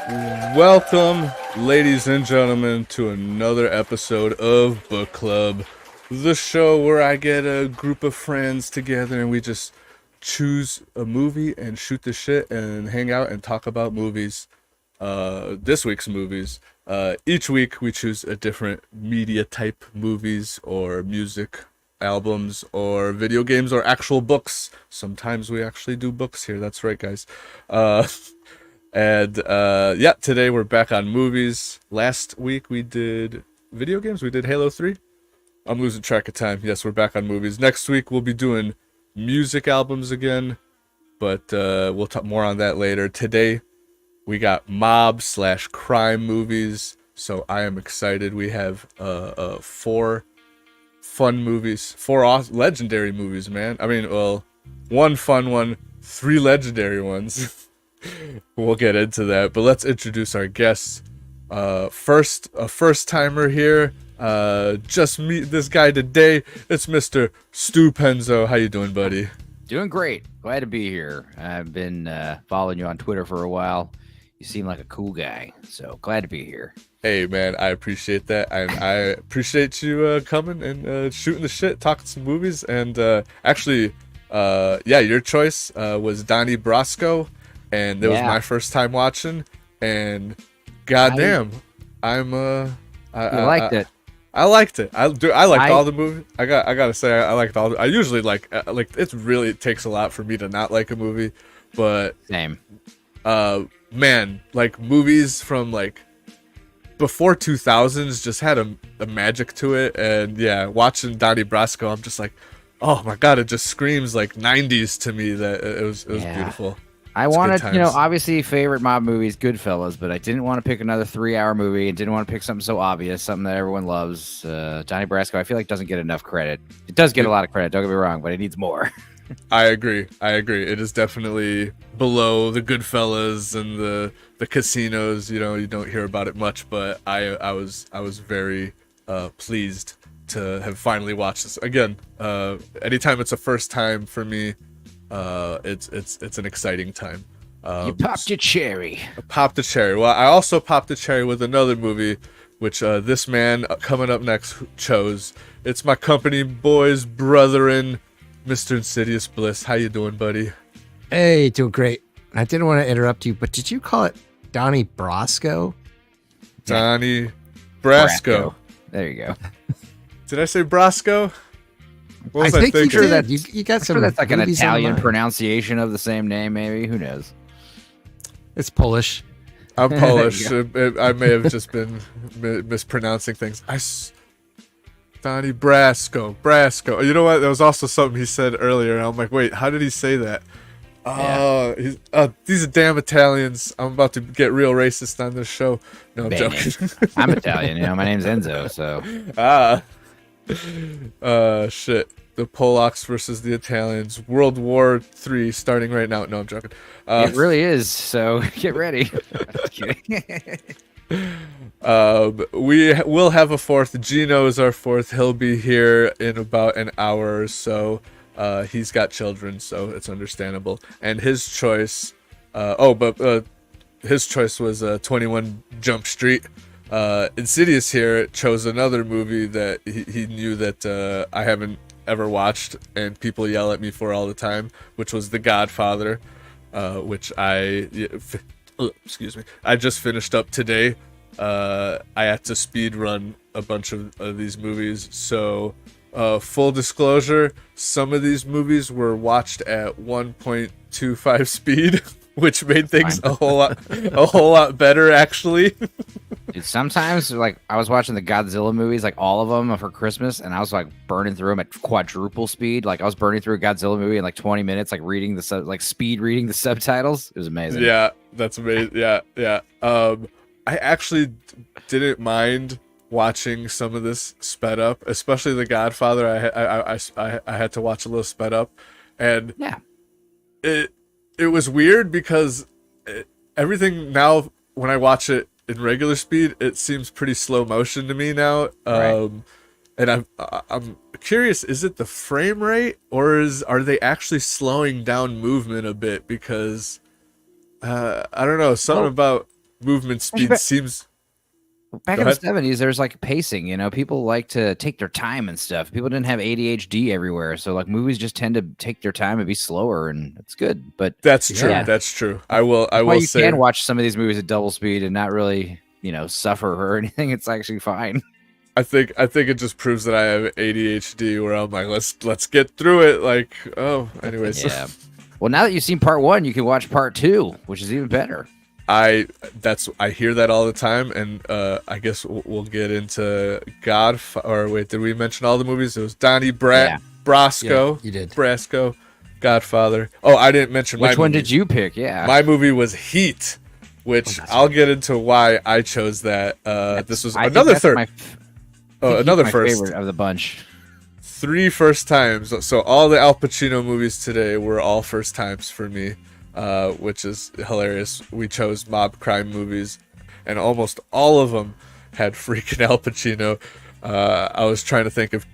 Welcome, ladies and gentlemen, to another episode of Book Club, the show where I get a group of friends together and we just choose a movie and shoot the shit and hang out and talk about movies. This week's movies. Each week we choose a different media type, movies or music, albums or video games or actual books. Sometimes we actually do books here. That's right, guys. Yeah, today we're back on movies. Last week we did video games. We did Halo 3. I'm losing track of time. Yes, we're back on movies. Next week we'll be doing music albums again, but we'll talk more on that later. Today we got mob/crime movies, so I am excited. We have 4 fun movies, 4 legendary movies, man. I mean, well, 1 fun one, 3 legendary ones. We'll get into that, but let's introduce our guests. First, a first-timer here. Just meet this guy today. It's Mr. Stupenzo. How you doing, buddy? Doing great. Glad to be here. I've been following you on Twitter for a while. You seem like a cool guy, so glad to be here. Hey, man, I appreciate that. I appreciate you coming and shooting the shit, talking some movies, and actually, your choice was Donnie Brasco. And it was my first time watching, and goddamn, I liked it. I liked it. I liked all the movies. I gotta say, I liked all. I usually like it takes a lot for me to not like a movie, but same. Man, like movies from like before 2000s just had a magic to it, and yeah, watching Donnie Brasco, I'm just like, oh my god, it just screams like 90s to me. That it was beautiful. I wanted, obviously favorite mob movies, Goodfellas, but I didn't want to pick another 3-hour movie and didn't want to pick something so obvious, something that everyone loves. Donnie Brasco, I feel like doesn't get enough credit. It does get a lot of credit, don't get me wrong, but it needs more. I agree. It is definitely below the Goodfellas and the casinos. You know, you don't hear about it much, but I was very pleased to have finally watched this again. Anytime it's a first time for me, it's an exciting time. You popped your cherry. I popped the cherry. Well, I also popped the cherry with another movie, which this man coming up next chose. It's my company boys, brethren, Mr. Inidious Bliss. How you doing, buddy? Hey, doing great. I didn't want to interrupt you, but did you call it Donnie Brasco? Donnie Brasco. There you go. Did I say Brasco? I think you did. You got some. That's like an Italian pronunciation of the same name, maybe. Who knows? It's Polish. I'm Polish. I may have just been mispronouncing things. Donnie Brasco. You know what? There was also something he said earlier. And I'm like, wait, how did he say that? Oh, these are damn Italians. I'm about to get real racist on this show. No, I'm joking. I'm Italian. My name's Enzo. So. Shit. The Polacks versus the Italians. World War III starting right now. No, I'm joking. It really is. So get ready. We will have a fourth. Geno is our fourth. He'll be here in about an hour or so. He's got children, so it's understandable. And his choice, his choice was 21 Jump Street. Insidious here chose another movie that he knew that I haven't ever watched and people yell at me for all the time, which was The Godfather, which I just finished up today. I had to speed run a bunch of these movies, so full disclosure, some of these movies were watched at 1.25 speed, which made things a whole lot better, actually. Dude, sometimes, like, I was watching the Godzilla movies, like all of them for Christmas, and I was like burning through them at quadruple speed. Like I was burning through a Godzilla movie in like 20 minutes, like speed reading the subtitles. It was amazing. Yeah, that's amazing. Yeah. I actually didn't mind watching some of this sped up, especially The Godfather. I had to watch a little sped up, and yeah, it was weird because everything now when I watch it in regular speed, it seems pretty slow motion to me now. Right. And I'm curious, is it the frame rate or are they actually slowing down movement a bit? Because I don't know, something about movement speed bet- seems. Back Go in the ahead. 70s, there's like pacing, people like to take their time and stuff. People didn't have ADHD everywhere. So like movies just tend to take their time and be slower, and it's good. But That's true. Yeah. That's true. I will why you say can watch some of these movies at double speed and not really, suffer or anything. It's actually fine. I think it just proves that I have ADHD where I'm like, let's get through it. Like, oh, anyways. Yeah. Well, now that you've seen part 1, you can watch part 2, which is even better. I hear that all the time, and I guess we'll get into or wait, did we mention all the movies? It was Donnie Brasco. Yeah, you did. Brasco, Godfather. Oh, I didn't mention Which my one movie. did you pick? Yeah. My movie was Heat, which I'll get into why I chose that. This was I think another that's third. Another my first. favorite of the bunch. 3 first times. So all the Al Pacino movies today were all first times for me, which is hilarious. We chose mob crime movies, and almost all of them had freaking Al Pacino. I was trying to think if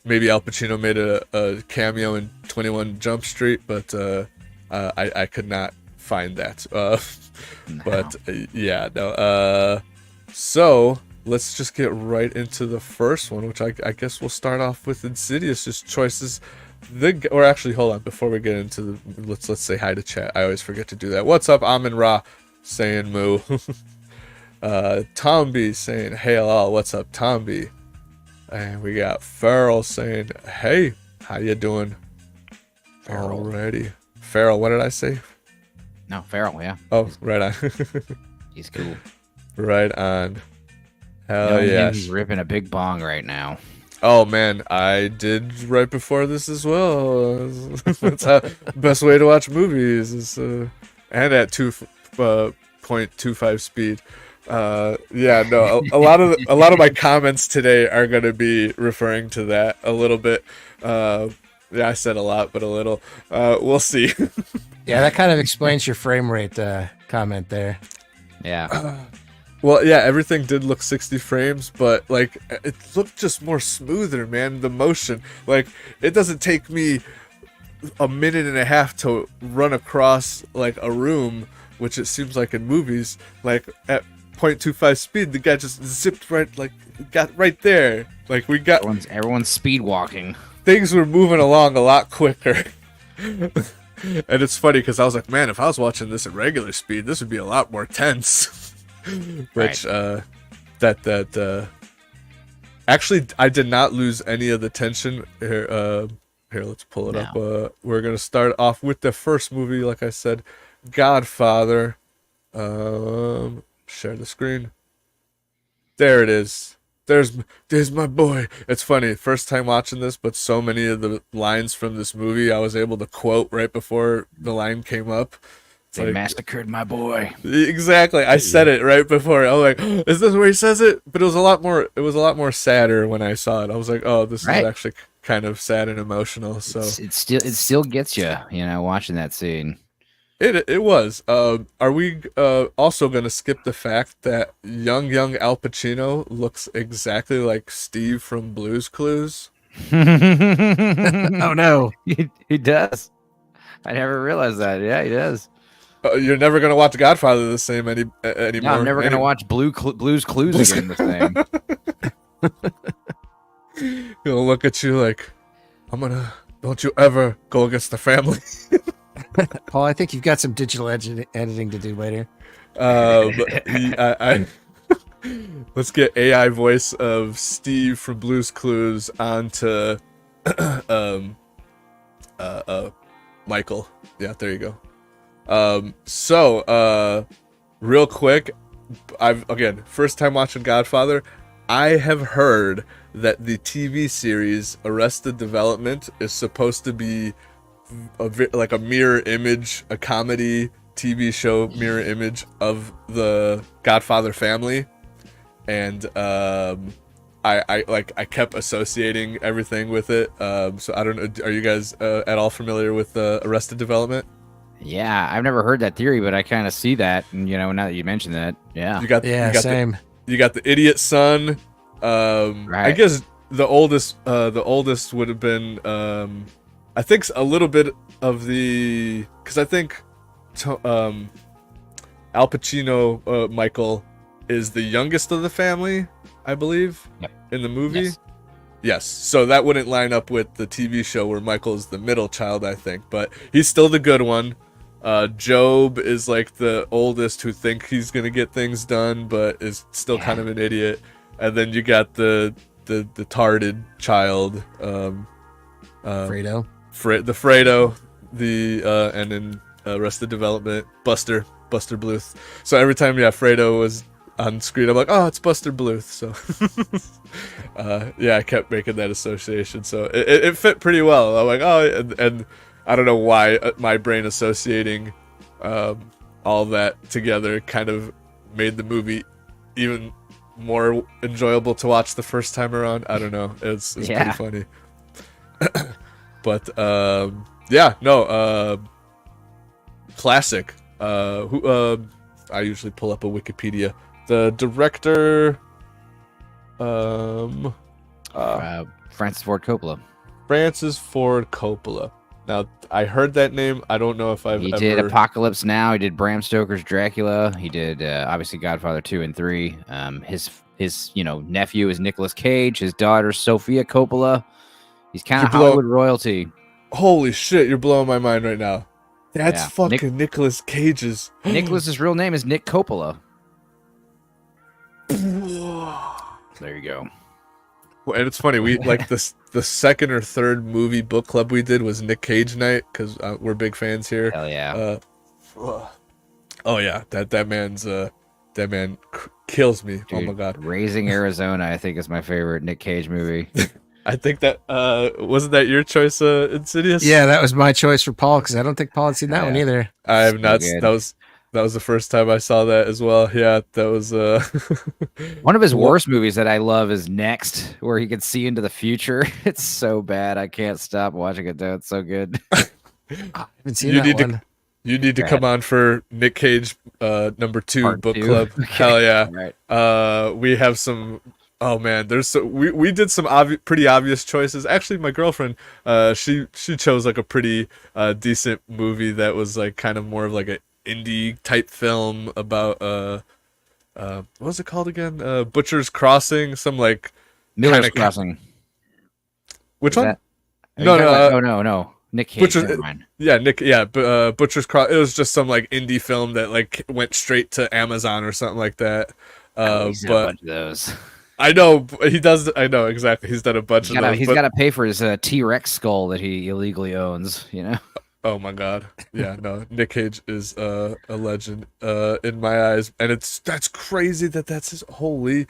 maybe Al Pacino made a cameo in 21 Jump Street, but I could not find that. But yeah, no. So let's just get right into the first one, which I guess we'll start off with Insidious's choices. Or actually, hold on, before we get into the, let's say hi to chat. I always forget to do that. What's up, Amin Ra saying moo. Tomby saying hey all. What's up, Tomby? And we got Farrell saying hey, how you doing? Farrell. Alrighty. Farrell, what did I say? No, Farrell, yeah. Oh, right on. He's cool. Right on. Hell Knowing yeah. him, he's ripping a big bong right now. Oh man, I did right before this as well. That's how best way to watch movies is, and at 2.25 speed. Yeah, no, a lot of my comments today are going to be referring to that a little bit. Yeah, I said a lot, but a little. We'll see. Yeah, that kind of explains your frame rate comment there. Yeah. Well, yeah, everything did look 60 frames, but like it looked just more smoother, man. The motion, like it doesn't take me a minute and a half to run across like a room, which it seems like in movies. Like at 0.25 speed, the guy just zipped right, like got right there. Like we got Everyone's speed walking. things were moving along a lot quicker. And it's funny because I was like, man, if I was watching this at regular speed, this would be a lot more tense. Which actually I did not lose any of the tension here. Here, let's pull it up. We're gonna start off with the first movie, like I said, Godfather. Share the screen. There it is. There's my boy. It's funny, first time watching this, but so many of the lines from this movie I was able to quote right before the line came up. They massacred my boy. Exactly. I said it right before. I was like, "Is this where he says it?" But it was a lot more. It was a lot more sadder when I saw it. I was like, "Oh, this is actually kind of sad and emotional." So it still gets you, watching that scene. It was. Are we also going to skip the fact that young Al Pacino looks exactly like Steve from Blue's Clues? Oh no, he does. I never realized that. Yeah, he does. You're never going to watch Godfather the same anymore. No, I'm never going to watch Blue's Clues again the same. He'll look at you like, don't you ever go against the family. Paul, I think you've got some digital editing to do later. Let's get AI voice of Steve from Blue's Clues onto Michael. Yeah, there you go. Real quick, first time watching Godfather. I have heard that the TV series Arrested Development is supposed to be like a mirror image, a comedy TV show mirror image of the Godfather family, and I kept associating everything with it. So I don't know. Are you guys at all familiar with Arrested Development? Yeah, I've never heard that theory, but I kind of see that, and now that you mention that, yeah. Same. You got the idiot son. Right. I guess the oldest would have been I think a little bit of the, because I think Al Pacino, Michael, is the youngest of the family, I believe, in the movie. Yes. Yes, so that wouldn't line up with the TV show where Michael is the middle child, I think, but he's still the good one. Job is like the oldest who think he's gonna get things done, but is still kind of an idiot. And then you got the tarded child, Fredo. the Fredo, and then Arrested Development, Buster Bluth. So every time Fredo was on screen, I'm like, oh, it's Buster Bluth. So I kept making that association. So it fit pretty well. I'm like, oh, and I don't know why my brain associating all that together kind of made the movie even more enjoyable to watch the first time around. I don't know. It's pretty funny. But classic. I usually pull up a Wikipedia. The director, Francis Ford Coppola. Francis Ford Coppola. Now, I heard that name. I don't know if I've He ever... did Apocalypse Now. He did Bram Stoker's Dracula. He did, obviously, Godfather 2 and 3. His nephew is Nicolas Cage. His daughter, Sofia Coppola. He's kind of Hollywood royalty. Holy shit, you're blowing my mind right now. That's fucking Nicolas Cage's... Nicholas's real name is Nick Coppola. There you go. Well, and it's funny, we like the second or third movie book club we did was Nick Cage night because we're big fans here. Hell yeah! Oh yeah, that man kills me. Dude, oh my god, Raising Arizona, I think is my favorite Nick Cage movie. I think that wasn't that your choice, Insidious? Yeah, that was my choice for Paul because I don't think Paul had seen that one either. I have not. That was the first time I saw that as well. Yeah, that was one of his worst movies that I love is Next, where he can see into the future. It's so bad. I can't stop watching it though. It's so good. I haven't seen that one. You need to come on for Nick Cage number 2 Part book 2. club. Okay. Hell yeah. Right. We have some. Oh man, we did some pretty obvious choices. Actually, my girlfriend, she chose like a pretty decent movie that was like kind of more of like a indie type film about what was it called again? Butcher's Crossing, some like Miller's Crossing. Which one? No. Nick Cage. Never mind. Yeah, Nick. Yeah, Butcher's Cross. It was just some like indie film that like went straight to Amazon or something like that. He's done a bunch of those. I know he does. I know exactly. He's done a bunch of those. He's got to pay for his T-Rex skull that he illegally owns. You know. Oh my god. Yeah, no. Nick Cage is a legend in my eyes, and that's crazy that's his. Holy,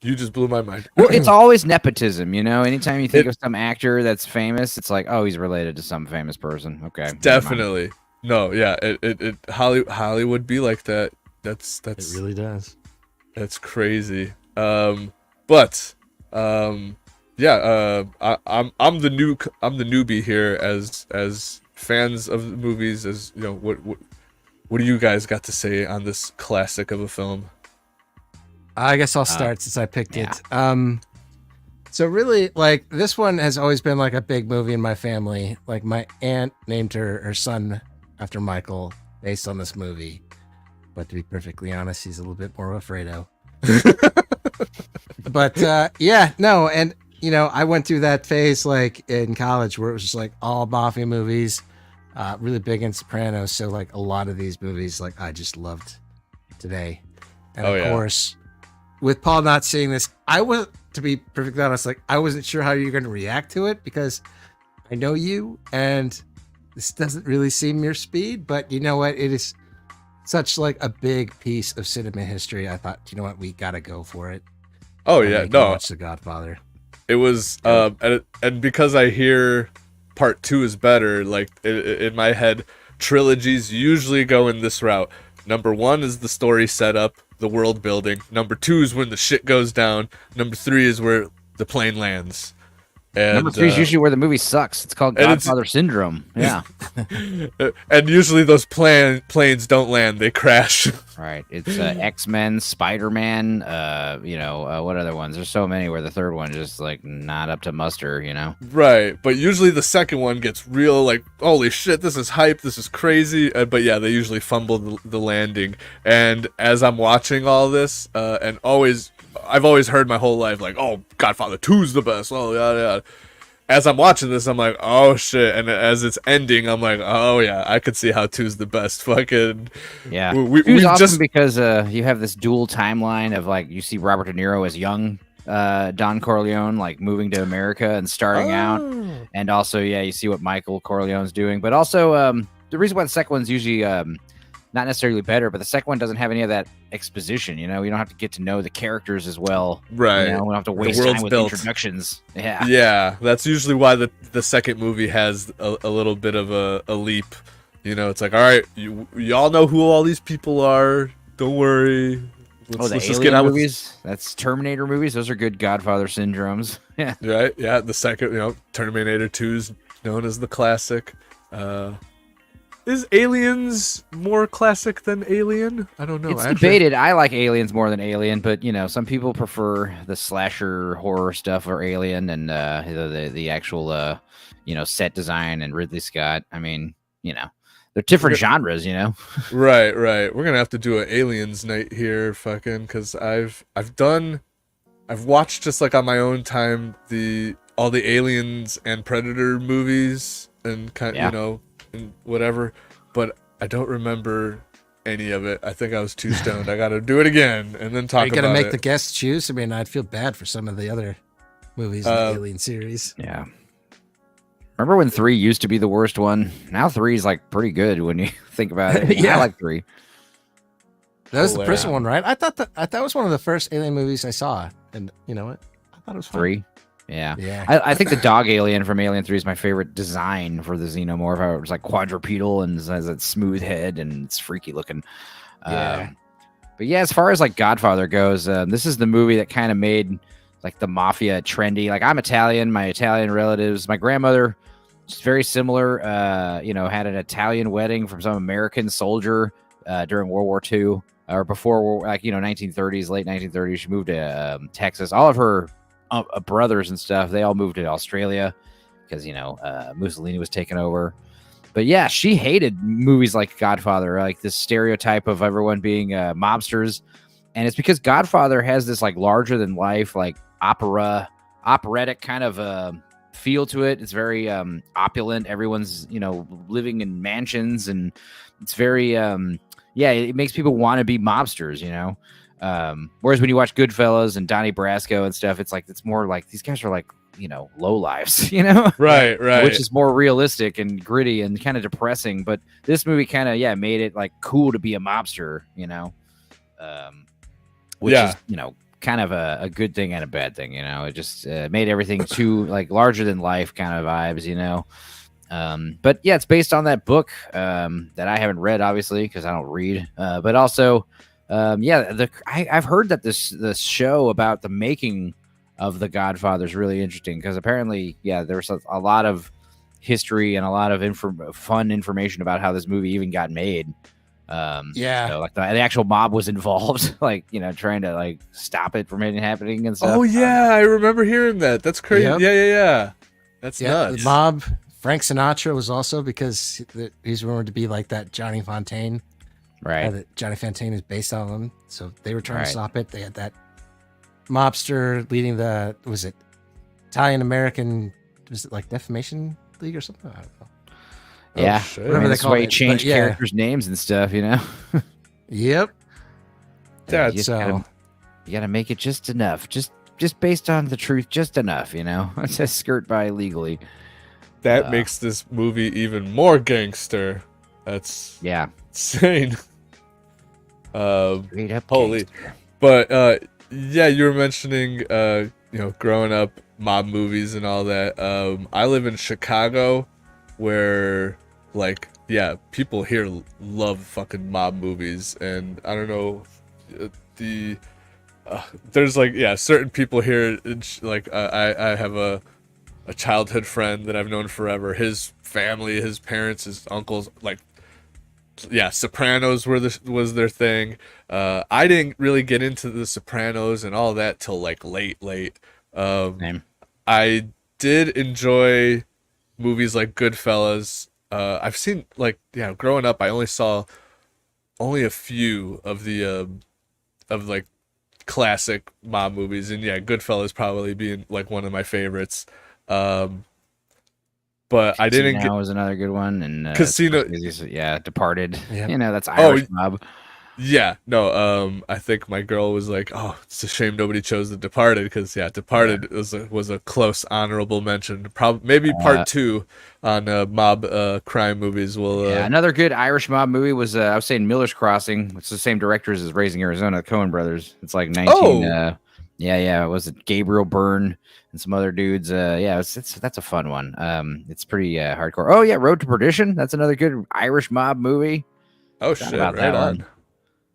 you just blew my mind. Well, it's always nepotism, you know. Anytime you think of some actor that's famous, it's like, oh, he's related to some famous person. Okay, definitely. No, yeah. It Hollywood be like that. That's it really does. That's crazy. I'm the newbie here as fans of the movies. As you know, what do you guys got to say on this classic of a film? I guess I'll start since I picked it. So really, like, this one has always been like a big movie in my family. Like, my aunt named her son after Michael based on this movie. But to be perfectly honest, he's a little bit more of a Fredo. But and you know, I went through that phase like in college where it was just like all mafia movies, really big in Sopranos. So like a lot of these movies, like I just loved today. And of course, with Paul not seeing this, to be perfectly honest, like I wasn't sure how you're going to react to it because I know you and this doesn't really seem your speed, but you know what? It is such like a big piece of cinema history. I thought, you know what? We got to go for it. Oh yeah. No, watch The Godfather. It was, and because I hear part 2 is better, like in my head, trilogies usually go in this route. Number 1 is the story setup, the world building. Number 2 is when the shit goes down. Number 3 is where the plane lands. Number And 3 is usually where the movie sucks. It's called and it's- Godfather Syndrome. Yeah. and usually those planes don't land; they crash. Right. It's X-Men, Spider-Man, what other ones? There's so many where the third one just like not up to muster, you know. Right, but usually the second one gets real, like, holy shit, this is hype, this is crazy. But yeah, they usually fumble the landing. And as I'm watching all this, I've always heard my whole life, like, oh, Godfather 2's the best, oh, yeah. As I'm watching this, I'm like, oh shit. And as it's ending, I'm like, oh yeah, I could see how 2's the best. Fucking Yeah. we Awesome just because you have this dual timeline of like you see Robert De Niro as young Don Corleone, like moving to America and starting out, and also you see what Michael Corleone's doing. But also the reason why the second one's usually not necessarily better, but the second one doesn't have any of that exposition. You know, you don't have to get to know the characters as well. right. You know, we don't have to waste world's time with built. introductions. Yeah. Yeah, that's usually why the second movie has a little bit of a leap. You know, it's like, all right, y'all know who all these people are. Don't worry. The let's just Alien get on movies. That's Terminator movies. Those are good Godfather syndromes. Yeah. Right? Yeah, the second, Terminator 2's known as the classic. Is Aliens more classic than Alien? I don't know. It's debated. I like Aliens more than Alien, but some people prefer the slasher horror stuff or Alien and the actual set design and Ridley Scott. I mean, they're different genres. Right. We're gonna have to do an Aliens night here, fucking, because I've watched just like on my own time all the Aliens and Predator movies and and whatever, but I don't remember any of it. I think I was too stoned. I gotta do it again and then talk about it. Are you gonna make the guests choose? I mean, I'd feel bad for some of the other movies in the Alien series. Yeah. Remember when 3 used to be the worst one? Now 3 is like pretty good when you think about it. Yeah. I like 3. That was the prison one, right? I thought that was one of the first Alien movies I saw, and you know what? I thought it was fun. 3. Yeah. Yeah. I think the dog alien from Alien 3 is my favorite design for the xenomorph. It was like quadrupedal and has that smooth head and it's freaky looking. Yeah. But yeah, as far as like Godfather goes, this is the movie that kind of made like the mafia trendy. Like I'm Italian, my Italian relatives, my grandmother, just very similar, had an Italian wedding from some American soldier during World War II or before, 1930s, late 1930s. She moved to Texas. All of her brothers and stuff, they all moved to Australia because Mussolini was taking over. But yeah, she hated movies like Godfather, like this stereotype of everyone being mobsters, and it's because Godfather has this like larger than life, like operatic kind of feel to it. It's very opulent. Everyone's living in mansions, and it's very it makes people want to be mobsters, whereas when you watch Goodfellas and Donnie Brasco and stuff, it's more like these guys are like low lives, Right. which is more realistic and gritty and kind of depressing. But this movie kind of made it like cool to be a mobster, which is kind of a good thing and a bad thing. It just made everything too like larger than life kind of vibes, but yeah, it's based on that book that I haven't read, obviously, because I don't read. But also, I've heard that this show about the making of The Godfather is really interesting because apparently, there's a lot of history and a lot of fun information about how this movie even got made. So like the actual mob was involved, like trying to like stop it from happening and stuff. Oh yeah, I remember hearing that. That's crazy. Yep. Yeah. That's nuts. The mob. Frank Sinatra was also because he's rumored to be like that Johnny Fontaine. Right. That Johnny Fontaine is based on him. So they were trying to stop it. They had that mobster leading Italian American, was it like Defamation League or something? I don't know. Yeah. shit. Whatever they That's call why it. you change But, yeah. characters' names and stuff, Yep. Yeah, you so gotta make it just enough, just based on the truth, just enough, It's a skirt by legally. that makes this movie even more gangster. That's insane. Straight up Holy. gangster. But you were mentioning growing up mob movies and all that. I live in Chicago where people here love fucking mob movies, and I don't know there's certain people here. I have a a childhood friend that I've known forever. His family, his parents, his uncles, like, yeah, Sopranos was their thing. I didn't really get into the Sopranos and all that till like late. Same. I did enjoy movies like Goodfellas. I've seen, like, yeah, growing up, I only saw only a few of the of like classic mob movies, and yeah, Goodfellas probably being like one of my favorites. Um, but I didn't get Casino was another good one, and Casino. yeah, Departed. Yeah. You know, that's Oh, Irish mob. yeah, no. I think my girl was like, "Oh, it's a shame nobody chose The Departed," because yeah, Departed was a close honorable mention. Probably maybe part two on mob crime movies will. Yeah, another good Irish mob movie was I was saying Miller's Crossing. It's the same directors as Raising Arizona, the Coen brothers. It's like 19. Oh. Yeah. Was it Gabriel Byrne and some other dudes? Yeah, that's a fun one. It's pretty hardcore. Oh yeah, Road to Perdition. That's another good Irish mob movie. Oh Forgot shit! about Right that on. one.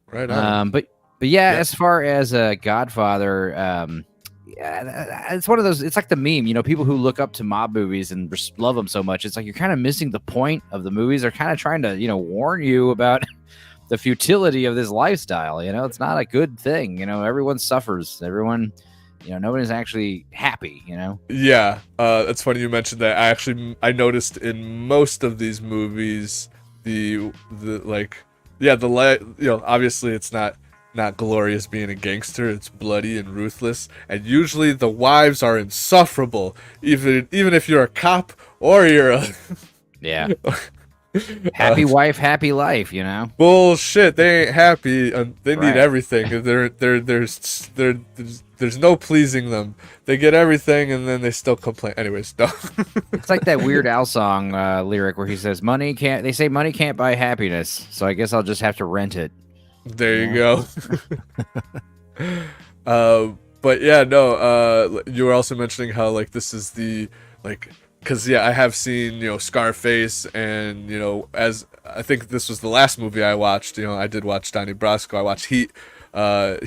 Right on. But yeah, as far as Godfather, yeah, it's one of those. It's like the meme, you know, people who look up to mob movies and just love them so much. It's like you're kind of missing the point of the movies. They're kind of trying to, you know, warn you about the futility of this lifestyle. You know, it's not a good thing. You know, everyone suffers. Everyone, you know, nobody's actually happy. You know. Yeah, it's funny you mentioned that. I noticed in most of these movies the like, yeah, you know, obviously it's not glorious being a gangster. It's bloody and ruthless, and usually the wives are insufferable, even if you're a cop or you're a Yeah. Happy wife, happy life, you know. bullshit. They ain't happy. They need Right. everything. There's no pleasing them. They get everything and then they still complain. Anyways, no. It's like that Weird Al song lyric where he says, "Money can't." They say money can't buy happiness, so I guess I'll just have to rent it. There you go. But yeah, no. You were also mentioning how like this is the like, because yeah, I have seen, you know, Scarface, and you know, as I think this was the last movie I watched. You know, I did watch Donnie Brasco. I watched Heat.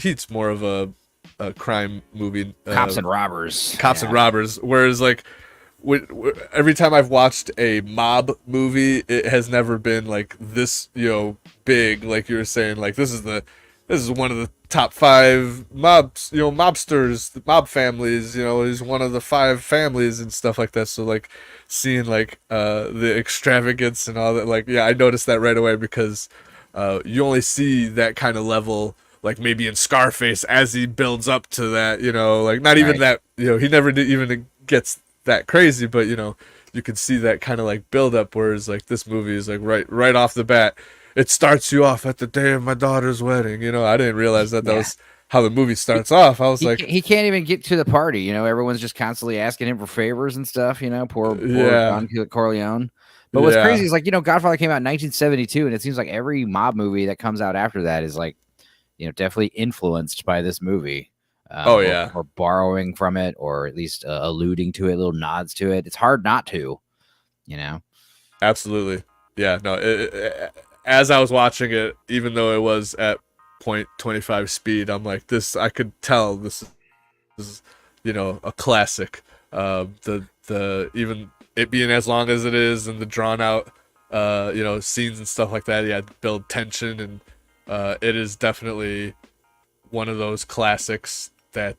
Heat's more of a crime movie. Cops and robbers. Cops and robbers. Whereas like, every time I've watched a mob movie, it has never been like this, you know, big. Like you were saying, like this is one of the top 5 mobs, you know, mobsters, the mob families. You know, is one of the 5 families and stuff like that. So like, seeing like the extravagance and all that, like, yeah, I noticed that right away, because you only see that kind of level like maybe in Scarface as he builds up to that, you know, like not even that, you know, he never even gets that crazy, but you know, you can see that kind of like build up, whereas like this movie is like right off the bat, it starts you off at the day of my daughter's wedding. You know, I didn't realize that was how the movie starts off. I was like, he can't even get to the party. You know, everyone's just constantly asking him for favors and stuff. You know, poor Don Corleone. But what's crazy is like, you know, Godfather came out in 1972, and it seems like every mob movie that comes out after that is like, you know, definitely influenced by this movie. Or borrowing from it, or at least alluding to it, little nods to it. It's hard not to, you know. Absolutely, yeah. No, as I was watching it, even though it was at 0.25 speed, I'm like, this. I could tell this is, you know, a classic. The even it being as long as it is, and the drawn out, you know, scenes and stuff like that. Yeah, build tension, and it is definitely one of those classics that,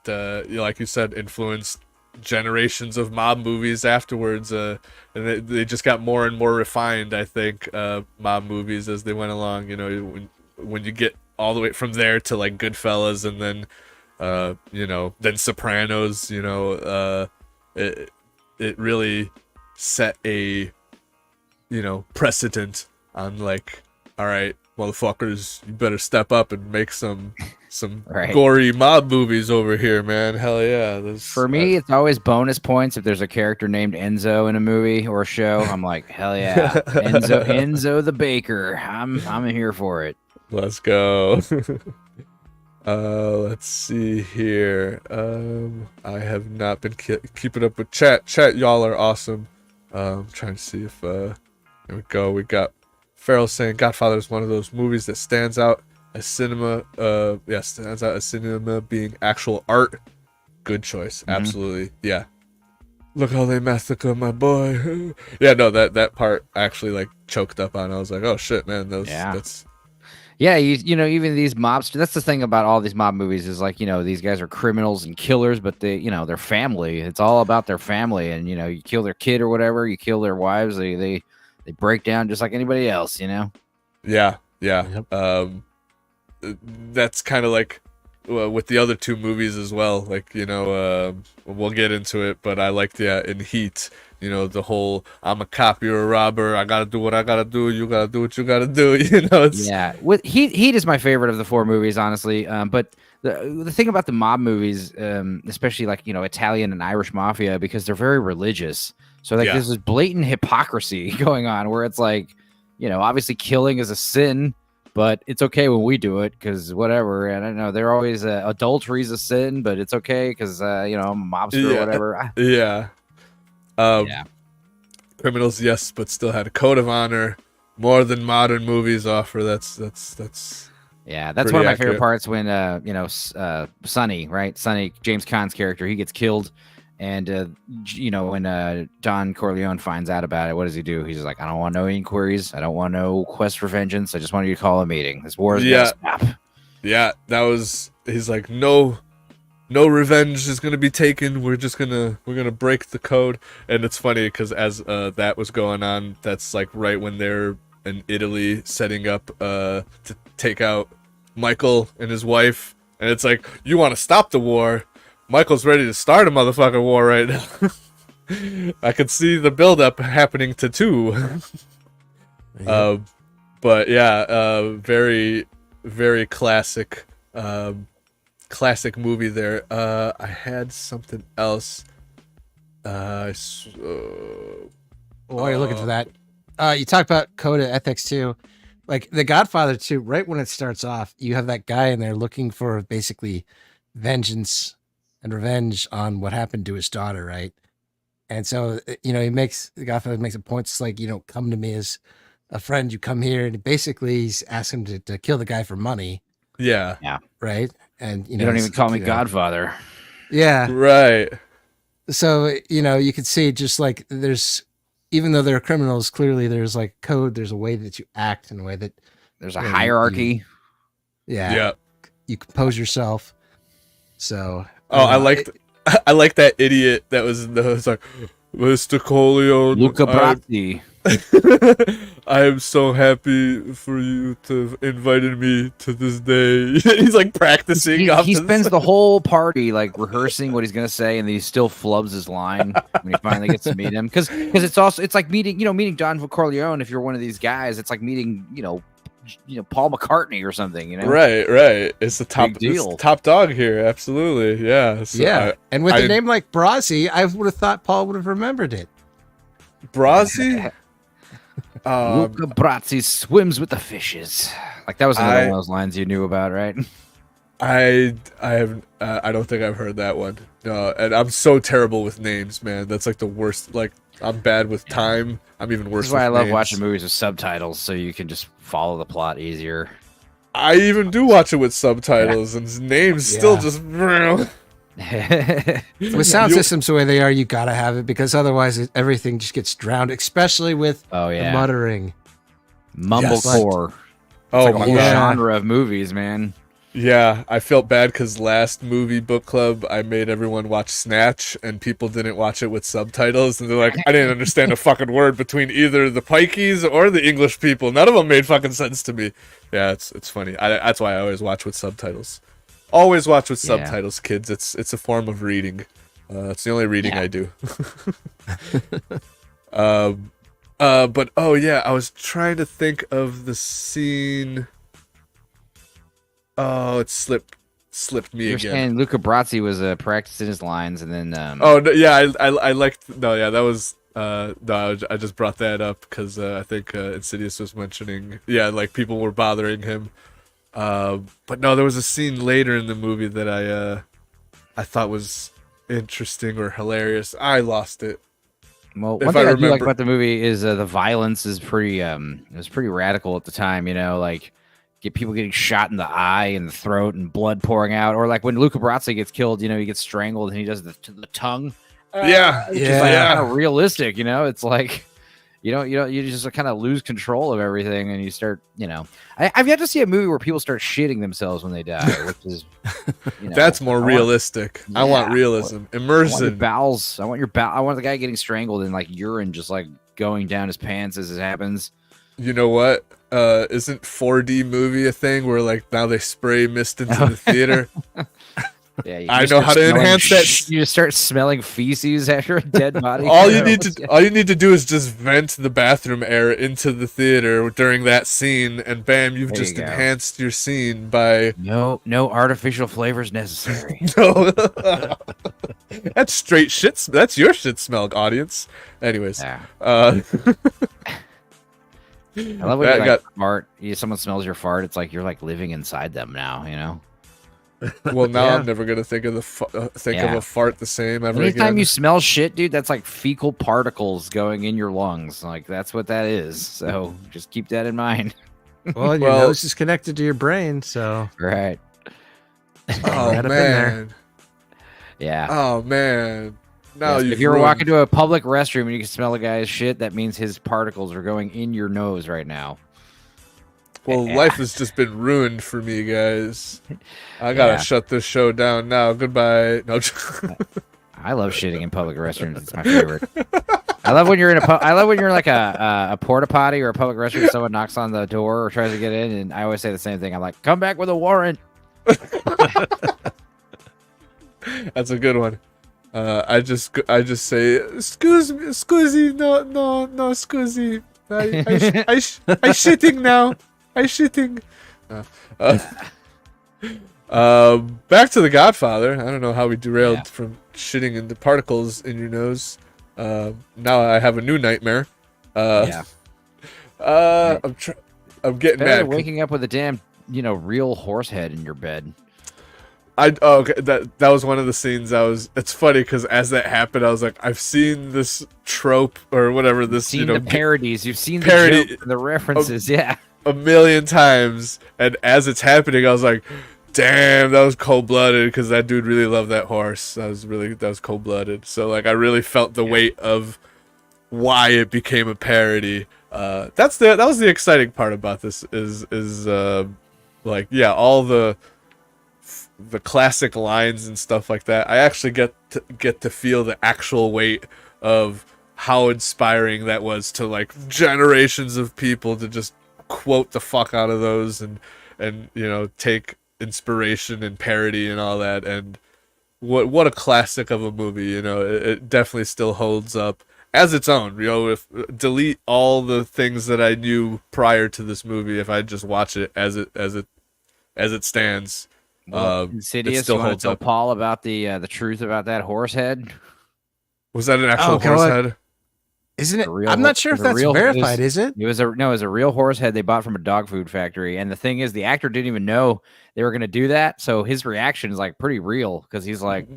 you know, like you said, influenced generations of mob movies afterwards, and they just got more and more refined, I think, mob movies as they went along. You know, when you get all the way from there to like Goodfellas, and then you know, then Sopranos, you know, it really set a, you know, precedent on like, all right, motherfuckers, you better step up and make some gory mob movies over here, man. Hell yeah. For me, it's always bonus points if there's a character named Enzo in a movie or a show. I'm like, hell yeah. Enzo the baker. I'm here for it. Let's go. Let's see here. I have not been keeping up with chat. Y'all are awesome. I'm trying to see if there we go. We got Farrell saying Godfather is one of those movies that stands out as cinema. Stands out as cinema being actual art. Good choice. Absolutely. Yeah. look how they massacre my boy. Yeah, no, that part I actually like choked up on. I was like, oh shit, man, that's Yeah, you know, even these mobsters. That's the thing about all these mob movies is like, you know, these guys are criminals and killers, but they, you know, their family. It's all about their family, and you know, you kill their kid or whatever, you kill their wives. They break down just like anybody else, you know. yeah, yeah. Yep. That's kind of like with the other two movies as well. Like, you know, we'll get into it, but I liked, yeah, in Heat, you know, the whole I'm a cop, you're a robber, I gotta do what I gotta do, you gotta do what you gotta do. You know, it's Yeah, with Heat is my favorite of the four movies, honestly. But the thing about the mob movies, especially like, you know, Italian and Irish mafia, because they're very religious. So like Yeah. there's this blatant hypocrisy going on where it's like, you know, obviously killing is a sin, but it's okay when we do it because whatever. And I don't know, they're always adultery is a sin, but it's okay because you know, I'm a mobster or whatever. Yeah. Yeah. Criminals, yes, but still had a code of honor. More than modern movies offer. That's Yeah, that's pretty one of my accurate. favorite parts when you know, Sonny, right? Sonny, James Caan's character, he gets killed, and you know, when Don Corleone finds out about it, what does he do? He's just like, I don't want no inquiries, I don't want no quest for vengeance. I just want you to call a meeting. This war is gonna stop. Yeah, that was. He's like, no revenge is gonna be taken. We're gonna break the code. And it's funny because as that was going on, that's like right when they're in Italy setting up to take out Michael and his wife, and it's like, you want to stop the war? Michael's ready to start a motherfucking war right now. I could see the buildup happening to two. Yeah. But yeah, very, very classic, classic movie there. I had something else. While you're looking for that, you talked about code of ethics too. Like The Godfather 2, right when it starts off, you have that guy in there looking for basically vengeance and revenge on what happened to his daughter, right? And so, you know, The Godfather makes a point. It's like, you don't come to me as a friend, you come here. And basically, he's asking him to kill the guy for money, Yeah. right? And, You don't even call me you know, Godfather. Yeah. Right. So, you know, you could see just like even though they're criminals, clearly there's like code, there's a way that you act and a way that There's a Yeah, hierarchy. Yeah. you compose yourself. So, Oh, I liked. I like that idiot that was it's like, Mr. Corleone. Luca Brasi. I am so happy for you to have invited me to this day. He's like practicing. He spends the whole party like rehearsing what he's gonna say, and then he still flubs his line when he finally gets to meet him. Because it's like meeting Don Corleone. If you're one of these guys, it's like meeting Paul McCartney or something. You know, Right. It's the top Big deal. it's top dog here. Absolutely, yeah. So yeah. And with a name like Brasi, I would have thought Paul would have remembered it. Brasi. Luca Brasi swims with the fishes. Like that was another one of those lines you knew about, right? I don't think I've heard that one. No, and I'm so terrible with names, man. That's like the worst. Like I'm bad with time. I'm even worse. This is why I love names. watching movies with subtitles, so you can just follow the plot easier. I even do watch it with subtitles, and names still just. With sound systems the way they are, you gotta have it because otherwise everything just gets drowned, especially with the muttering. Mumblecore. Oh It's like a my whole god! genre of movies, man. Yeah, I felt bad because last movie book club I made everyone watch Snatch, and people didn't watch it with subtitles, and they're like, I didn't understand a fucking word between either the Pikeys or the English people. None of them made fucking sense to me. Yeah, it's funny. That's why I always watch with subtitles. Always watch with subtitles, kids. It's a form of reading. It's the only reading I do. But oh yeah, I was trying to think of the scene. Oh, it slipped me You're again. saying Luca Brasi was practicing his lines, and then Oh no, yeah, I liked. No, yeah, that was. No, I just brought that up because I think Insidious was mentioning. Yeah, like people were bothering him. But no, there was a scene later in the movie that I thought was interesting or hilarious. I lost it. Well, one thing I do like about the movie is the violence is pretty it was pretty radical at the time, you know, like get people getting shot in the eye and the throat and blood pouring out, or like when Luca Brasi gets killed, you know, he gets strangled and he does the tongue. Yeah, Which is like yeah. kind of realistic, you know. It's like you just kind of lose control of everything, and you start, you know. I've yet to see a movie where people start shitting themselves when they die, which is, you know, That's more realistic. I want realism, I want your immersion. bowels. I want your bowel. I want the guy getting strangled and like urine just like going down his pants as it happens. You know what? Isn't 4D movie a thing where like now they spray mist into the theater? Yeah, I know how to enhance that. You just start smelling feces after a dead body. all you need to do is just vent the bathroom air into the theater during that scene, and bam, you've just enhanced your scene by no artificial flavors necessary. No, that's straight shit. That's your shit smell, audience. Anyways, Yeah. I love when you like fart. Someone smells your fart. It's like you're like living inside them now. You know. Well, now I'm never gonna think of the of a fart the same ever Anytime again. you smell shit, dude, that's like fecal particles going in your lungs. Like that's what that is. So just keep that in mind. Well, your nose is connected to your brain, so right. Oh right up in man. Yeah. Oh man. Now if you were walking to a public restroom and you can smell a guy's shit, that means his particles are going in your nose right now. Well, life has just been ruined for me, guys. I gotta shut this show down now. Goodbye. No. I love shitting in public restrooms. It's my favorite. I love when you're in I love when you're like a porta potty or a public restroom. Someone knocks on the door or tries to get in, and I always say the same thing. I'm like, "Come back with a warrant." That's a good one. I just say, excuse me, no, excuse I shitting now. I shitting. Back to The Godfather. I don't know how we derailed from shitting into particles in your nose. Now I have a new nightmare. I'm getting mad. Waking up with a damn, real horse head in your bed. Okay, that was one of the scenes it's funny because as that happened I was like, I've seen this trope or whatever this the parodies, you've seen parody, the joke, the references, a million times, and as it's happening I was like, damn, that was cold-blooded because that dude really loved that horse. That was cold-blooded. So like I really felt the weight of why it became a parody. That was the exciting part about this is all the classic lines and stuff like that. I actually get to feel the actual weight of how inspiring that was to like generations of people to just quote the fuck out of those and take inspiration and parody and all that. And what a classic of a movie. It definitely still holds up as its own. If delete all the things that I knew prior to this movie, if I just watch it as it stands. Insidious, you want to tell Paul about the truth about that horse head? Was that an actual horse head? Isn't it? I'm not sure if that's verified. Is it? It was a real horse head they bought from a dog food factory. And the thing is, the actor didn't even know they were going to do that. So his reaction is like pretty real because he's like,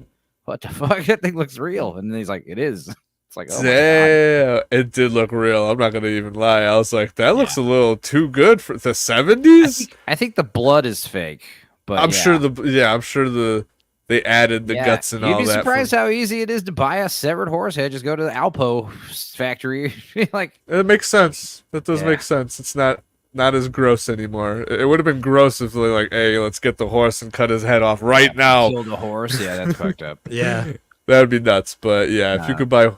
"What the fuck? That thing looks real." And then he's like, "It is." It's like, oh damn, my God. It did look real. I'm not going to even lie. I was like, that looks a little too good for the 70s. I think the blood is fake. But I'm sure they added the guts and all that. You'd be surprised how easy it is to buy a severed horse head. Just go to the Alpo factory. Like it makes sense. That does make sense. It's not as gross anymore. It would have been gross if they're like, hey, let's get the horse and cut his head off right now. Kill the horse. Yeah, that's fucked up. Yeah, that would be nuts. But yeah, if you could buy,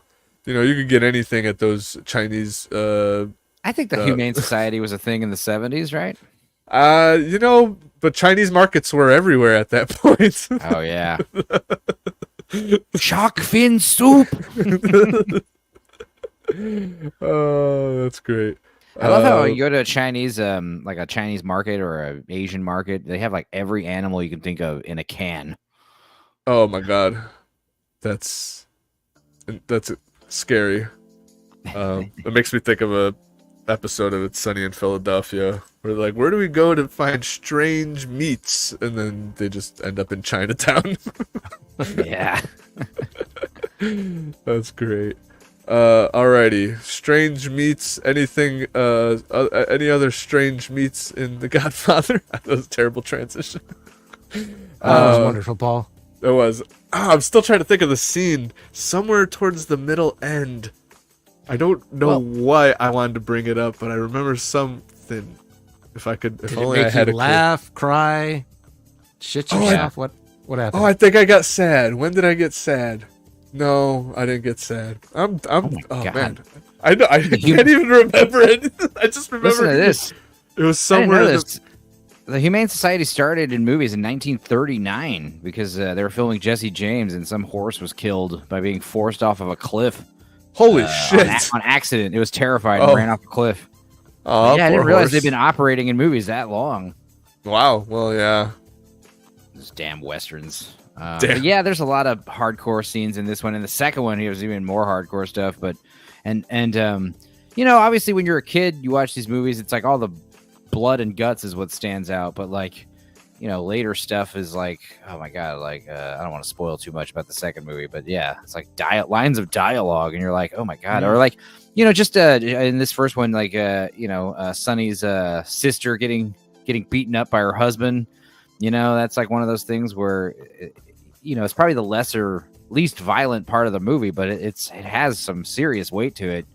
you could get anything at those Chinese. I think the Humane Society was a thing in the 70s, right? But Chinese markets were everywhere at that point. Oh yeah. Shark fin soup. Oh, that's great. I love how you go to a Chinese, like a Chinese market or an Asian market. They have like every animal you can think of in a can. Oh my God, that's scary. It makes me think of a episode of It's Sunny in Philadelphia where they're like, where do we go to find strange meats? And then they just end up in Chinatown. Yeah. That's great. Alrighty. Strange meats. Anything, any other strange meats in The Godfather? That was a terrible transition. That was wonderful, Paul. It was. I'm still trying to think of the scene. Somewhere towards the middle end. I don't know why I wanted to bring it up, but I remember something. If I could, if Did it only I make had you a laugh, cry, shit yourself? What happened? Oh, I think I got sad. When did I get sad? No, I didn't get sad. Oh God. man, I know. I can't even remember it. I just remember. Listen to this. It was I didn't somewhere. know this. The Humane Society started in movies in 1939 because they were filming Jesse James and some horse was killed by being forced off of a cliff. Holy shit! On accident. It was terrified and ran off a cliff. Oh, yeah, I didn't realize horse. they've been operating in movies that long. Wow. Well, yeah. Those damn westerns. Damn. But yeah, there's a lot of hardcore scenes in this one. In the second one, it was even more hardcore stuff. But and you know, obviously, when you're a kid, you watch these movies. It's like all the blood and guts is what stands out. But like, you know, later stuff is like, oh my god, like I don't want to spoil too much about the second movie, but yeah, it's like lines of dialogue, and you're like, oh my god, or like, you know, just in this first one, like you know, Sonny's sister getting beaten up by her husband. You know, that's like one of those things where, you know, it's probably the least violent part of the movie, but it has some serious weight to it.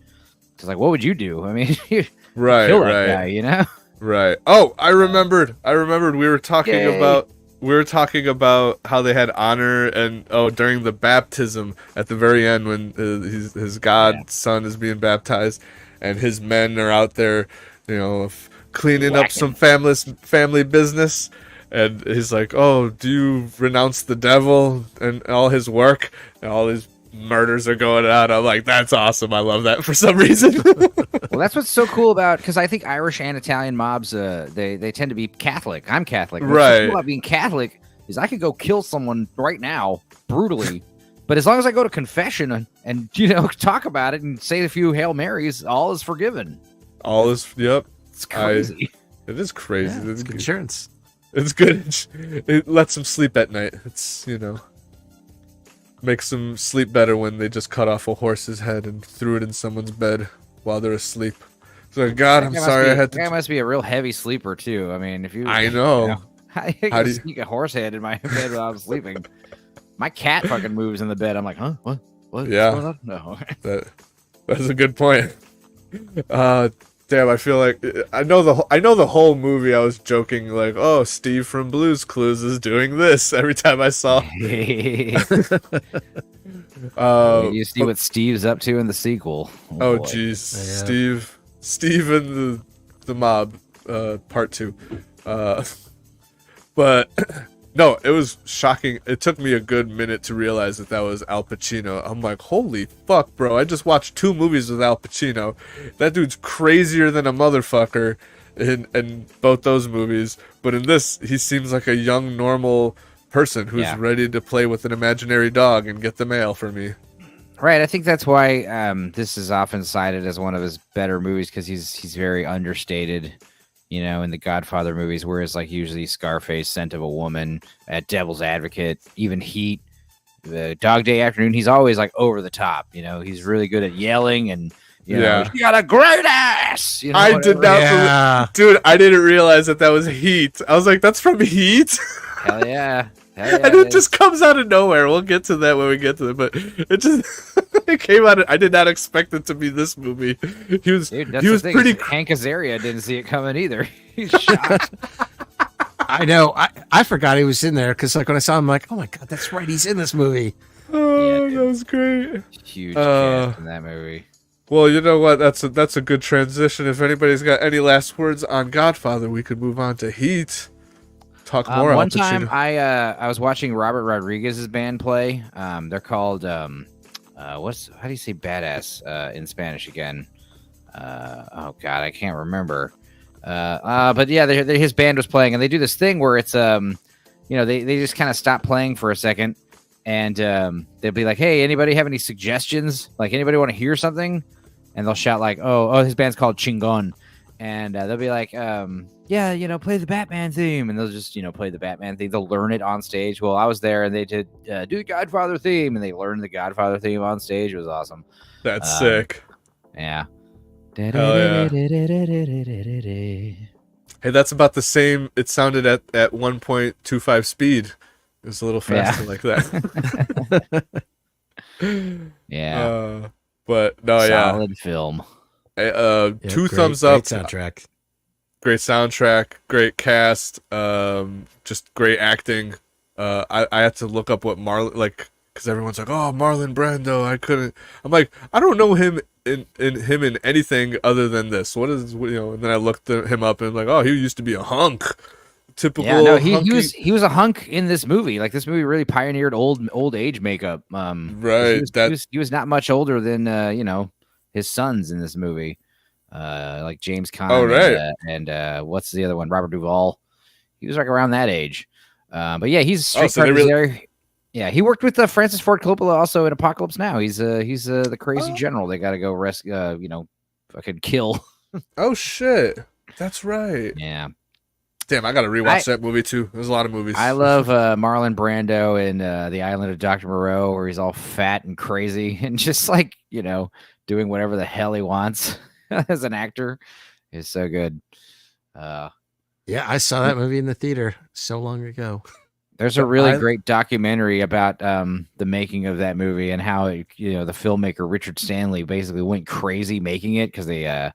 It's like, what would you do? I mean, you Right, kill that right, guy, you know? right. Oh, I rememred. We were talking about how they had honor and during the baptism at the very end when his godson is being baptized, and his men are out there, you know, cleaning up some family business. And he's like, "Oh, do you renounce the devil and all his work and all his murders are going out?" I'm like, "That's awesome! I love that for some reason." Well, that's what's so cool about, because I think Irish and Italian mobs, they tend to be Catholic. I'm Catholic. What's so cool about being Catholic is I could go kill someone right now brutally, but as long as I go to confession and you know talk about it and say a few Hail Marys, all is forgiven. All is It's crazy. It is crazy. Yeah, it's good insurance. It's good. It lets them sleep at night. It's, you know, makes them sleep better when they just cut off a horse's head and threw it in someone's bed while they're asleep. So, God, I'm sorry I had to. That guy must be a real heavy sleeper too. I mean, if you, I know. You know how do you sneak a horse head in my bed while I'm sleeping? My cat fucking moves in the bed. I'm like, huh? What? Yeah. What's going on? No. That's a good point. Damn, I feel like I know the whole movie. I was joking like, "Oh, Steve from Blue's Clues is doing this" every time I saw. You see what Steve's up to in the sequel. Oh, jeez, Yeah. Steve and the mob, part 2. But no, it was shocking. It took me a good minute to realize that was Al Pacino. I'm like, holy fuck, bro. I just watched 2 movies with Al Pacino. That dude's crazier than a motherfucker in both those movies. But in this, he seems like a young, normal person who's ready to play with an imaginary dog and get the mail for me. Right. I think that's why this is often cited as one of his better movies, because he's very understated. You know, in the Godfather movies, whereas like usually Scarface, Scent of a Woman, at Devil's Advocate, even Heat, the Dog Day Afternoon, he's always like over the top. You know, he's really good at yelling and you know, you got a great ass. You know, I did not, dude. I didn't realize that was Heat. I was like, that's from Heat. Hell yeah. And it just comes out of nowhere. We'll get to that when we get to it, but it just it came out. I did not expect it to be this movie. He was pretty. Hank Azaria didn't see it coming either. He's shocked. I know. I forgot he was in there because like when I saw him, I'm like, oh my god, that's right, he's in this movie. Oh, that was great. Huge cast in that movie. Well, you know what? That's a good transition. If anybody's got any last words on Godfather, we could move on to Heat. Talk more. One time, I was watching Robert Rodriguez's band play. They're called how do you say badass in Spanish again? Oh God, I can't remember. But yeah, his band was playing, and they do this thing where it's you know, they just kind of stop playing for a second, and they'll be like, "Hey, anybody have any suggestions? Like, anybody want to hear something?" And they'll shout like, "Oh, his band's called Chingon," and they'll be like, yeah, you know, play the Batman theme, and they'll just, you know, play the Batman theme. They'll learn it on stage. Well, I was there, and they did do the Godfather theme, and they learned the Godfather theme on stage. It was awesome. That's sick. Yeah. Hell yeah. Hey, that's about the same. It sounded at 1.25 speed It's a little faster like that. Yeah. But no, Solid film. yeah. Yeah, Two great, thumbs great up. soundtrack. Great soundtrack, great cast, just great acting. I had to look up what Marlon, like, because everyone's like, oh, Marlon Brando. I couldn't. I'm like, I don't know him in anything other than this. What is, you know? And then I looked him up and like, oh, he used to be a hunk. Typical. Yeah, no, he hunky. he was a hunk in this movie. Like, this movie really pioneered old age makeup. 'Cause Right. he was not much older than you know, his sons in this movie. Like James Oh, Caan right. and what's the other one? Robert Duvall. He was like around that age. But yeah, he's Oh, Street so they Cars really. there. Yeah, he worked with Francis Ford Coppola also in Apocalypse Now. He's the crazy general they got to go rescue. You know, fucking kill. Oh shit. That's right. Yeah. Damn, I gotta rewatch that movie too. There's a lot of movies. I love Marlon Brando in The Island of Dr. Moreau, where he's all fat and crazy and just like, you know, doing whatever the hell he wants as an actor. Is so good. Yeah, I saw that movie in the theater so long ago. There's a really great documentary about the making of that movie and how you know, the filmmaker Richard Stanley basically went crazy making it because he had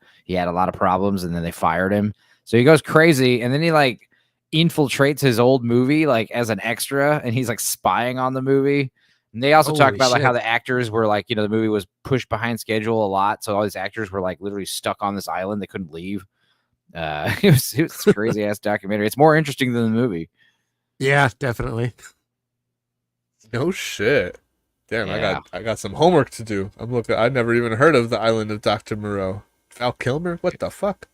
a lot of problems and then they fired him. So he goes crazy and then he like infiltrates his old movie like as an extra and he's like spying on the movie. And they also talk Holy about like how shit. the actors were like, you know, the movie was pushed behind schedule a lot, so all these actors were like literally stuck on this island, they couldn't leave. It was a crazy ass documentary. It's more interesting than the movie. Yeah, definitely. No shit. Damn, Yeah. I got some homework to do. I'm looking. I'd never even heard of the Island of Dr. Moreau. Val Kilmer? What the fuck?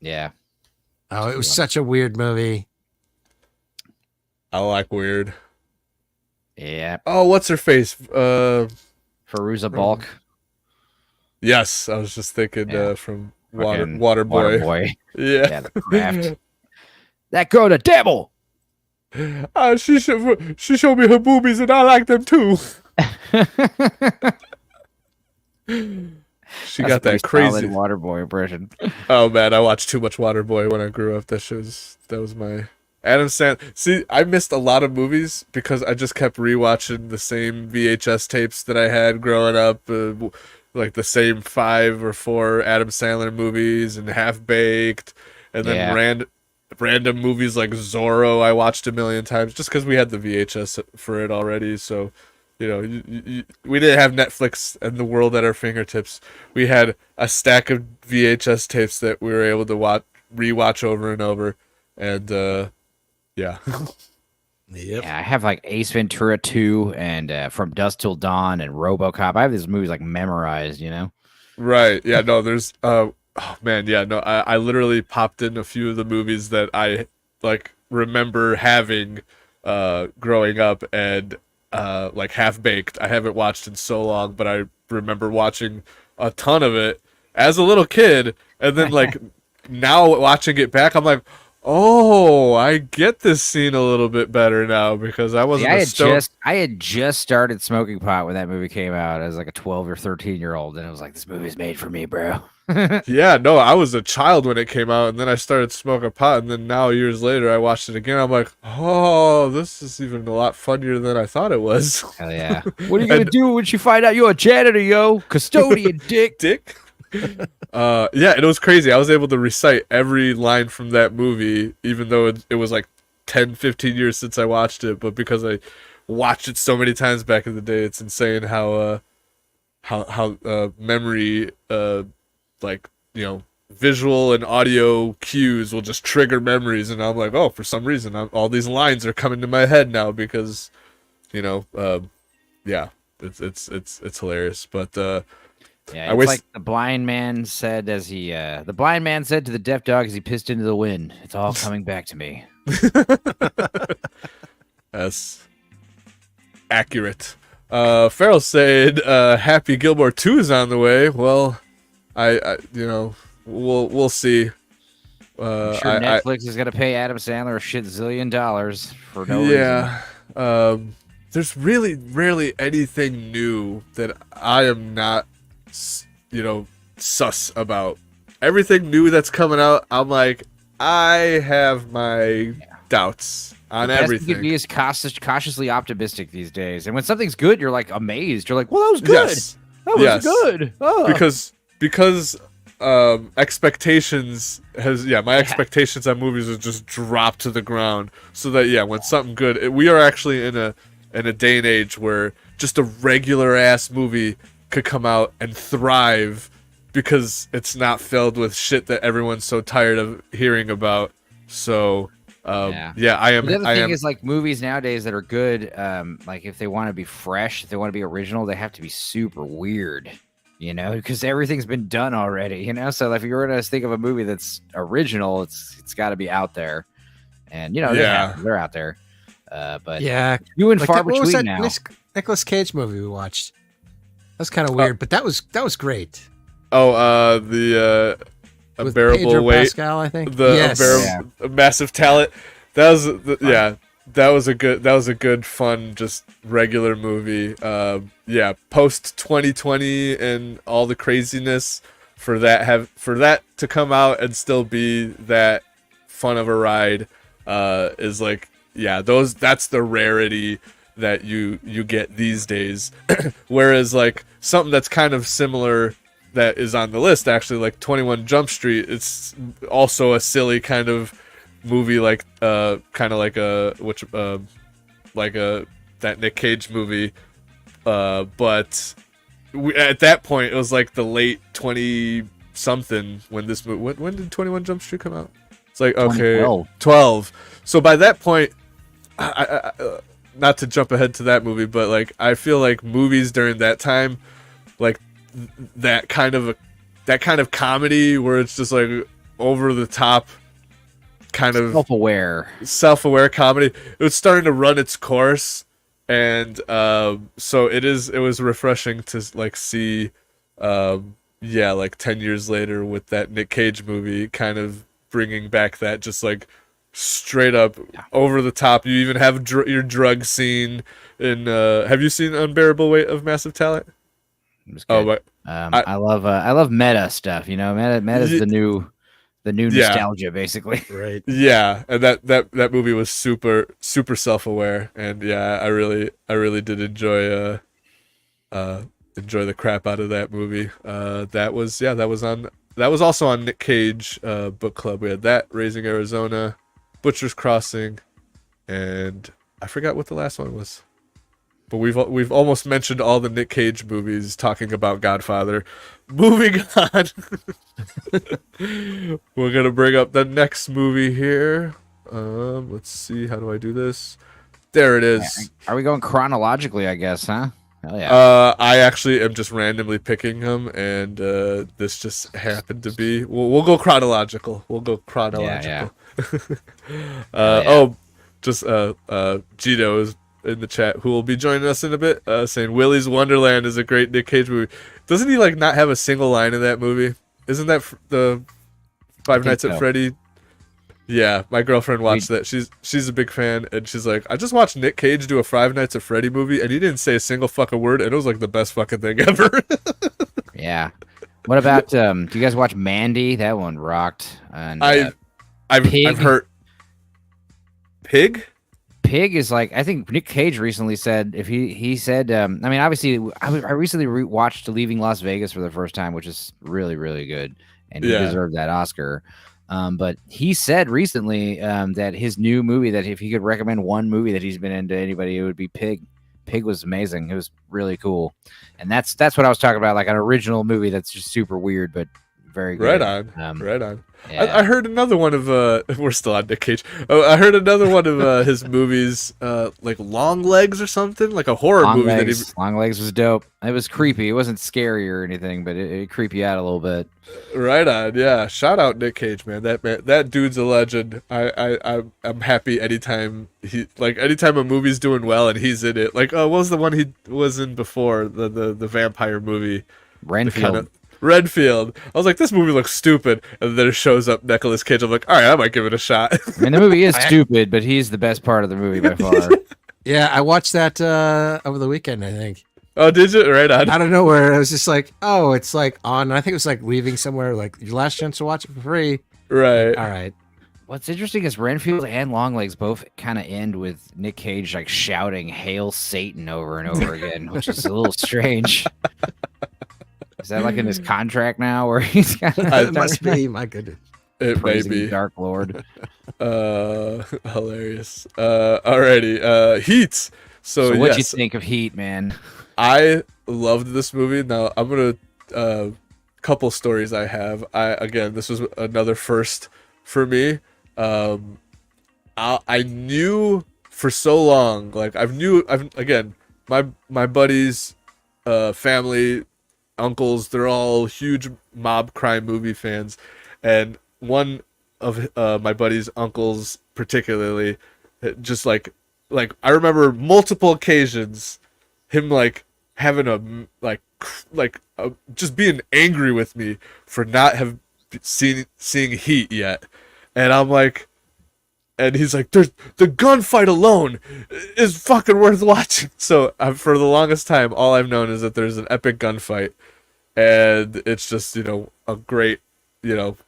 Yeah. Oh, it was such a weird movie. I like weird. Yeah. Oh, what's her face? Fairuza Balk. Yes, I was just thinking Yeah. from Fucking Waterboy. Waterboy. Yeah. Yeah, the craft. That girl, the devil. She showed me her boobies and I like them too. She got that crazy Waterboy impression. Oh man, I watched too much Waterboy when I grew up. That was my Adam Sandler. See, I missed a lot of movies because I just kept rewatching the same VHS tapes that I had growing up, like the same 5 or 4 Adam Sandler movies and Half Baked, and then random movies like Zorro. I watched a million times just because we had the VHS for it already. So, you know, we didn't have Netflix and the world at our fingertips. We had a stack of VHS tapes that we were able to rewatch over and over, and yeah. Yep. Yeah, I have like Ace Ventura 2 and From Dusk Till Dawn and RoboCop. I have these movies like memorized, you know? Right. Yeah, no, there's oh man, yeah, no, I literally popped in a few of the movies that I like remember having growing up, and like Half Baked I haven't watched in so long, but I remember watching a ton of it as a little kid, and then like now watching it back I'm like, oh, I get this scene a little bit better now because I wasn't I had just started smoking pot when that movie came out as like a 12 or 13-year-old, and it was like, this movie's made for me, bro. Yeah, no, I was a child when it came out, and then I started smoking pot, and then now years later I watched it again. I'm like, oh, this is even a lot funnier than I thought it was. Hell yeah. What are you gonna do when you find out you're a janitor, yo? Custodian, dick. Dick. Yeah, it was crazy. I was able to recite every line from that movie, even though it was like 10, 15 years since I watched it. But because I watched it so many times back in the day, it's insane how memory, like, you know, visual and audio cues will just trigger memories. And I'm like, oh, for some reason, all these lines are coming to my head now because, you know, yeah, it's hilarious. But yeah, it's like the blind man said to the deaf dog as he pissed into the wind. It's all coming back to me. That's accurate. Farrell said, Happy Gilmore 2 is on the way. Well, I you know, we'll see. I'm sure Netflix is gonna pay Adam Sandler a shit zillion dollars for no reason. Yeah. There's really rarely anything new that I am not, you know, sus about. Everything new that's coming out, I'm like, I have my doubts on The best you can everything. be is cautiously optimistic these days. And when something's good, you're like amazed. You're like, well, that was good. Yes. That was Yes. good. Oh. Because expectations my expectations on movies have just dropped to the ground, so that when something good, we are actually in a day and age where just a regular ass movie could come out and thrive because it's not filled with shit that everyone's so tired of hearing about. So I am. The other thing is, like, movies nowadays that are good, like, if they want to be fresh, if they want to be original, they have to be super weird, because everything's been done already, so if you're going to think of a movie that's original, it's got to be out there, and they're out there, but few and far what was between that now. Nicolas Cage movie we watched? That's kind of weird, but that was great. Oh, the With unbearable Pedro weight, Pascal, I think. the Yes. unbearable massive talent. That was that was a good fun, just regular movie. Post 2020 and all the craziness, for that to come out and still be that fun of a ride is like, that's the rarity that you get these days. Whereas like something that's kind of similar that is on the list, actually, like 21 Jump Street, it's also a silly kind of movie, like kind of like that Nick Cage movie, but at that point it was like the late 20 something when this movie, when did 21 Jump Street come out? It's like, okay, 12. So by that point, I not to jump ahead to that movie, but like I feel like movies during that time, like that kind of comedy where it's just like over the top, kind of self-aware comedy, it was starting to run its course, and so it was refreshing to like see like 10 years later with that Nick Cage movie kind of bringing back that just like straight up over the top. You even have your drug scene in have you seen Unbearable Weight of Massive Talent? I love meta stuff, meta is the new nostalgia, basically. Right. Yeah, and that movie was super self-aware, and I really did enjoy the crap out of that movie. That was also on Nick Cage book club. We had that, Raising Arizona, Butcher's Crossing, and I forgot what the last one was. But we've almost mentioned all the Nick Cage movies talking about Godfather. Moving on. We're going to bring up the next movie here. Let's see. How do I do this? There it is. Are we going chronologically, I guess, huh? Hell yeah. I actually am just randomly picking them, and this just happened to be... We'll go chronological. Yeah. Gino is in the chat, who will be joining us in a bit, saying Willy's Wonderland is a great Nick Cage movie. Doesn't he like not have a single line in that movie? Isn't that the Five Nights at Freddy? Yeah, my girlfriend watched that. She's a big fan, and she's like, I just watched Nick Cage do a Five Nights at Freddy movie, and he didn't say a single fucking word, and it was like the best fucking thing ever. Yeah. What about do you guys watch Mandy? That one rocked. And I've heard Pig. Pig is like, I think Nick Cage recently said, if he said, I mean, obviously, I recently watched Leaving Las Vegas for the first time, which is really, really good, and he deserved that Oscar. But he said recently that his new movie, that if he could recommend one movie that he's been into anybody, it would be Pig. Pig was amazing. It was really cool, and that's what I was talking about, like an original movie that's just super weird but very good. Right on. Yeah. I heard another one of we're still on Nick Cage. I heard another one of his movies, like Long Legs or something, like a horror movie. Long Legs was dope. It was creepy. It wasn't scary or anything, but it creeped you out a little bit. Right on, yeah. Shout out Nick Cage, man. That dude's a legend. I'm happy anytime a movie's doing well and he's in it. Like, what was the one he was in before, the vampire movie? Renfield. I was like, this movie looks stupid, and then it shows up Nicolas Cage. I'm like, all right, I might give it a shot. I mean, the movie is stupid, but he's the best part of the movie by far. Yeah, I watched that over the weekend, I think. Oh, did you? Right on. I don't know where. I was just like, oh, it's like on. I think it was like leaving somewhere, like your last chance to watch it for free. Right. All right. What's interesting is Renfield and Longlegs both kind of end with Nick Cage like shouting "Hail Satan" over and over again, which is a little strange. Is that like in his contract now, where he's got It must be. My goodness. It may praising be. Dark Lord? Hilarious. Alrighty. Heat. So what do you yes, think of Heat, man? I loved this movie. Now I'm gonna couple stories I have. Again, this was another first for me. I knew for so long, like I've again, my buddies, family, uncles, they're all huge mob crime movie fans, and one of my buddy's uncles particularly, just like I remember multiple occasions him like having a just being angry with me for not have seeing Heat yet, and I'm like, and he's like, "There's the gunfight alone is fucking worth watching." So for the longest time, all I've known is that there's an epic gunfight, and it's just a great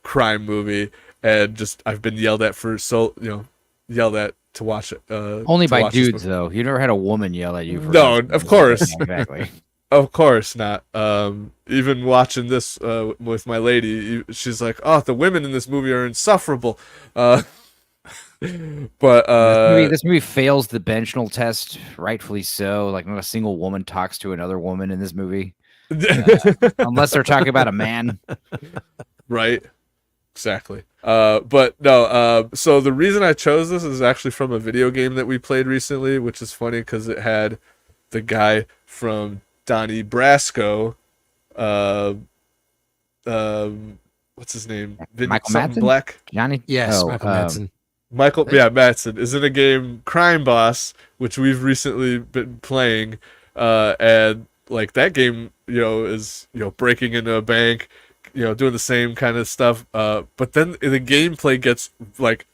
crime movie, and just I've been yelled at yelled at to watch it. Only to by watch this dudes, movie. though. You never had a woman yell at you for No, of course. Yeah, exactly. Of course not. Even watching this with my lady, she's like, "Oh, the women in this movie are insufferable." But This movie fails the Benchel test, rightfully so. Like, not a single woman talks to another woman in this movie, unless they're talking about a man. Right. Exactly. But no. So the reason I chose this is actually from a video game that we played recently, which is funny because it had the guy from Donnie Brasco. What's his name? Michael Something Madsen? Black. Johnny? Yes, Oh, Michael Madsen. Michael, yeah, Madsen is in a game Crime Boss, which we've recently been playing, and like that game, is breaking into a bank, doing the same kind of stuff. But then the gameplay gets like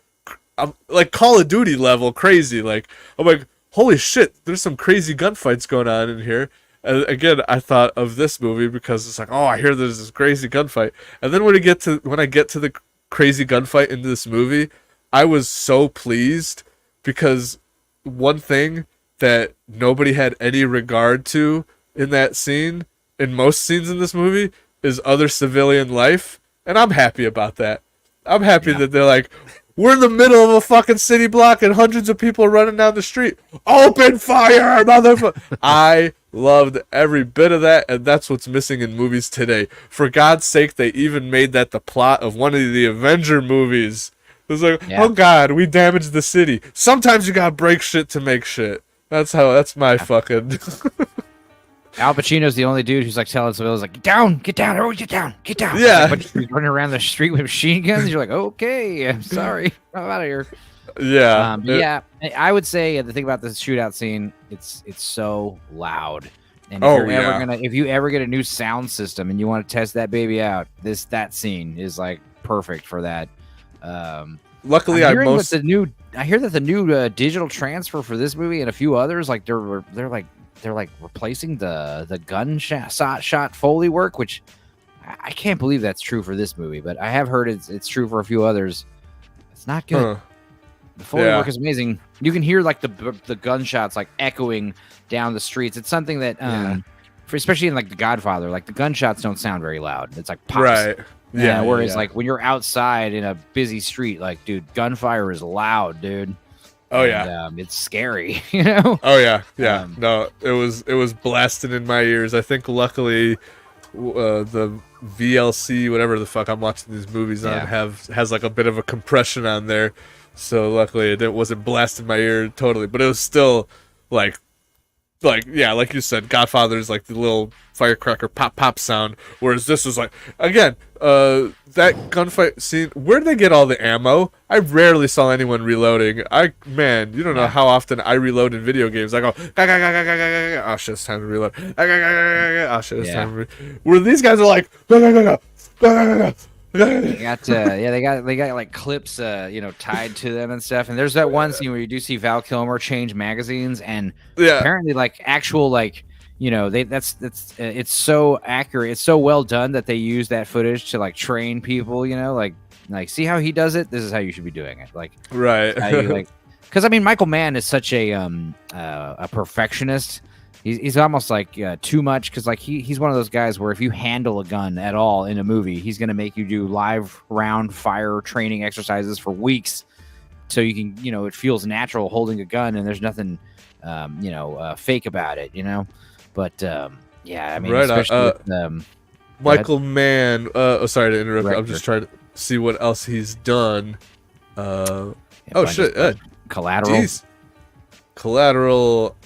Call of Duty level crazy. Like I'm like, holy shit, there's some crazy gunfights going on in here. And again, I thought of this movie because it's like, oh, I hear there's this crazy gunfight, and then when I get to the crazy gunfight in this movie, I was so pleased because one thing that nobody had any regard to in that scene, in most scenes in this movie, is other civilian life, and I'm happy about that. I'm happy that they're like, we're in the middle of a fucking city block and hundreds of people are running down the street. Open fire, motherfucker! I loved every bit of that, and that's what's missing in movies today. For God's sake, they even made that the plot of one of the Avenger movies. It was like, oh God, we damaged the city. Sometimes you gotta break shit to make shit. That's my fucking... Al Pacino's the only dude who's like telling civilians like, get down, everyone get down. Yeah. But you're running around the street with machine guns. You're like, okay, I'm sorry, I'm out of here. Yeah. I would say the thing about this shootout scene, it's so loud. And if you ever get a new sound system and you want to test that baby out, that scene is like perfect for that. Luckily, I hear that the new digital transfer for this movie and a few others, like they're like replacing the gunshot Foley work, which I can't believe that's true for this movie, but I have heard it's true for a few others. It's not good. The Foley work is amazing. You can hear like the gunshots like echoing down the streets. It's something that especially in like The Godfather, like the gunshots don't sound very loud. It's like pops. Right. Yeah. Whereas like when you're outside in a busy street, like dude, gunfire is loud, dude. Oh yeah, it's scary, you know. Oh yeah. No, it was blasting in my ears. I think luckily, the VLC, whatever the fuck I'm watching these movies on, has like a bit of a compression on there, so luckily it wasn't blasting my ear totally. But it was still like you said, Godfather's like the little firecracker pop sound, whereas this was like, again, that gunfight scene, where'd they get all the ammo? I rarely saw anyone reloading. You don't know how often I reload in video games. I go, oh shit, it's time to reload. Oh shit, it's time to reload. Where these guys are like, They got like clips tied to them and stuff. And there's that one scene where you do see Val Kilmer change magazines, and apparently like actual like it's so accurate, it's so well done that they use that footage to like train people, like Like, see how he does it? This is how you should be doing it. Like, Right. how you, like, because I mean, Michael Mann is such a perfectionist. He's almost like too much, because like he's one of those guys where if you handle a gun at all in a movie, he's gonna make you do live round fire training exercises for weeks, so you can, it feels natural holding a gun, and there's nothing fake about it, But yeah, I mean, Right, especially with, Michael Mann. Sorry to interrupt. Director. I'm just trying to see what else he's done. a Oh bunch of shit! stuff. Collateral. Jeez. Collateral.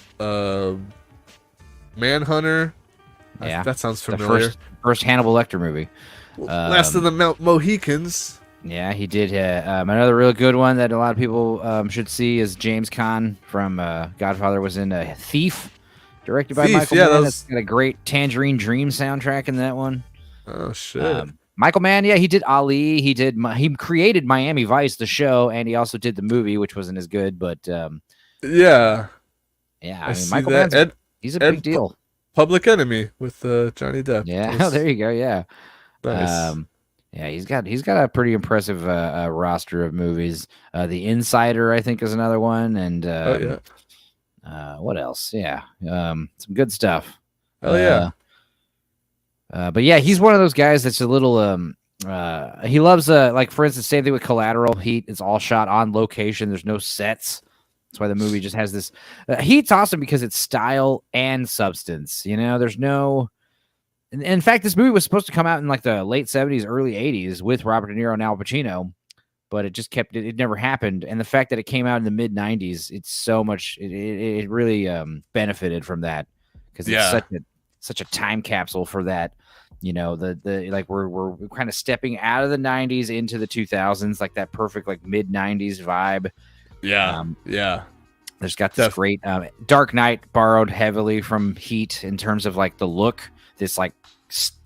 Manhunter. Yeah, that sounds the familiar. first Hannibal Lecter movie. Last of the Mohicans. Yeah, he did. Another really good one that a lot of people should see is James Caan from Godfather was in Thief, directed by Michael Mann. That's got a great Tangerine Dream soundtrack in that one. Oh shit! Michael Mann, yeah, he did Ali. He created Miami Vice, the show, and he also did the movie, which wasn't as good, but yeah. I mean, Michael Mann, he's a big deal. Public Enemy with Johnny Depp. Yeah, there you go. Yeah, nice. Yeah, he's got a pretty impressive roster of movies. The Insider, I think, is another one, and what else? Yeah, some good stuff. Oh yeah. But yeah, he's one of those guys that's a little he loves like, for instance, same thing with Collateral. Heat is all shot on location. There's no sets. That's why the movie just has this. Heat's awesome because it's style and substance. There's no. In fact, this movie was supposed to come out in like the late 70s, early 80s with Robert De Niro and Al Pacino, but it just it never happened. And the fact that it came out in the mid 90s, it's so much. It really benefited from that, because it's such a time capsule for that. The like we're kind of stepping out of the 90s into the 2000s, like that perfect like mid 90s vibe. Yeah, yeah. There's got this great Dark Knight borrowed heavily from Heat in terms of like the look, this like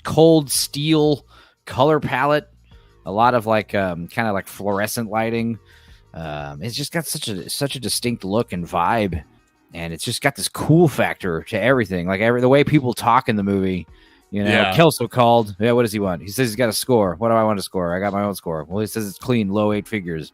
cold steel color palette, a lot of like kind of like fluorescent lighting. It's just got such a distinct look and vibe, and it's just got this cool factor to everything. Like the way people talk in the movie. Kelso called. Yeah, what does he want? He says he's got a score. What do I want to score? I got my own score. Well, he says it's clean, low 8 figures.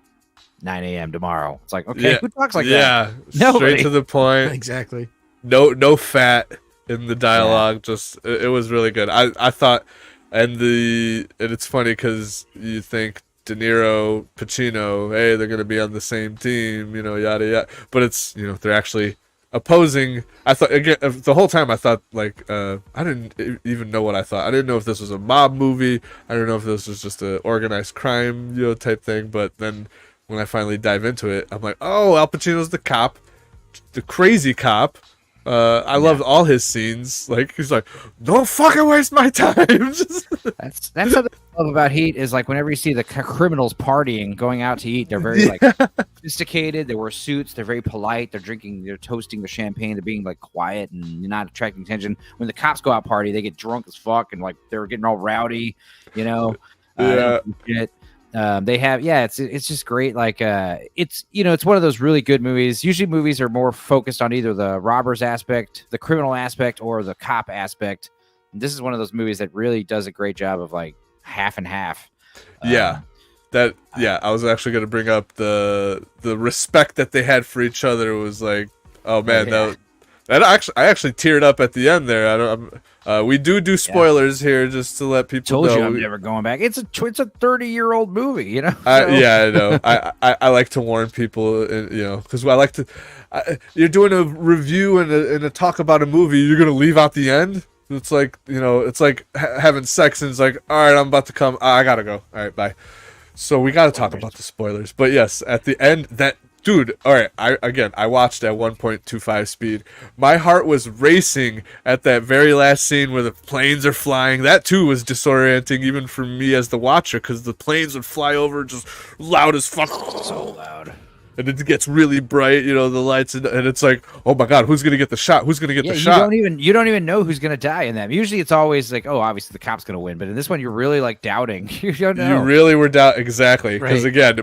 9 a.m. tomorrow. It's like, okay, who talks like that? Yeah, straight to the point. Exactly. No fat in the dialogue. Yeah. Just it was really good. I thought, and it's funny because you think De Niro, Pacino, hey, they're gonna be on the same team, yada yada. But it's they're actually opposing. I thought again the whole time. I thought like I didn't even know what I thought. I didn't know if this was a mob movie. I don't know if this was just a organized crime type thing. But then when I finally dive into it, I'm like, oh, Al Pacino's the cop, the crazy cop. I loved all his scenes. Like, he's like, don't fucking waste my time. That's something I love about Heat is like whenever you see the criminals partying, going out to eat, they're very like sophisticated. They wear suits. They're very polite. They're toasting the champagne. They're being like quiet and not attracting attention. When the cops go out party, they get drunk as fuck and like they're getting all rowdy, shit. They have, it's just great. Like, it's one of those really good movies. Usually movies are more focused on either the robbers aspect, the criminal aspect, or the cop aspect. And this is one of those movies that really does a great job of like half and half. I was actually going to bring up the respect that they had for each other. Was like, oh man, I actually teared up at the end there. We do spoilers here just to let people know. Told you I'm never going back. It's a 30-year-old movie, So. I know. I like to warn people, because I like to. You're doing a review and a talk about a movie. You're gonna leave out the end. It's like it's like having sex and it's like, all right, I'm about to come. I gotta go. All right, bye. So we gotta talk about the spoilers. But yes, at the end that. Dude, all right, I watched at 1.25 speed. My heart was racing at that very last scene where the planes are flying. That, too, was disorienting even for me as the watcher because the planes would fly over just loud as fuck. So loud. And it gets really bright, the lights, and it's like, oh my god, who's gonna get the shot? Who's gonna get the shot? You don't even know who's gonna die in that. Usually, it's always like, oh, obviously the cop's gonna win, but in this one, you're really like doubting. You don't know. You really were doubting exactly because again,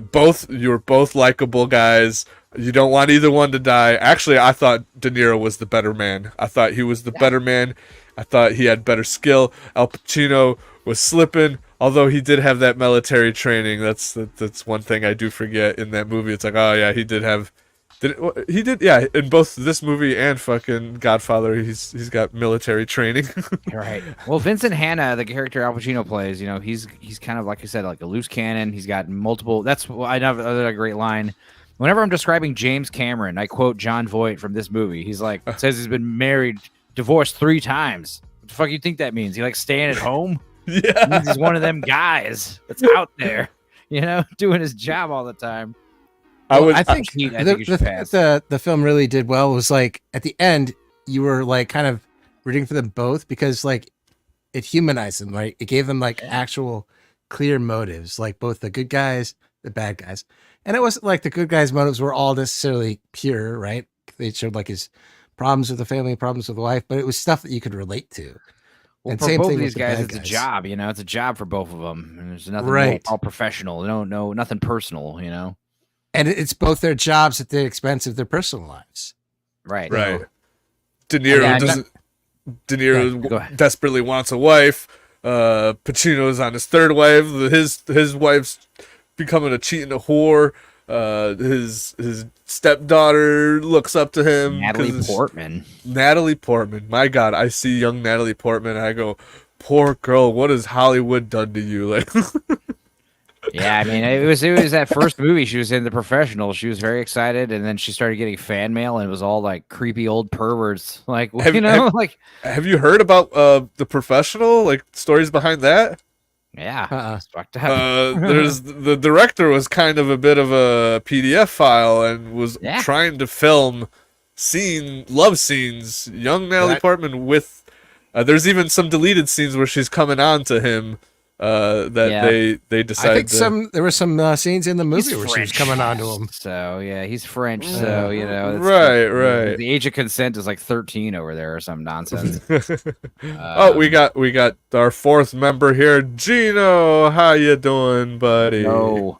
you were both likable guys. You don't want either one to die. Actually, I thought De Niro was the better man. I thought he was the better man. I thought he had better skill. Al Pacino was slipping. Although he did have that military training, that's one thing I do forget in that movie. It's like, oh yeah, he did have, he did, yeah, in both this movie and fucking Godfather, he's got military training. Right. Well, Vincent Hanna, the character Al Pacino plays, you know, he's kind of like I said, like a loose cannon. He's got multiple. That's I know another great line. Whenever I'm describing James Cameron, I quote John Voight from this movie. He's like, says he's been married, divorced 3 times. What the fuck you think that means? He like staying at home? Yeah, It means he's one of them guys that's out there, you know, doing his job all the time. I think I think you should pass. the film really did well was like at the end you were like kind of rooting for them both because like it humanized them, right? It gave them like actual clear motives, like both the good guys, the bad guys. And it wasn't like the good guys' motives were all necessarily pure, right? They showed like his problems with the family, problems with the wife, but it was stuff that you could relate to. Well, and for same both thing of with these the guys, bad it's a guys. job, you know. It's a job for both of them, and there's nothing Right. all professional. No, nothing personal, you know. And it's both their jobs at the expense of their personal lives. Right. right. De Niro Yeah, doesn't. De Niro Go ahead. desperately wants a wife. Pacino's on his 3rd wife. His wife's becoming a cheating a whore. His stepdaughter looks up to him. Natalie 'cause Portman. Natalie Portman. My God, I see young Natalie Portman and I go, poor girl, what has Hollywood done to you? Like, Yeah, I mean, it was that first movie she was in, The Professional. She was very excited, and then she started getting fan mail, and it was all like creepy old perverts, like like have you heard about The Professional? Like stories behind that? yeah, it's fucked up. There's the director was kind of a bit of a PDF file and was Yeah. trying to film love scenes. Young Natalie That- Portman with. There's even some deleted scenes where she's coming on to him. That Yeah. they I decided. think there were some scenes in the movie He's where she was French. coming on to him. So yeah, he's French, so you know, it's Right. The age of consent is like 13 over there or some nonsense. Oh, we got our 4th member here, Gino. How you doing, buddy? No,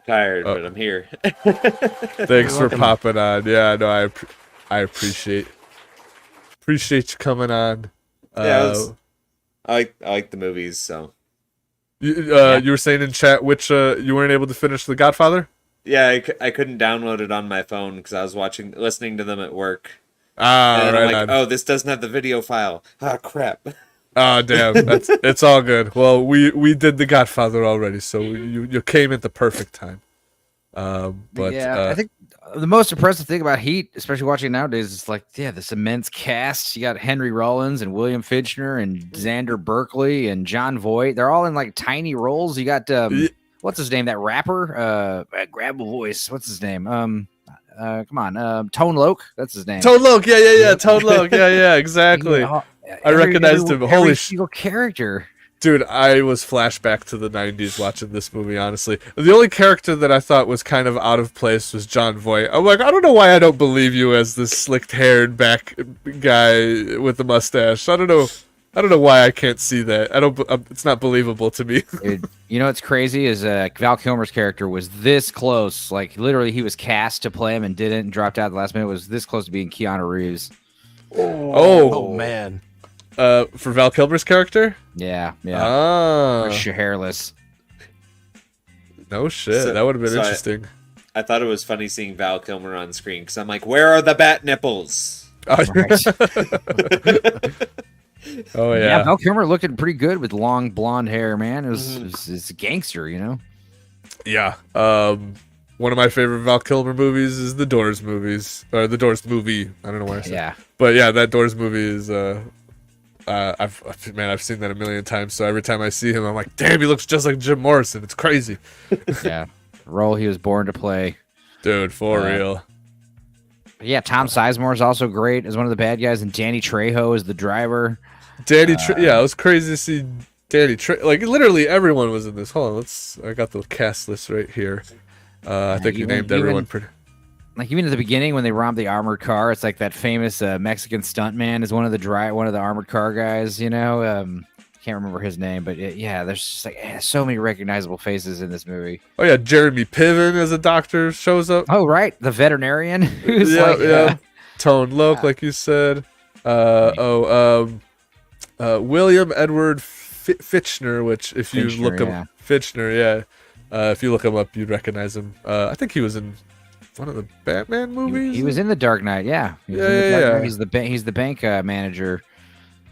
Tired, but I'm here. Thanks for popping on. Yeah, no, I appreciate you coming on. Yeah, I like the movies, so You were saying in chat which you weren't able to finish The Godfather? yeah, I couldn't download it on my phone because I was listening to them at work. Ah, And then right I'm like, on. oh, this doesn't have the video file. Ah, crap. Oh, damn. It's all good. Well, we did The Godfather already, so you came at the perfect time. But yeah, I think the most impressive thing about Heat, especially watching it nowadays, is like, yeah, this immense cast. You got Henry Rollins and William Fichtner and Xander Berkeley and John Voight. They're all in like tiny roles. You got what's his name? That rapper, grab a voice. What's his name? Come on, Tone Loc. That's his name. Toad Loc, yeah, Toad Loc, yeah, exactly. I recognized him. Holy single character. Dude, I was flashback to the 90s watching this movie, honestly. The only character that I thought was kind of out of place was John Voight. I'm like, I don't know why I don't believe you as this slicked-haired back guy with the mustache. I don't know why I can't see that. It's not believable to me. Dude, you know what's crazy is Val Kilmer's character was this close. Like literally, he was cast to play him and didn't, and dropped out at the last minute. Was this close to being Keanu Reeves? Oh man. For Val Kilmer's character? Yeah. Ah, Hairless. no shit. So- That would have been so interesting. I thought it was funny seeing Val Kilmer on screen because I'm like, where are the bat nipples? Oh, Right. oh Yeah, yeah. Val Kilmer looked pretty good with long blonde hair, man. It's a gangster, you know. Yeah. One of my favorite Val Kilmer movies is the Doors movies, or the Doors movie. I don't know why I said. Yeah. But yeah, that Doors movie is I've seen that a million times. So every time I see him, I'm like, damn, he looks just like Jim Morrison. It's crazy, Yeah. Role he was born to play. dude. For Uh, real. But yeah, Tom Sizemore is also great as one of the bad guys, and Danny Trejo is the driver. Yeah, it was crazy to see Danny like literally everyone was in this. Hold on, I got the cast list right here. I think you named everyone pretty. Like even at the beginning when they robbed the armored car, it's like that famous Mexican stuntman is one of the armored car guys. You know, can't remember his name, but yeah, there's just like so many recognizable faces in this movie. Oh yeah, Jeremy Piven as a doctor shows up. Oh right, the veterinarian who's Yeah, like yeah. Tone Loc, like you said. William Edward Fitchner, which if you look him, Fitchner, if you look him up, you'd recognize him. I think he was in one of the Batman movies. He was in The Dark Knight. Yeah, yeah. He's the bank manager.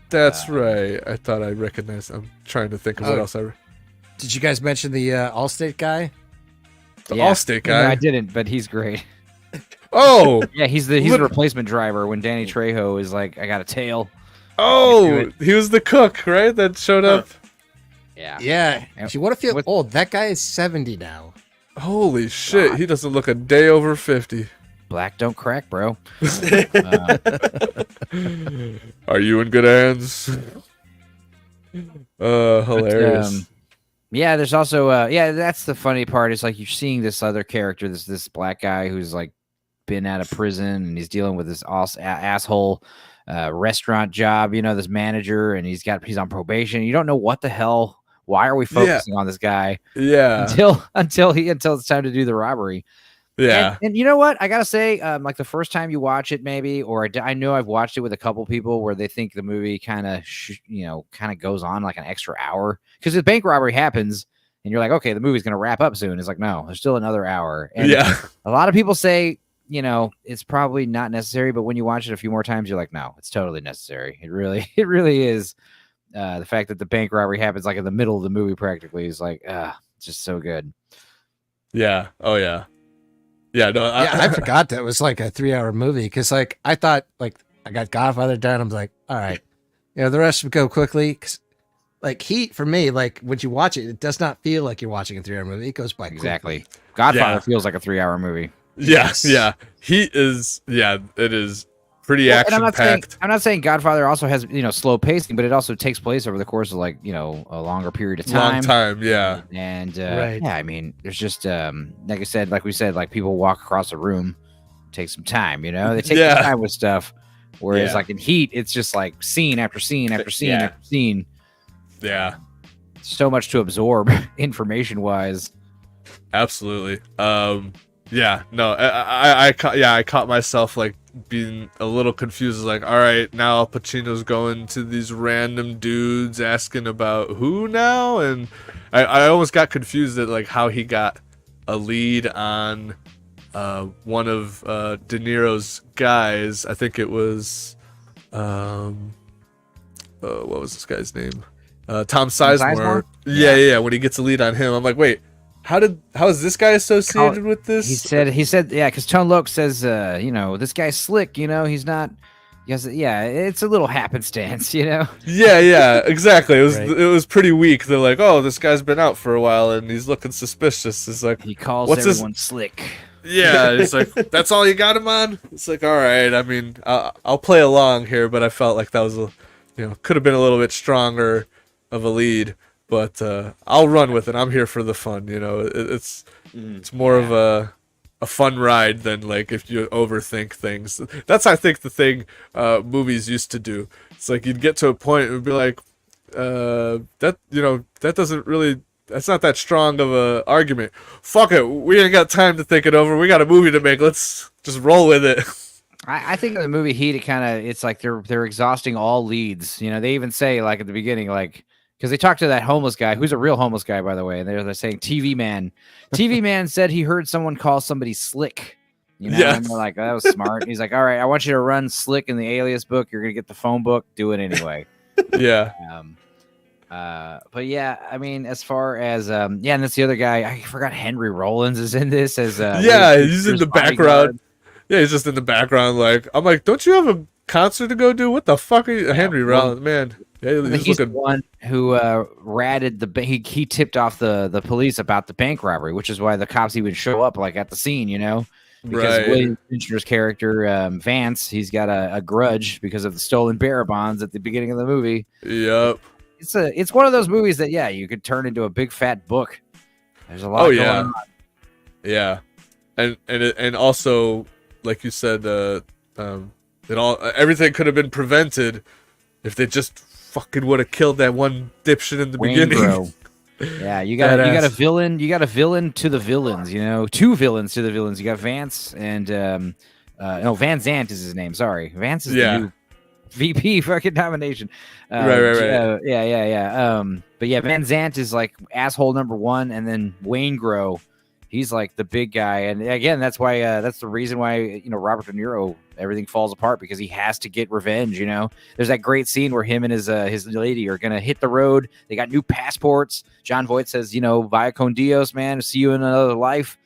That's right. I thought I recognized. I'm trying to think of what else I. Did you guys mention the Allstate guy? The Allstate guy. No, I didn't, but he's great. Oh, yeah, he's the replacement driver when Danny Trejo is like, I got a tail. Oh, he was the cook, right? That showed up. Yeah. What if you're old? That guy is 70 now. Holy shit, he doesn't look a day over 50. Black don't crack, bro. Are you in good hands? Hilarious. Yeah, there's also that's the funny part. It's like you're seeing this other character, this black guy who's like been out of prison and he's dealing with this asshole restaurant job, this manager, and he's on probation. You don't know what the hell. Why are we focusing on this guy? Yeah. Until it's time to do the robbery. Yeah. And you know what? I gotta say, like the first time you watch it, maybe, or I know I've watched it with a couple people where they think the movie kind of goes on like an extra hour because the bank robbery happens and you're like, okay, the movie's gonna wrap up soon. It's like, no, there's still another hour. And a lot of people say, it's probably not necessary, but when you watch it a few more times, you're like, no, it's totally necessary. It really is. The fact that the bank robbery happens like in the middle of the movie practically is like, it's just so good. Yeah. Oh yeah. Yeah, no, I forgot that it was like a 3-hour movie because, like, I thought, like, I got Godfather done. I'm like, all right, the rest would go quickly. Cause, like, Heat for me, like, when you watch it, it does not feel like you're watching a 3-hour movie. It goes by exactly. quickly. Godfather feels like a 3-hour movie. Yes. Yeah. Heat is. Yeah, it is pretty action packed. I'm not saying Godfather also has slow pacing, but it also takes place over the course of like a longer period of time. Long time, yeah. And right. I mean, there's just like we said, like people walk across a room, take some time. They take some time with stuff. Whereas like in Heat, it's just like scene after scene after scene after scene. Yeah. So much to absorb information wise. Absolutely. Yeah. No. I caught myself like being a little confused. Like, all right, now Al Pacino's going to these random dudes asking about who now, and I almost got confused at like how he got a lead on one of De Niro's guys. I think it was what was this guy's name? Tom Sizemore. Yeah. When he gets a lead on him, I'm like, wait. How is this guy associated with this? He said, yeah, because Tone Loc says, this guy's slick, he's not. It's a little happenstance, Yeah, exactly. It was pretty weak. They're like, oh, this guy's been out for a while and he's looking suspicious. It's like he calls everyone slick. Yeah, it's like that's all you got him on. It's like, all right. I mean, I'll play along here, but I felt like that was could have been a little bit stronger of a lead. But I'll run with it. I'm here for the fun. It's more of a fun ride than like if you overthink things. That's I think the thing movies used to do. It's like you'd get to a point and it'd be like that doesn't really. That's not that strong of a argument. Fuck it. We ain't got time to think it over. We got a movie to make. Let's just roll with it. I think in the movie Heat, it's like they're exhausting all leads. They even say like at the beginning, like. Because they talked to that homeless guy, who's a real homeless guy, by the way, and they're saying TV Man. TV Man said he heard someone call somebody slick. And they're like, that was smart. He's like, all right, I want you to run slick in the alias book. You're gonna get the phone book. Do it anyway. Yeah. But yeah, I mean, as far as and that's the other guy. I forgot Henry Rollins is in this as he's in the background. Yeah, he's just in the background. Like I'm like, don't you have a concert to go do? What the fuck are you, Henry Rollins, man? Yeah, he's the one who ratted the he tipped off the police about the bank robbery, which is why the cops even show up like at the scene, because William Fincher's character Vance, he's got a grudge because of the stolen bearer bonds at the beginning of the movie. Yep, it's one of those movies that you could turn into a big fat book. There's a lot. Going on. Yeah, and also like you said, everything could have been prevented if they just fucking would have killed that one dipshit in the beginning. Yeah, you got a villain. You got a villain to the villains. Two villains to the villains. You got Vance and Van Zant is his name. Sorry, Vance is the new VP fucking nomination. Right. Yeah. But yeah, Van Zant is like asshole number one, and then Waingro, he's like the big guy. And again, that's why that's the reason why Robert De Niro, everything falls apart, because he has to get revenge. There's that great scene where him and his lady are gonna hit the road. They got new passports. John Voight says, "Via con Dios, man. See you in another life."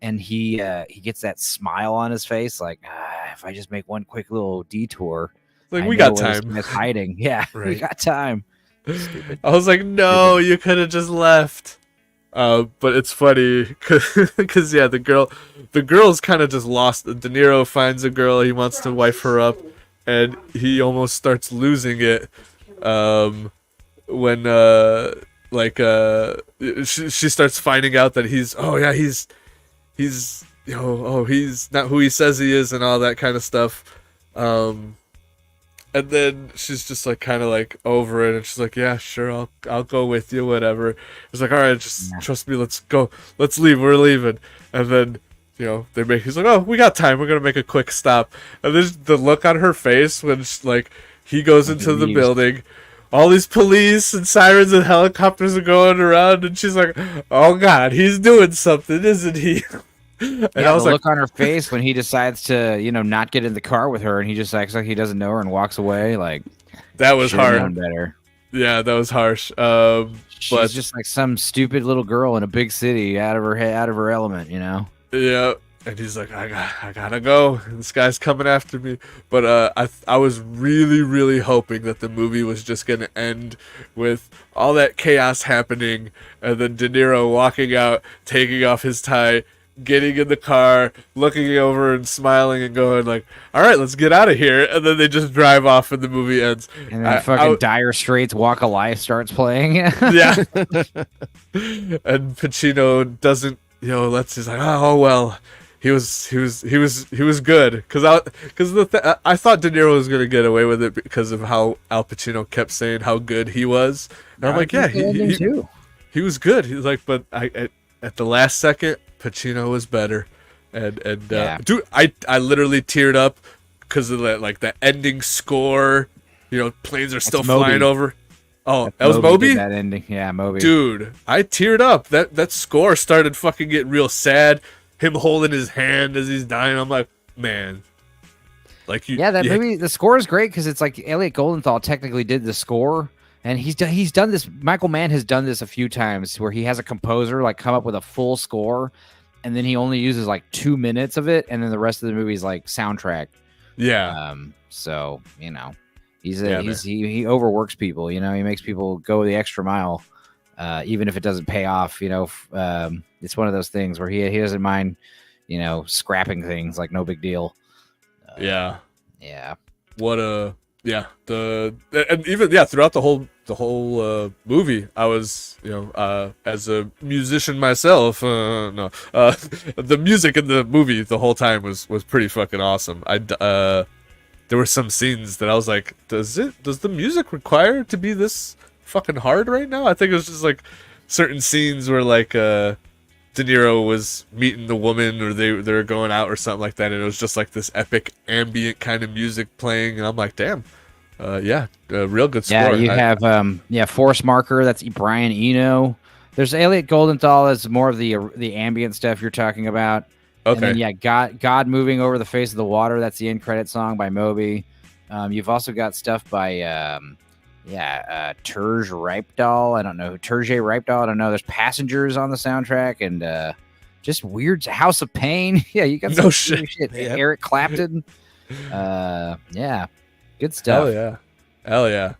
And he gets that smile on his face, like, if I just make one quick little detour, Like, I we know got where this time. guy's hiding. Yeah, we Right. got time. Stupid. I was like, no, you could have just left. But it's funny because yeah, the girl's kind of just lost. De Niro finds a girl, he wants to wife her up, and he almost starts losing it. When she starts finding out that he's he's not who he says he is and all that kind of stuff. And then she's just like kind of like over it, and she's like, "Yeah, sure, I'll go with you, whatever." It's like, "All right, just trust me, let's go, let's leave, we're leaving." And then he's like, "Oh, we got time, we're gonna make a quick stop." And there's the look on her face when he goes into the building, all these police and sirens and helicopters are going around, and she's like, "Oh God, he's doing something, isn't he?" And Yeah, I was the like, look on her face when he decides to, not get in the car with her, and he just acts like he doesn't know her and walks away. Like, that was should've hard. known better. Yeah, that was harsh. She's just like some stupid little girl in a big city, out of her element. Yeah, and he's like, I gotta go. This guy's coming after me. But I was really, really hoping that the movie was just gonna end with all that chaos happening, and then De Niro walking out, taking off his tie, getting in the car, looking over and smiling and going like, "All right, let's get out of here." And then they just drive off, and the movie ends. And then fucking Dire Straits' "Walk of Life" starts playing. Yeah. And Pacino doesn't, he's like, "Oh well, he was good," because I thought De Niro was gonna get away with it because of how Al Pacino kept saying how good he was, and I'm like, yeah, he was good. He's like, but at the last second, Pacino was better, and Yeah. dude, I literally teared up because of that ending score. Planes are still flying Moby. over. Oh, that was Moby? Did that ending. Yeah, Moby. Dude, I teared up. That score started fucking getting real sad. Him holding his hand as he's dying. I'm like, man. Like movie, the score is great because it's like Elliot Goldenthal technically did the score, and he's done this. Michael Mann has done this a few times where he has a composer like come up with a full score, and then he only uses like 2 minutes of it, and then the rest of the movie is like soundtrack. Yeah. So he overworks people. He makes people go the extra mile, even if it doesn't pay off. It's one of those things where he doesn't mind, scrapping things like no big deal. Yeah. Yeah. What a and even throughout the whole movie, I was as a musician myself. The music in the movie the whole time was pretty fucking awesome. There were some scenes that I was like, does the music require to be this fucking hard right now? I think it was just like certain scenes where like De Niro was meeting the woman, or they were going out or something like that, and it was just like this epic ambient kind of music playing, and I'm like, damn, real good score. Yeah, you have Force Marker. That's Brian Eno. There's Elliot Goldenthal as more of the ambient stuff you're talking about. Okay. And then, God moving over the face of the water. That's the end credit song by Moby. You've also got stuff by Terje Reipdahl. I don't know. Terje Reipdahl. I don't know. There's Passengers on the soundtrack, and just weird House of Pain. Yeah, you got some shit. Yep. Eric Clapton. Yeah, good stuff. Hell yeah.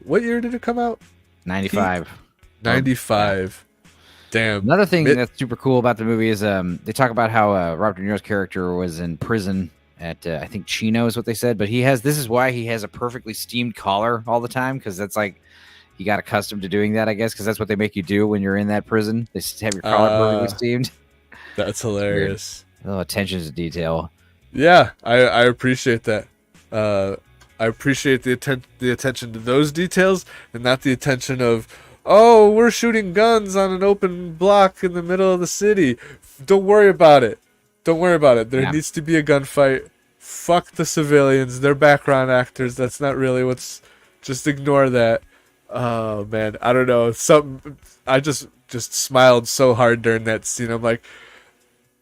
What year did it come out? 95. 95. Damn. Another thing that's super cool about the movie is they talk about how Robert De Niro's character was in prison at I think Chino is what they said, but this is why he has a perfectly steamed collar all the time, because that's like he got accustomed to doing that, I guess, because that's what they make you do when you're in that prison. They just have your collar perfectly steamed. That's hilarious. A little attention to detail. Yeah, I appreciate that. I appreciate the attention to those details, and not the attention of, oh, we're shooting guns on an open block in the middle of the city. Don't worry about it. There needs to be a gunfight fuck the civilians. They're background actors. That's not really what's. Just ignore that. Oh man, I don't know. I just smiled so hard during that scene. I'm like,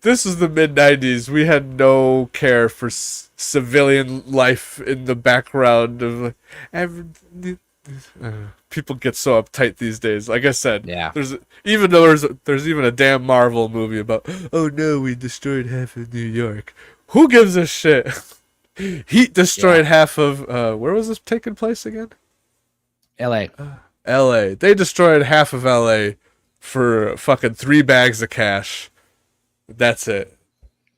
this is the mid '90s. We had no care for civilian life in the background of people get so uptight these days. Like I said, Yeah. there's even a damn Marvel movie about, oh no, we destroyed half of New York. Who gives a shit? Heat destroyed half of where was this taking place again? L.A. L.A. They destroyed half of L.A. for fucking 3 bags of cash. That's it.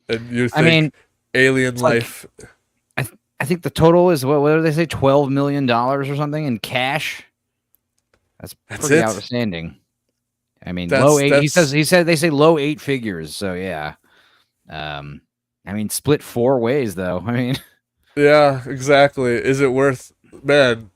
And you think, I mean, alien life? I think the total is what did they say, $12 million or something in cash. That's pretty it? outstanding. I mean, That's- low 8. that's- He said they say low 8 figures. So yeah. I mean, split 4 ways though. I mean, Yeah, exactly. Is it worth? Man,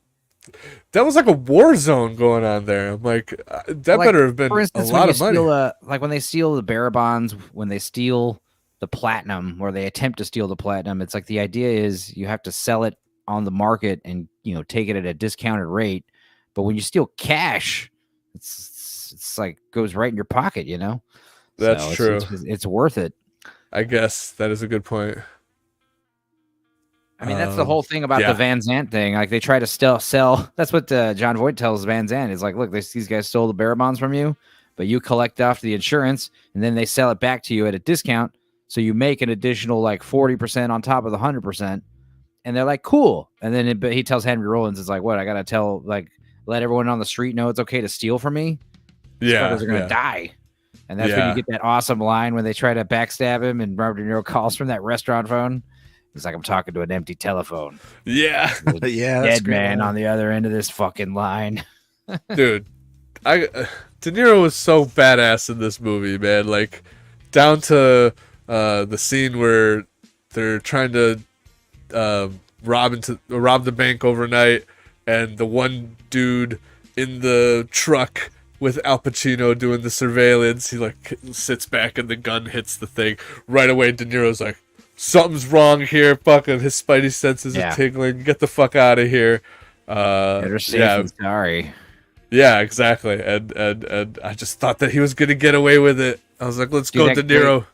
that was like a war zone going on there. I'm like, that like, better have been for instance, a lot when of you money. steal like when they steal the bearer bonds, when they steal the platinum, or they attempt to steal the platinum, it's like the idea is you have to sell it on the market and take it at a discounted rate. But when you steal cash, it's like goes right in your pocket, That's So true. It's worth it. I guess that is a good point. I mean, that's the whole thing about yeah. the Van Zant thing. Like, they try to sell. That's what John Voight tells Van Zant. Is like, look, these guys stole the bearer bonds from you, but you collect off the insurance, and then they sell it back to you at a discount. So you make an additional like 40% on top of the 100%. And they're like, cool. And then but he tells Henry Rollins, it's like, what? I got to let everyone on the street know it's okay to steal from me? Yeah. They're going to die. And that's when you get that awesome line when they try to backstab him and Robert De Niro calls from that restaurant phone. He's like, I'm talking to an empty telephone. Yeah. Yeah, that's Dead great man line. on the other end of this fucking line. Dude, De Niro was so badass in this movie, man. Like, down to the scene where they're trying to rob the bank overnight, and the one dude in the truck with Al Pacino doing the surveillance, he like sits back and the gun hits the thing. Right away, De Niro's like, something's wrong here. Fucking his spidey senses are tingling. Get the fuck out of here. Better safe than sorry. Yeah, exactly. And I just thought that he was gonna get away with it. I was like, let's go, De Niro.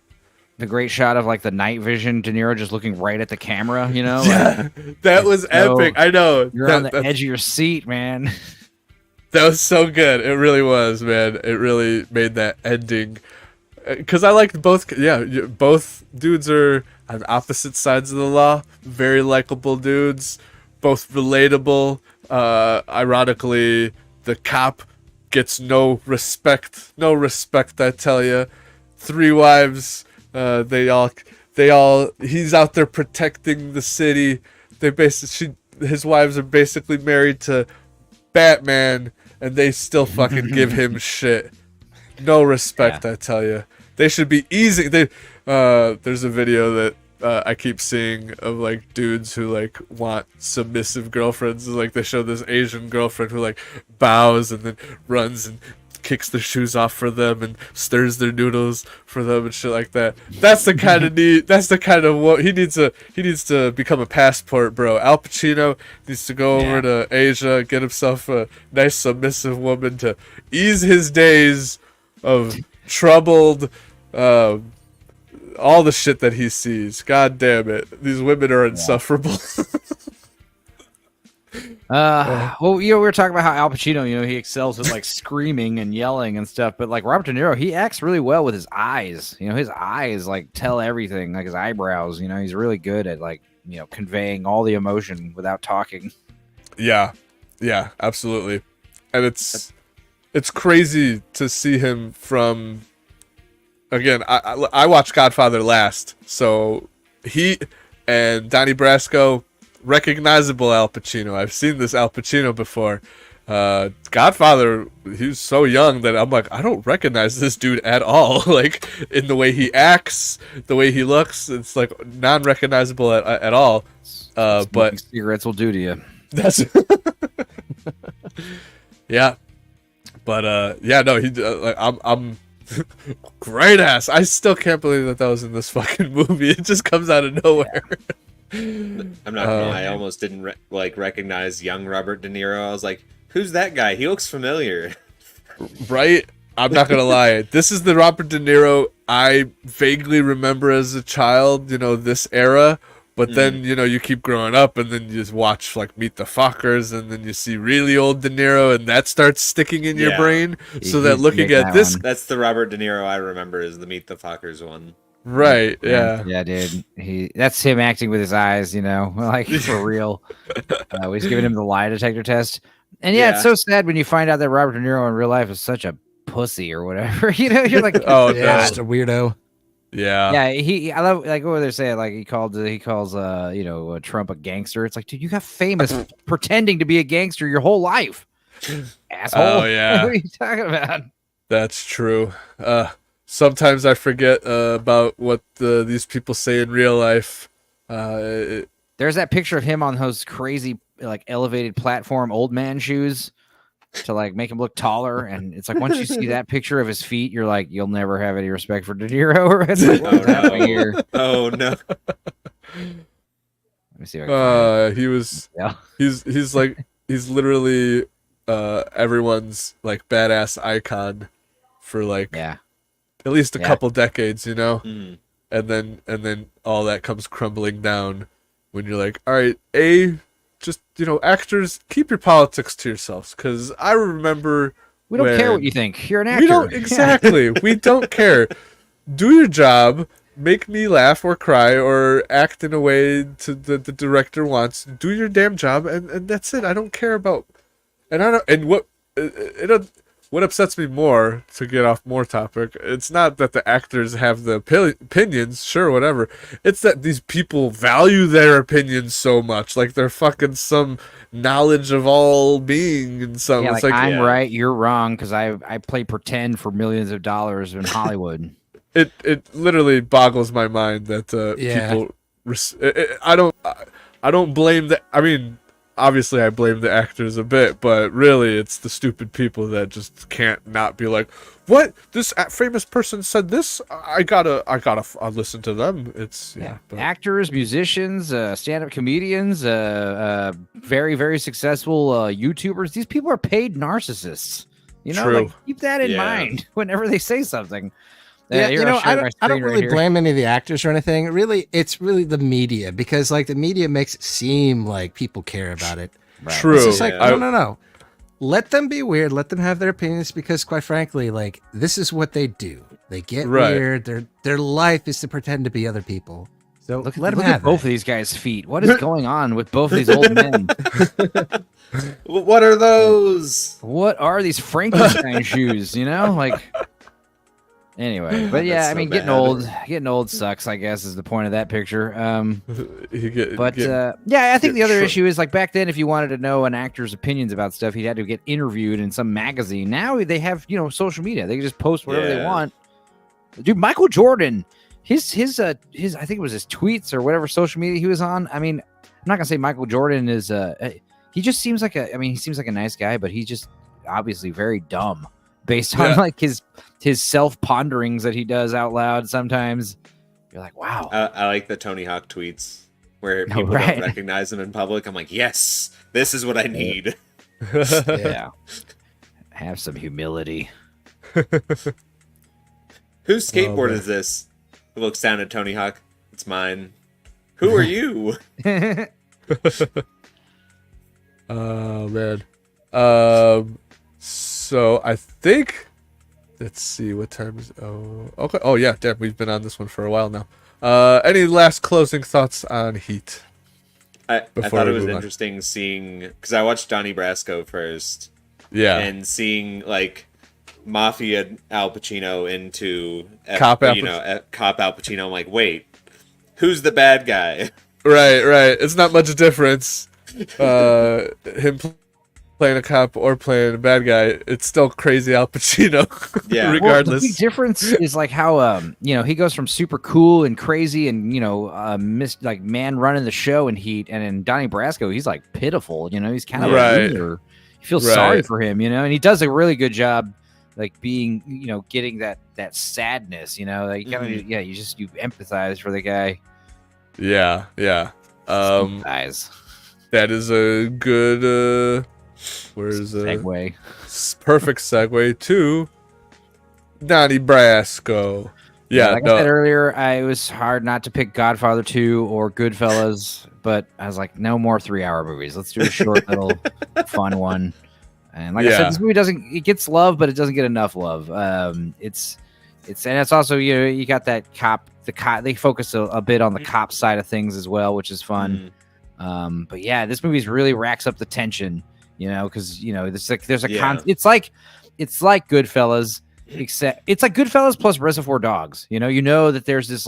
The great shot of like the night vision, De Niro just looking right at the camera, Yeah, that was epic. I know. You're on the edge of your seat, man. That was so good. It really was, man. It really made that ending. Because I liked both. Yeah, both dudes are on opposite sides of the law. Very likable dudes. Both relatable. Ironically, the cop gets no respect. No respect, I tell you. 3 wives. They all. He's out there protecting the city. His wives are basically married to Batman, and they still fucking give him shit. No respect, I tell you. They should be easy. There's a video that I keep seeing of like dudes who like want submissive girlfriends. Like, they show this Asian girlfriend who like bows and then runs and kicks their shoes off for them and stirs their noodles for them and shit like that. That's the kind of need. That's the kind of what he needs to become a passport, bro. Al Pacino needs to go over to Asia, get himself a nice submissive woman to ease his days of troubled, all the shit that he sees. God damn it, these women are insufferable. Well, we were talking about how Al Pacino, he excels at like screaming and yelling and stuff, but like Robert De Niro, he acts really well with his eyes. His eyes like tell everything, like his eyebrows. He's really good at like conveying all the emotion without talking. Yeah, absolutely, and it's crazy to see him from. Again, I watched Godfather last, so he and Donnie Brasco. Recognizable Al Pacino. I've seen this Al Pacino before. Godfather, he was so young that I'm like, I don't recognize this dude at all. Like, in the way he acts, the way he looks, it's like non-recognizable at all. But cigarettes will do to you. That's yeah. But no, he like I'm great ass. I still can't believe that was in this fucking movie. It just comes out of nowhere. I'm not gonna lie, I almost didn't recognize young Robert De Niro. I was like, who's that guy? He looks familiar. Right? I'm not gonna lie. This is the Robert De Niro I vaguely remember as a child, this era. But then, you keep growing up and then you just watch like Meet the Fockers and then you see really old De Niro and that starts sticking in your brain. So that looking at this... That's the Robert De Niro I remember is the Meet the Fockers one. Right, yeah. Yeah, dude. That's him acting with his eyes, like for real. He's giving him the lie detector test. And it's so sad when you find out that Robert De Niro in real life is such a pussy or whatever. You're like, oh, yeah, just a weirdo. Yeah. Yeah, I love like what they're saying. Like he calls Trump a gangster. It's like, dude, you got famous pretending to be a gangster your whole life, asshole. Oh yeah. What are you talking about? That's true. Sometimes I forget about what these people say in real life. There's that picture of him on those crazy like elevated platform old man shoes to like make him look taller, and it's like once you see that picture of his feet, you're like, you'll never have any respect for De Niro. It's like, what's happening here? Oh no. Let me see if I can he was he's literally everyone's like badass icon for like at least a couple decades, and then all that comes crumbling down when you're like, all right, just actors, keep your politics to yourselves, because I remember we don't care what you think. You're an actor. We don't exactly. We don't care. Do your job. Make me laugh or cry or act in a way that the director wants. Do your damn job, and that's it. I don't care about. And I don't. And what upsets me more, to get off more topic, it's not that the actors have the opinions, sure, whatever. It's that these people value their opinions so much, like they're fucking some knowledge of all being and something. Yeah, it's like I'm right, you're wrong, because I play pretend for millions of dollars in Hollywood. It literally boggles my mind that people. I don't blame the. I mean, obviously I blame the actors a bit, but really it's the stupid people that just can't not be like, what, this famous person said this, I gotta listen to them. It's actors, musicians, stand-up comedians, very, very successful YouTubers. These people are paid narcissists. True. Like, keep that in mind whenever they say something. Yeah, I don't really blame any of the actors or anything. Really, it's really the media, because like the media makes it seem like people care about it. Right. True. It's just like, no. Let them be weird. Let them have their opinions, because quite frankly, like, this is what they do. They get weird. Their life is to pretend to be other people. So let them have both of these guys' feet. What is going on with both of these old men? What are those? What are these Frankenstein shoes? Like. Anyway, but yeah, I mean, getting old sucks, I guess, is the point of that picture. I think the other issue is, like, back then, if you wanted to know an actor's opinions about stuff, he had to get interviewed in some magazine. Now they have, social media; they can just post whatever they want. Dude, Michael Jordan, his I think it was his tweets or whatever social media he was on. I mean, I'm not gonna say Michael Jordan is he just seems like he seems like a nice guy, but he's just obviously very dumb. Based on like his self ponderings that he does out loud, sometimes you're like, wow. I like the Tony Hawk tweets where people don't recognize him in public. I'm like, yes, this is what I need. Yeah, have some humility. Whose skateboard is this? He looks down at Tony Hawk. It's mine. Who are you? Oh man. So I think, let's see, what time is, okay. Oh yeah, damn, we've been on this one for a while now. Any last closing thoughts on Heat? I thought it was interesting seeing, because I watched Donnie Brasco first. Yeah. And seeing like Mafia Al Pacino into Cop Al Pacino. I'm like, wait, who's the bad guy? Right. It's not much difference. Him playing a cop or playing a bad guy, it's still crazy Al Pacino. Yeah. Regardless. Well, the big difference is like how he goes from super cool and crazy and like man running the show in Heat, and in Donnie Brasco he's like pitiful. He's kind of a loser. You feel sorry for him, and he does a really good job, like being getting that sadness. Like you empathize for the guy. Yeah. Guys, That is a good where's segue. perfect segue to Donnie Brasco. Yeah, like I said earlier, it was hard not to pick Godfather 2 or Goodfellas, but I was like, no more 3-hour movies. Let's do a short little fun one. And like I said, this movie it gets love, but it doesn't get enough love. It's also, you got that they focus a bit on the cop side of things as well, which is fun. But yeah, this movie really racks up the tension, because there's a it's like Goodfellas, except it's like Goodfellas plus Reservoir Dogs. You know that there's this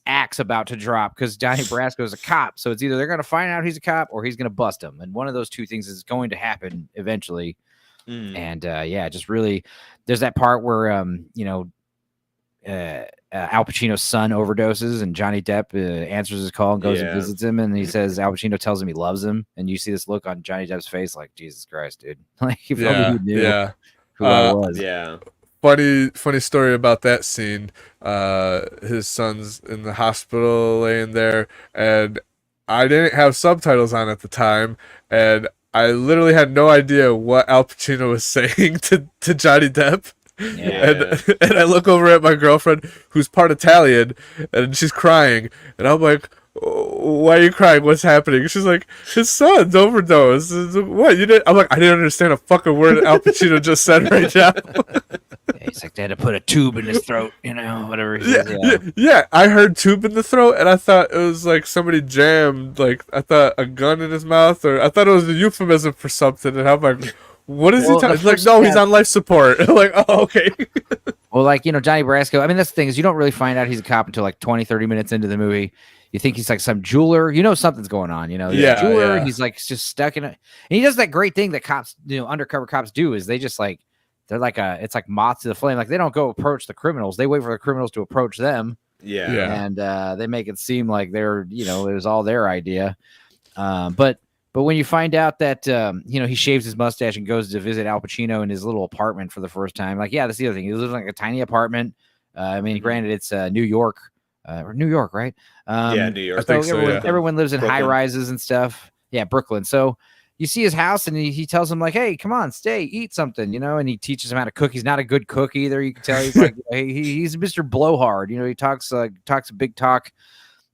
axe about to drop because Donnie Brasco is a cop, so it's either they're going to find out he's a cop or he's going to bust him, and one of those two things is going to happen eventually. And just really, there's that part where Al Pacino's son overdoses and Johnny Depp answers his call and goes and visits him, and he says Al Pacino tells him he loves him, and you see this look on Johnny Depp's face like, Jesus Christ, dude. Like, if only he knew who I was. Funny story about that scene. His son's in the hospital laying there, and I didn't have subtitles on at the time, and I literally had no idea what Al Pacino was saying to Johnny Depp. And I look over at my girlfriend, who's part Italian, and she's crying, and I'm like, why are you crying? What's happening? She's like, his son's overdosed. What? You didn't? I'm like, I didn't understand a fucking word Al Pacino just said right now. He's like, they had to put a tube in his throat, whatever. Yeah, I heard tube in the throat, and I thought it was like somebody jammed, I thought a gun in his mouth, or I thought it was a euphemism for something, and I'm like, what is he talking? He's like, no, he's on life support. I'm like, oh, okay. Well, Johnny Brasco, I mean, that's the thing is you don't really find out he's a cop until 20, 30 minutes into the movie. You think he's like some jeweler, something's going on, jeweler, and he's just stuck in it. And he does that great thing that cops, undercover cops do is they just they're it's like moths to the flame. Like they don't go approach the criminals. They wait for the criminals to approach them. Yeah. And they make it seem like they're, it was all their idea. But when you find out that, he shaves his mustache and goes to visit Al Pacino in his little apartment for the first time. That's the other thing. He lives in a tiny apartment. Granted, it's New York, New York, right? New York. So everyone lives in high rises and stuff. Yeah, Brooklyn. So you see his house, and he tells him hey, come on, stay, eat something, and he teaches him how to cook. He's not a good cook either. You can tell he's he's Mr. Blowhard. He talks a big talk,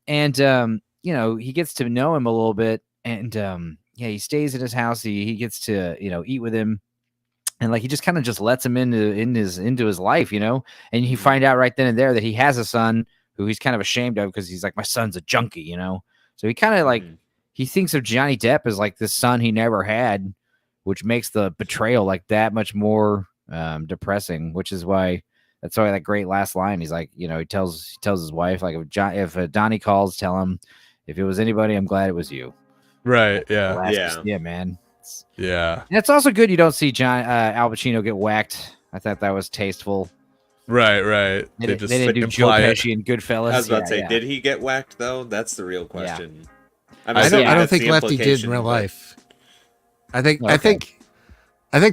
and he gets to know him a little bit, and he stays in his house. He gets to eat with him. And he just kind of just lets him into his life, and you find out right then and there that he has a son who he's kind of ashamed of because he's like, my son's a junkie, So he kind of he thinks of Johnny Depp as this son he never had, which makes the betrayal that much more depressing. Which is why that's why that great last line. He's like, he tells his wife if Donnie calls, tell him if it was anybody, I'm glad it was you. Right. Yeah. Yeah, man. Yeah. And it's also good you don't see Al Pacino get whacked. I thought that was tasteful. Right. They didn't do Joe Pesci and Goodfellas. I was about to say, did he get whacked though? That's the real question. Yeah. I don't think Lefty did in real life. I think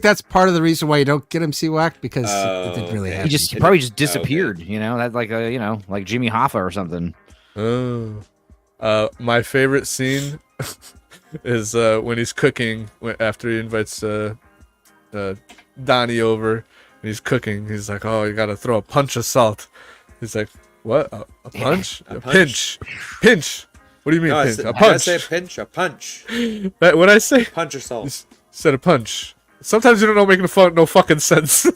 that's part of the reason why you don't get him see whacked because it didn't really happen. He probably just disappeared. That's like Jimmy Hoffa or something. Oh, my favorite scene is when he's cooking after he invites Donnie over. And he's cooking. He's like, "Oh, you gotta throw a punch of salt." He's like, "What? A punch? A pinch? Pinch? What do you mean pinch? A punch? I say pinch? A punch? What I say? Punch or salt? Said a punch. Sometimes you don't know making no fucking sense."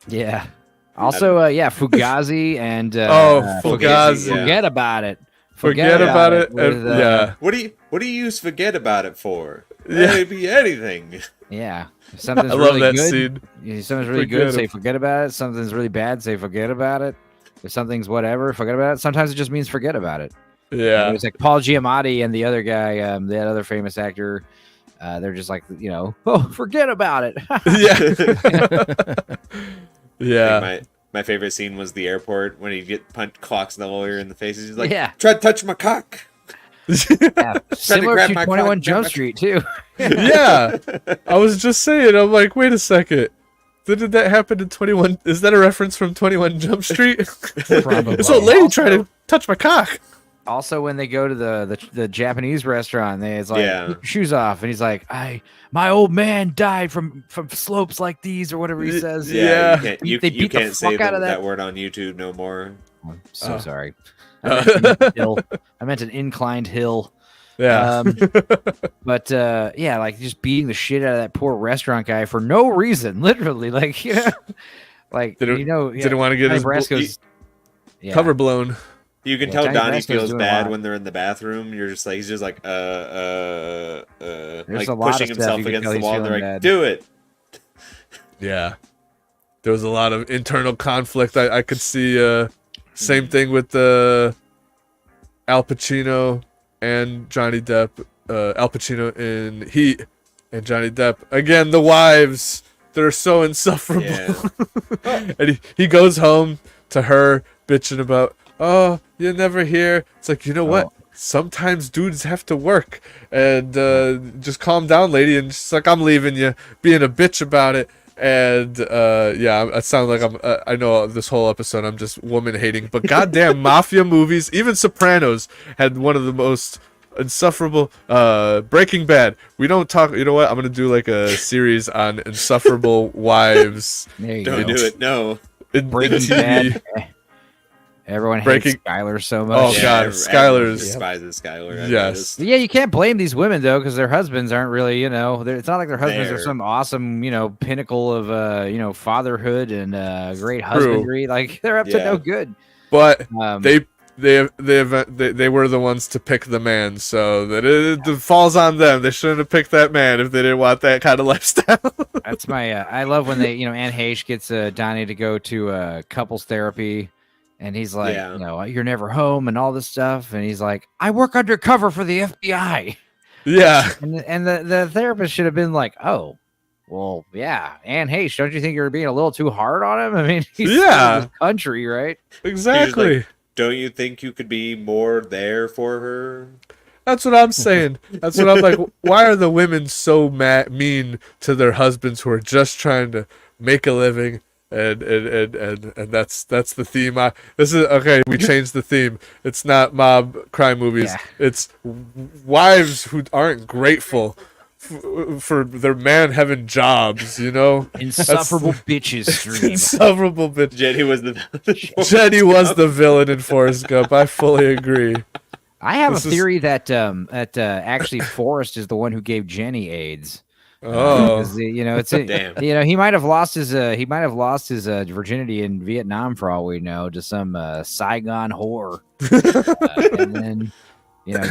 Yeah. Also, Fugazi and Fugazi. Forget about it. Forget about it. What do you use forget about it for? Yeah. It could be anything. Yeah. If something's I love really that good, scene. If something's really good, say forget about it. Something's really bad, say forget about it. If something's whatever, forget about it. Sometimes it just means forget about it. Yeah. It was like Paul Giamatti and the other guy, that other famous actor. They're just like, forget about it. Yeah. Yeah. My favorite scene was the airport when he clocks the lawyer in the face. He's like, yeah, try to touch my cock. Yeah. Similar to 21 Jump Street too. Yeah. I was just saying, I'm like, wait a second. Did that happen in 21? Is that a reference from 21 Jump Street? Probably. This old lady tried to touch my cock. Also, when they go to the Japanese restaurant, it's like, Yeah. "Take your shoes off," and he's like, my old man died from slopes like these, or whatever he says. Yeah, Yeah. you They can't, beat the can't say fuck out of that that. word on YouTube no more. I'm so Oh. sorry. I meant an hill. I meant an inclined hill. Yeah. But yeah, like just beating the shit out of that poor restaurant guy for no reason, literally. Like, like Didn't want to get Donnie his Brasco's cover blown. You can Yeah, tell Donnie Donnie Brasco's feels doing a bad lot. when they're in the bathroom. He's just like There's like a lot pushing of stuff himself you can against tell the he's wall. And they're like, feeling bad. do it. Yeah. There was a lot of internal conflict. I could see same thing with Al Pacino and Johnny Depp. Al Pacino in Heat and Johnny Depp. Again, the wives. They're so insufferable. Yeah. And he goes home to her bitching about, oh, you're never here. It's like, you know what? Sometimes dudes have to work. And just calm down, lady. And just like, I'm leaving you. Being a bitch about it. And yeah, I sound like I know this whole episode I'm just woman hating. But goddamn, mafia movies, even Sopranos had one of the most insufferable. Breaking Bad. We don't talk. You know what? I'm gonna do like a series on insufferable wives. There you Don't go. do it. No. In Breaking TV. Bad. Everyone hates Breaking- Skylar so Oh, much. God, everyone Skylar's- despises Skylar. I Yes. noticed. Yeah, you can't blame these women though, because their husbands aren't really, it's not like their husbands are There. some awesome, pinnacle of, fatherhood and great husbandry. Like they're up to Yeah. no good. But Um, they were the ones to pick the man, so that it falls on them. They shouldn't have picked that man if they didn't want that kind of lifestyle. That's my. I love when they, Anne Heche gets Donnie to go to couples therapy, and he's like, Yeah. you're never home and all this stuff, and he's like, I work undercover for the FBI, Yeah. and the therapist should have been like, oh, well, yeah, Anne Heche, don't you think you're being a little too hard on him? I mean, he's Yeah. in this country, right? Exactly. Don't you think you could be more there for her? That's what I'm saying. That's what I'm like. Why are the women so mean to their husbands who are just trying to make a living? And that's the theme. Okay. We changed the theme. It's not mob crime movies. Yeah. It's wives who aren't grateful for their man having jobs. Insufferable bitches stream. Insufferable bitch. Jenny was the Jenny was the villain in Forrest Gump. I fully agree. I have This a is- theory that actually Forrest is the one who gave Jenny AIDS. Oh. 'Cause, Damn. he might have lost his virginity in Vietnam for all we know to some Saigon whore, and then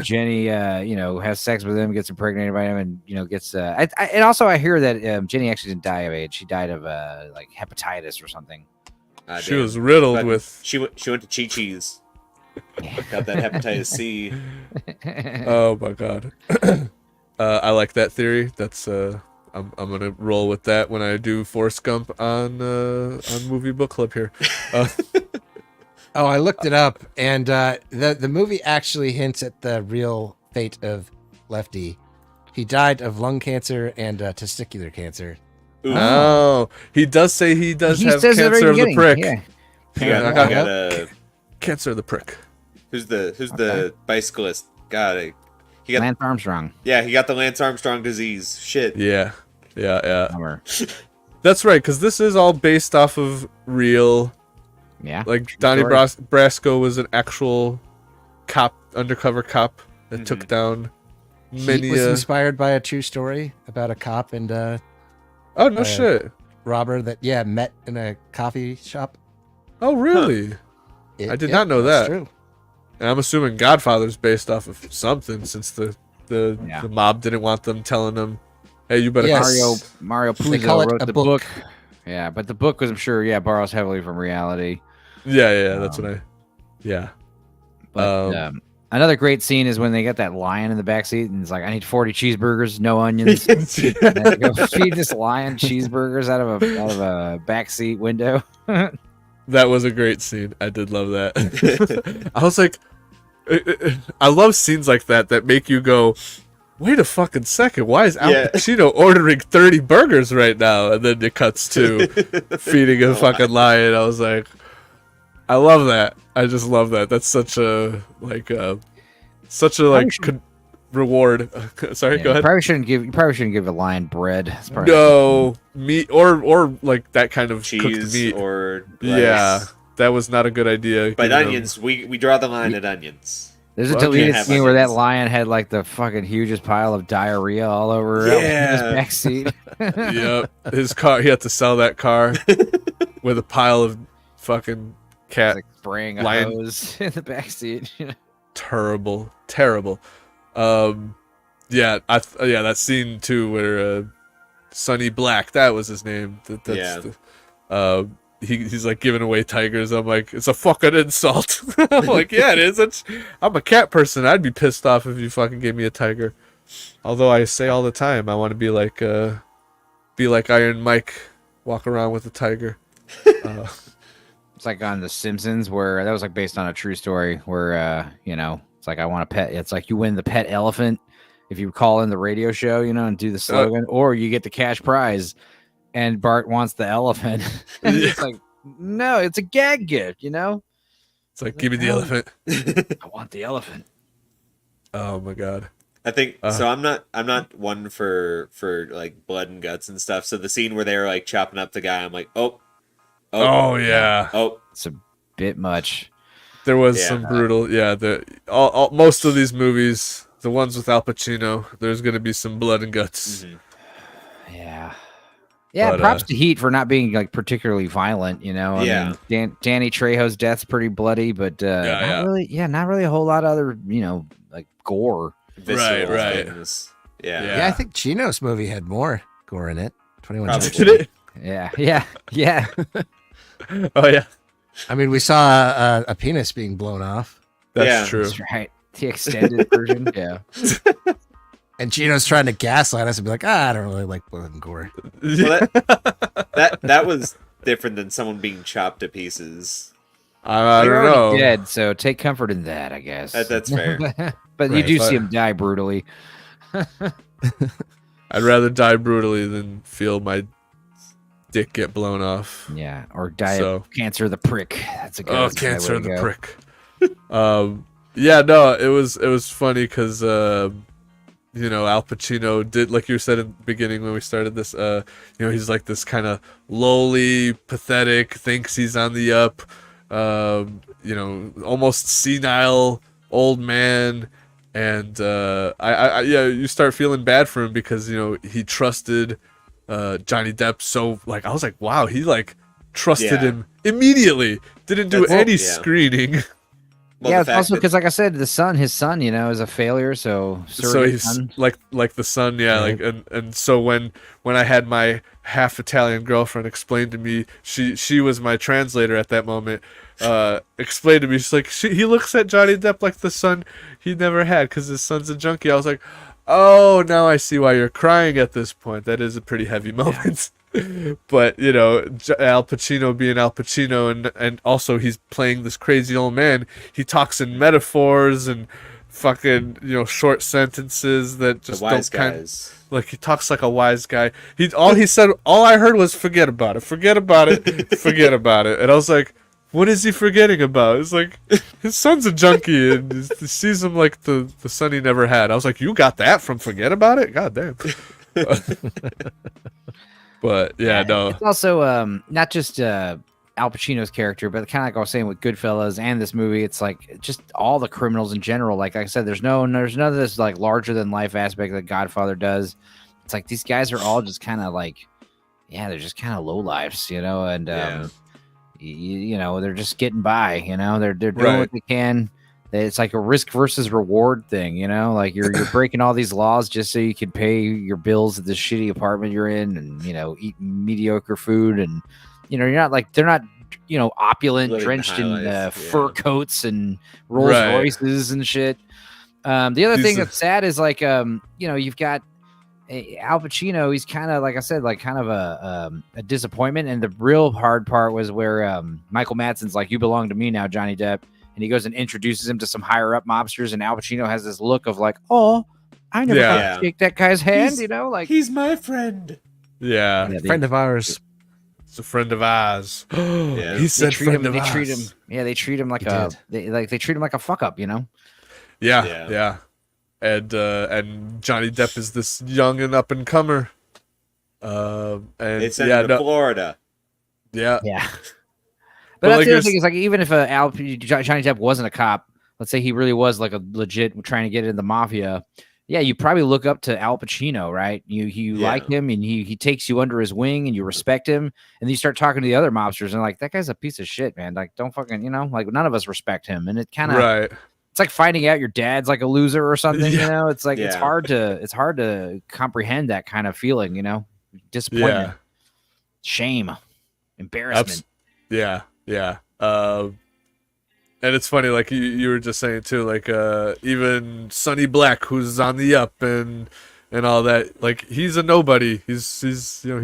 Jenny has sex with him, gets impregnated by him, and gets and also I hear that Jenny actually didn't die of AIDS. She died of like hepatitis or something. She was riddled But with. She went to Chi Chi's. Got that hepatitis C. Oh my god. I like that theory. That's I'm gonna roll with that when I do Forrest Gump on movie book club here. Oh, I looked it up, and the movie actually hints at the real fate of Lefty. He died of lung cancer and testicular cancer. Ooh. Oh, he does say he does He have says at cancer of the beginning, prick. Yeah. Yeah, I got Cancer of the prick. who's the bicyclist? God, he got Lance Armstrong. he got the Lance Armstrong disease. Shit. Yeah. Bummer. That's right, because this is all based off of real. Yeah. Like Donnie story. Brasco was an actual cop, undercover cop that took down many. He was inspired by a true story about a cop and Oh no shit! robber that met in a coffee shop. Oh really? I did not know that's that. True. And I'm assuming Godfather's based off of something, since the mob didn't want them telling them, "Hey, you better." Yes. Mario They call Puzo it wrote a the book. book. Yeah, but the book was, I'm sure, borrows heavily from reality. Yeah, that's what I. Yeah. But another great scene is when they got that lion in the backseat and it's like, I need 40 cheeseburgers, no onions. And they go feed this lion cheeseburgers out of a backseat window. That was a great scene. I did love that. I was like, I love scenes like that make you go, wait a fucking second. Why is Al Pacino ordering 30 burgers right now? And then it cuts to feeding a fucking lion. I was like, I love that. I just love that. That's such a like reward. Sorry, Yeah, go ahead. You probably shouldn't give a lion bread. It's probably No meat or like that kind of cooked Cheese meat. or Yeah, lettuce. that was not a good idea. But giving them- onions, we draw the line at onions. There's a Well, deleted have scene where that onions. lion had like the fucking hugest pile of diarrhea all over his Yeah. backseat. Yep, his car. He had to sell that car with a pile of fucking cat. Like spraying a Lion. hose in the backseat. Terrible. Yeah, that scene too where Sonny Black, that was his name. That's he's like giving away tigers. I'm like, it's a fucking insult. I'm like, yeah, it is. I'm a cat person. I'd be pissed off if you fucking gave me a tiger. Although I say all the time, I want to be like Iron Mike, walk around with a tiger. It's like on The Simpsons, where that was like based on a true story, where it's like I want a pet. It's like you win the pet elephant if you call in the radio show, and do the slogan, or you get the cash prize. And Bart wants the elephant. And it's like, no, it's a gag gift, It's like, give me the elephant. I want the elephant. Oh my god. I think so. I'm not one for like blood and guts and stuff. So the scene where they're like chopping up the guy, I'm like, oh Yeah. oh. It's a bit much. There was Yeah. some brutal. Yeah, most of these movies, the ones with Al Pacino, there's gonna be some blood and guts. Mhm. Yeah. Yeah, But, props to Heat for not being like particularly violent, I Yeah. mean, Danny Trejo's death's pretty bloody, but not really a whole lot of other, like gore. Visceral Right. things. Yeah. Yeah. Yeah, I think Chino's movie had more gore in it. 21 Probably. Jump Did Street. it? Yeah. Oh yeah, I mean, we saw a penis being blown off, that's Yeah. true. That's right. The extended version. Yeah. and Chino's trying to gaslight us and be like, I don't really like blood and gore. Well, that was different than someone being chopped to pieces. I You're don't already know. dead, so take comfort in that, I guess. That's fair. But you Right, do but- see him die brutally. I'd rather die brutally than feel my dick get blown off. Yeah, or die So- of cancer of the prick. That's a good. Oh, that's a good cancer way of to the go. prick. Yeah, no, it was funny because Al Pacino did, like you said in the beginning when we started this. He's like this kind of lowly, pathetic, thinks he's on the up. Almost senile old man, and you start feeling bad for him because he trusted Johnny Depp. So like, I was like, wow, he like trusted him immediately. Didn't do That's- any yeah. screening. Well, Yeah, the it's fact also that- because, like I said, his son, is a failure. So He's son. like the son, yeah. Right. Like and so when I had my half Italian girlfriend explain to me, she was my translator at that moment. Explained to me, she's like, he looks at Johnny Depp like the son he never had because his son's a junkie. I was like, oh, now I see why you're crying at this point. That is a pretty heavy moment. But Al Pacino being Al Pacino, and also he's playing this crazy old man. He talks in metaphors and fucking short sentences that the just wise don't guys. like he talks like a wise guy. All I heard was forget about it, forget about it, forget about it. And I was like, what is he forgetting about? It's like his son's a junkie and he sees him like the son he never had. I was like, you got that from forget about it? God damn. But yeah, no. It's also not just Al Pacino's character, but kind of like I was saying with Goodfellas and this movie, it's like just all the criminals in general. Like I said, there's none of this like larger than life aspect that Godfather does. It's like these guys are all just kind of like, they're just kind of low lives, and they're just getting by. They're doing Right. what they can. It's like a risk versus reward thing, like you're breaking all these laws just so you can pay your bills at this shitty apartment you're in, and eat mediocre food, and you're not like they're not opulent, Living drenched the in high life, fur coats and Rolls Right. Royces and shit. The other thing that's sad is like you've got Al Pacino. He's kind of like I said, like kind of a disappointment, and the real hard part was where Michael Madsen's like, "You belong to me now, Johnny Depp." And he goes and introduces him to some higher up mobsters, and Al Pacino has this look of like, "Oh, I never Yeah. got to shake that guy's hand," He's- like He's my friend. Yeah. yeah, the- Friend of ours. He's a friend of ours. Yeah. He They said treat friend him. of They treat him. ours. Yeah, they treat him like He a. did. They treat him like a fuck up. You know. Yeah. And Johnny Depp is this young and up and comer. And They sent him to Florida. yeah, Yeah. But But that's like the other you're thing is like even if Johnny Depp wasn't a cop, let's say he really was like a legit trying to get into the mafia. Yeah, you probably look up to Al Pacino, right? You like him and he takes you under his wing and you respect him, and then you start talking to the other mobsters and like that guy's a piece of shit, man. Like don't fucking like none of us respect him, and it kind of right. it's like finding out your dad's like a loser or something. Yeah. You know, it's like it's Yeah. hard to comprehend that kind of feeling. You know, disappointment, Yeah. shame, embarrassment. Yeah. And it's funny, like you were just saying too, like even Sonny Black, who's on the up and all that, like he's a nobody. He's they're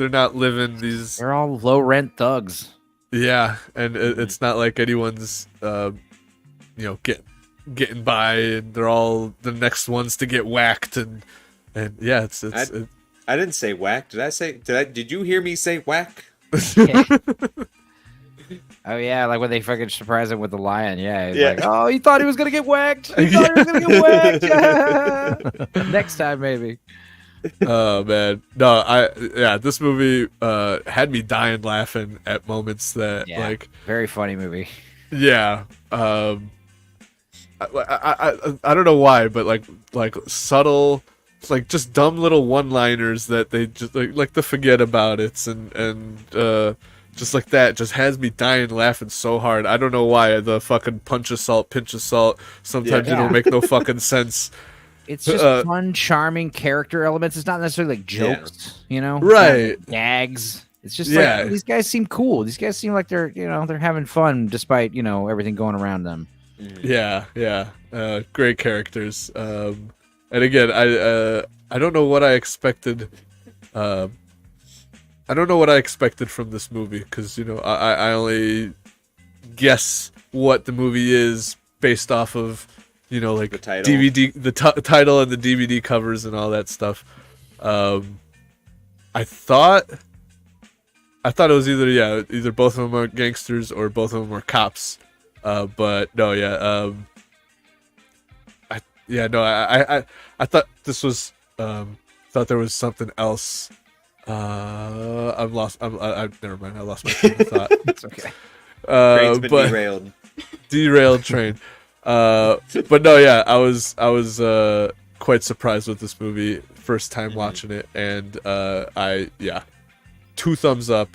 not living these. They're all low rent thugs. Yeah, and it's not like anyone's getting by, and they're all the next ones to get whacked, and yeah, it's I didn't say whack. Did you hear me say whack? Oh yeah, like when they fucking surprise him with the lion. Yeah, he's Yeah. like, oh, he thought he was gonna get whacked. He thought he was gonna get whacked. Next time, maybe. Oh man, no, this movie had me dying laughing at moments that like Very funny movie. yeah, I don't know why, but like subtle, like just dumb little one-liners that they just like the forget about it and just like that just has me dying laughing so hard. I don't know why. The fucking punch of salt, pinch of salt. Sometimes it don't make no fucking sense. It's just fun, charming character elements. It's not necessarily like jokes, you know, Right? Gags. It's just like these guys seem cool. These guys seem like they're they're having fun despite everything going around them. Yeah. Great characters. And again, I don't know what I expected. I don't know what I expected from this movie because I only guess what the movie is based off of like The title. DVD, the title and the DVD covers and all that stuff. I thought it was either both of them are gangsters or both of them are cops. But no, I thought this was thought there was something else. I've lost. Never mind. I lost my train of thought. It's okay. Train's been But derailed. derailed train. But no, yeah, I was quite surprised with this movie first time watching it, and 2 thumbs up.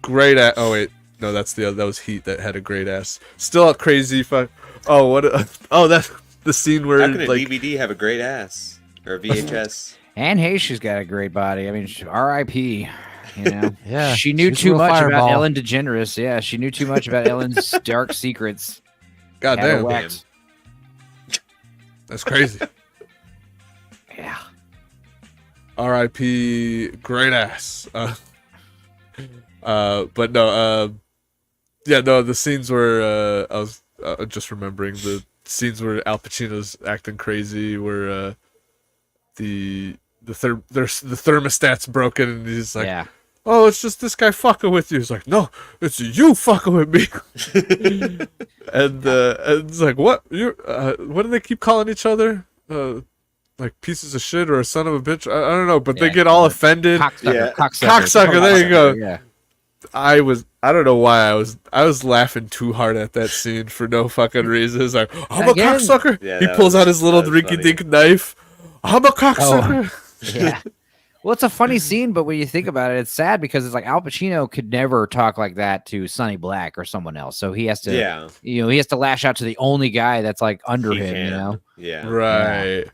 Great ass. Oh wait, no, that was Heat that had a great ass. Still a crazy fuck. Oh what? That's the scene where How can a like DVD have a great ass or a VHS? And hey, she's got a great body. I mean, R.I.P. Yeah, she knew she's a too real much about fireball. Ellen DeGeneres. Yeah, she knew too much about Ellen's dark secrets. God Had her damn, whacked. that's crazy. Yeah. R.I.P. Great ass. But no, the scenes where I was just remembering the scenes where Al Pacino's acting crazy, where the thermostat's broken, and he's like, Yeah. "Oh, it's just this guy fucking with you." He's like, "No, it's you fucking with me." and it's like, "What? What do they keep calling each other? Like pieces of shit or a son of a bitch? I don't know." But they get all offended. Cocksucker. Yeah. Cocksucker, there you go. Yeah. I don't know why I was laughing too hard at that scene for no fucking reason. It's like, I'm a Again. cocksucker. Yeah, He that pulls was- out his little that was rinky funny. dink knife. I'm a cocksucker. Yeah. Well, it's a funny scene, but when you think about it, it's sad because it's like Al Pacino could never talk like that to Sonny Black or someone else. So he has to, Yeah. he has to lash out to the only guy that's like under He him, can. Yeah. Right.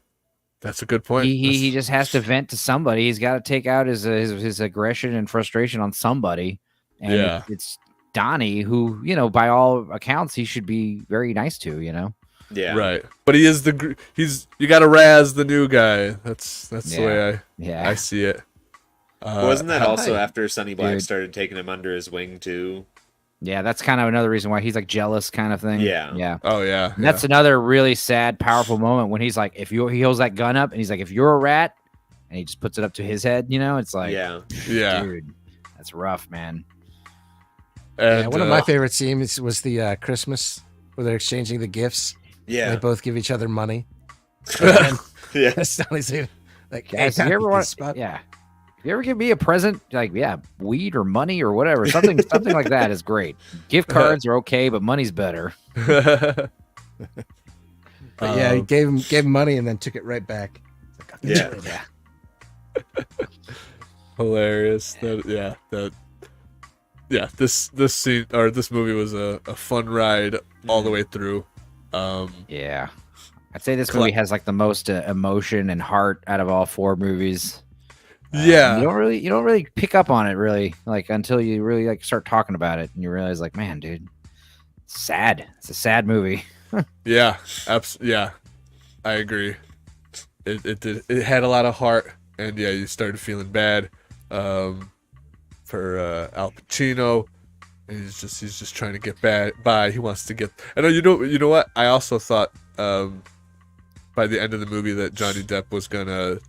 That's a good point. He just has to vent to somebody. He's got to take out his aggression and frustration on somebody. And Yeah. it's Donnie who, by all accounts, he should be very nice to, Yeah. Right. But he is you got to razz the new guy. That's the way Yeah. I see it. Wasn't that also Hi. after Sonny Black Dude. started taking him under his wing too? Yeah, that's kind of another reason why he's like jealous kind of thing. Yeah. Yeah. Oh yeah. And that's another really sad, powerful moment when he's like, he holds that gun up and he's like, if you're a rat, and he just puts it up to his head. It's like, Yeah. dude, that's rough, man. And one of my favorite scenes was the Christmas where they're exchanging the gifts. Yeah. They both give each other money. And Yeah. Stanley's like, Guys, hey, if you ever want, spot. yeah, if you ever give me a present, like weed or money or whatever, something like that is great. Gift cards are okay, but money's better. But yeah, he gave him money and then took it right back. It's like, Yeah. hilarious. This scene or this movie was a fun ride all the way through. Yeah, I'd say this movie has like the most emotion and heart out of all 4 movies. Yeah, you don't really pick up on it really, like until you really like start talking about it and you realize like, man, dude, it's sad. It's a sad movie. yeah, yeah. I agree. It did. It had a lot of heart, and yeah, you started feeling bad for Al Pacino. And he's just trying to get by. He wants to get. I know you know what? I also thought by the end of the movie that Johnny Depp was gonna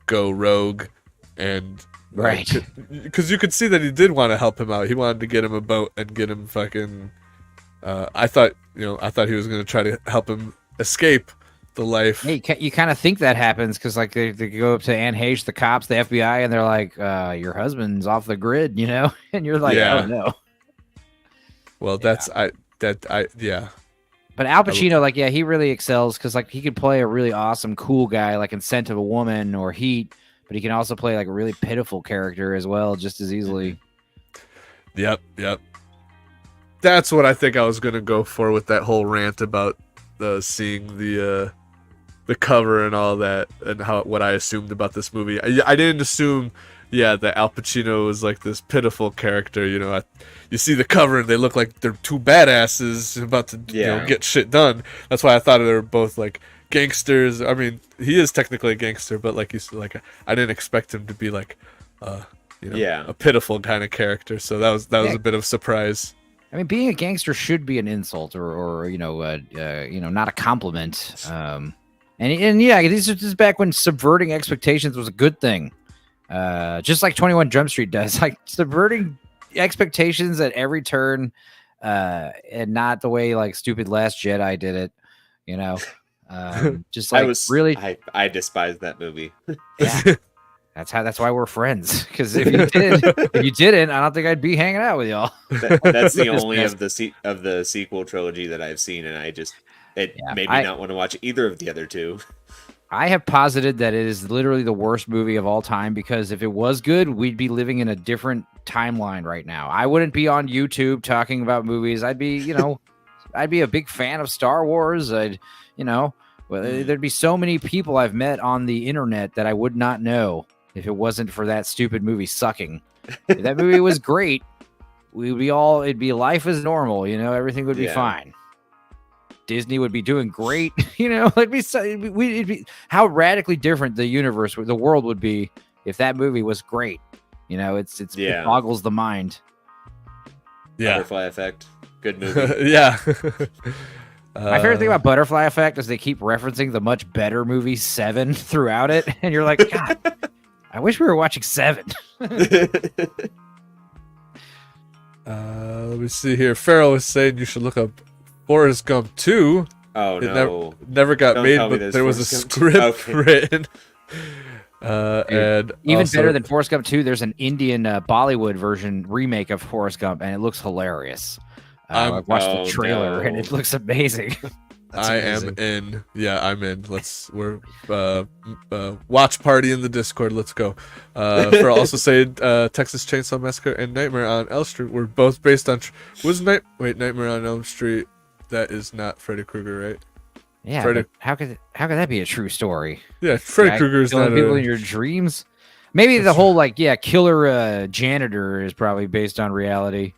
go rogue, and Right. because you could see that he did want to help him out. He wanted to get him a boat and get him fucking. I thought he was gonna try to help him escape the life. Hey, you kind of think that happens because like they go up to Anne Heche, the cops, the FBI, and they're like, "Your husband's off the grid," and you're like, Yeah. "Oh no." Well, yeah. But Al Pacino, like, yeah, he really excels because like he could play a really awesome, cool guy like in Scent of a Woman or Heat, but he can also play like a really pitiful character as well, just as easily. Yep. That's what I think I was gonna go for with that whole rant about seeing the cover and all that, and what I assumed about this movie. I didn't assume, that Al Pacino was like this pitiful character. You see the cover and they look like they're two badasses about to get shit done. That's why I thought they were both like gangsters. I mean, he is technically a gangster, but like I didn't expect him to be like a pitiful kind of character. So that was a bit of a surprise. I mean, being a gangster should be an insult or not a compliment. And this is back when subverting expectations was a good thing. Just like 21 Jump Street does, like subverting expectations at every turn, and not the way like stupid Last Jedi did it. Just like I despise that movie. Yeah. That's why we're friends. Because if you didn't, I don't think I'd be hanging out with y'all. That's the only of the sequel trilogy that I've seen, and made me not want to watch either of the other two. I have posited that it is literally the worst movie of all time because if it was good, we'd be living in a different timeline right now. I wouldn't be on YouTube talking about movies. I'd be, I'd be a big fan of Star Wars. There'd be so many people I've met on the internet that I would not know if it wasn't for that stupid movie sucking. If that movie was great, it'd be life as normal, everything would be fine. Disney would be doing great, it'd be how radically different the universe, the world would be if that movie was great. It boggles the mind. Yeah. Butterfly Effect, good movie. Yeah. My favorite thing about Butterfly Effect is they keep referencing the much better movie 7 throughout it, and you're like, God, I wish we were watching 7. Let me see here. Farrell was saying you should look up Forrest Gump 2. Oh, no. Never got Don't made, tell me but there's there was a Forrest Gump 2. script Okay. written. And Even also, better than Forrest Gump 2, there's an Indian Bollywood version remake of Forrest Gump, and it looks hilarious. I watched the trailer, and it looks amazing. I am in. Yeah, I'm in. We're watch party in the Discord. Let's go. Farrell also said Texas Chainsaw Massacre and Nightmare on Elm Street were both based on. Nightmare on Elm Street? That is not Freddy Krueger, right? Yeah, but how could that be a true story? Yeah, Freddy Krueger is not people in your dreams. Maybe the whole killer janitor is probably based on reality.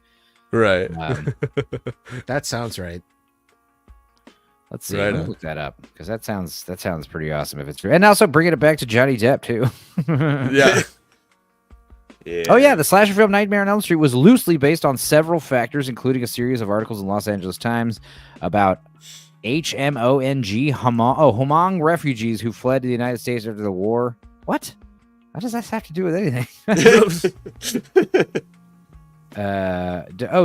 Right. That sounds right. Let's see. I'll look that up because that sounds pretty awesome if it's true. And also bringing it back to Johnny Depp too. Yeah. Yeah. Oh yeah, the slasher film Nightmare on Elm Street was loosely based on several factors, including a series of articles in Los Angeles Times about Hmong refugees who fled to the United States after the war. What? What does that have to do with anything?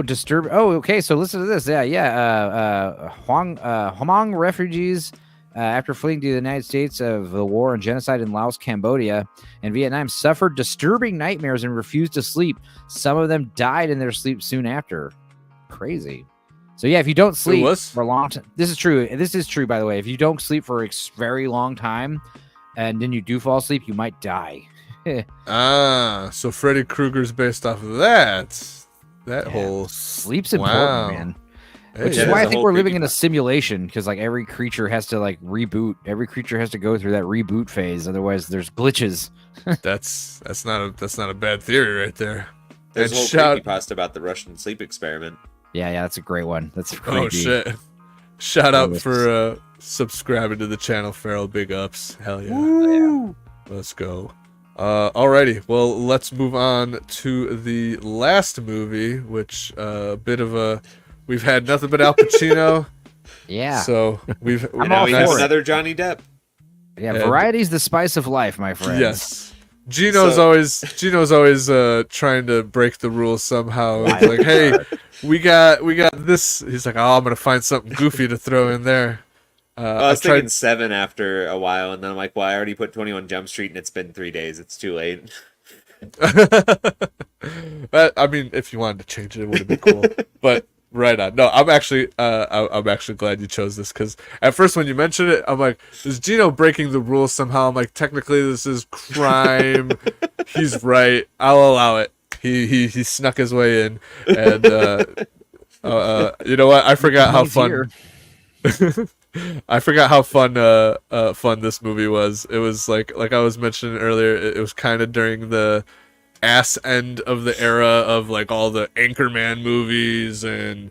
Disturb. Oh, okay. So listen to this. Yeah. Hmong refugees, after fleeing to the United States of the war and genocide in Laos, Cambodia, and Vietnam, suffered disturbing nightmares and refused to sleep. Some of them died in their sleep soon after. Crazy. So yeah, if you don't sleep for a long time, this is true. This is true, by the way. If you don't sleep for a very long time, and then you do fall asleep, you might die. So Freddy Krueger's based off of that. Whole sleep's important, man. Hey, Which is why I think we're living in a simulation, because like every creature has to like reboot. Every creature has to go through that reboot phase. Otherwise, there's glitches. that's not a bad theory right there. There's a whole creepypasta about the Russian sleep experiment. Yeah, that's a great one. That's creepy. Oh shit! Shout out for subscribing to the channel, Farrell. Big ups. Hell yeah. Woo! Let's go. Alrighty, well, let's move on to the last movie, which we've had nothing but Al Pacino. Yeah. So we have another Johnny Depp. Yeah, variety's the spice of life, my friend. Yes. Gino's always trying to break the rules somehow. It's like, hey, we got this. He's like, oh, I'm gonna find something goofy to throw in there. I was thinking 7 after a while, and then I'm like, well, I already put 21 Jump Street, and it's been 3 days. It's too late. But, I mean, if you wanted to change it, it would have been cool. But right on. No, I'm actually glad you chose this, because at first when you mentioned it, I'm like, is Gino breaking the rules somehow? I'm like, technically this is crime. He's right. I'll allow it. He snuck his way in, and you know what? I forgot how fun. I forgot how fun this movie was. It was like I was mentioning earlier, it was kind of during the ass end of the era of like all the Anchorman movies and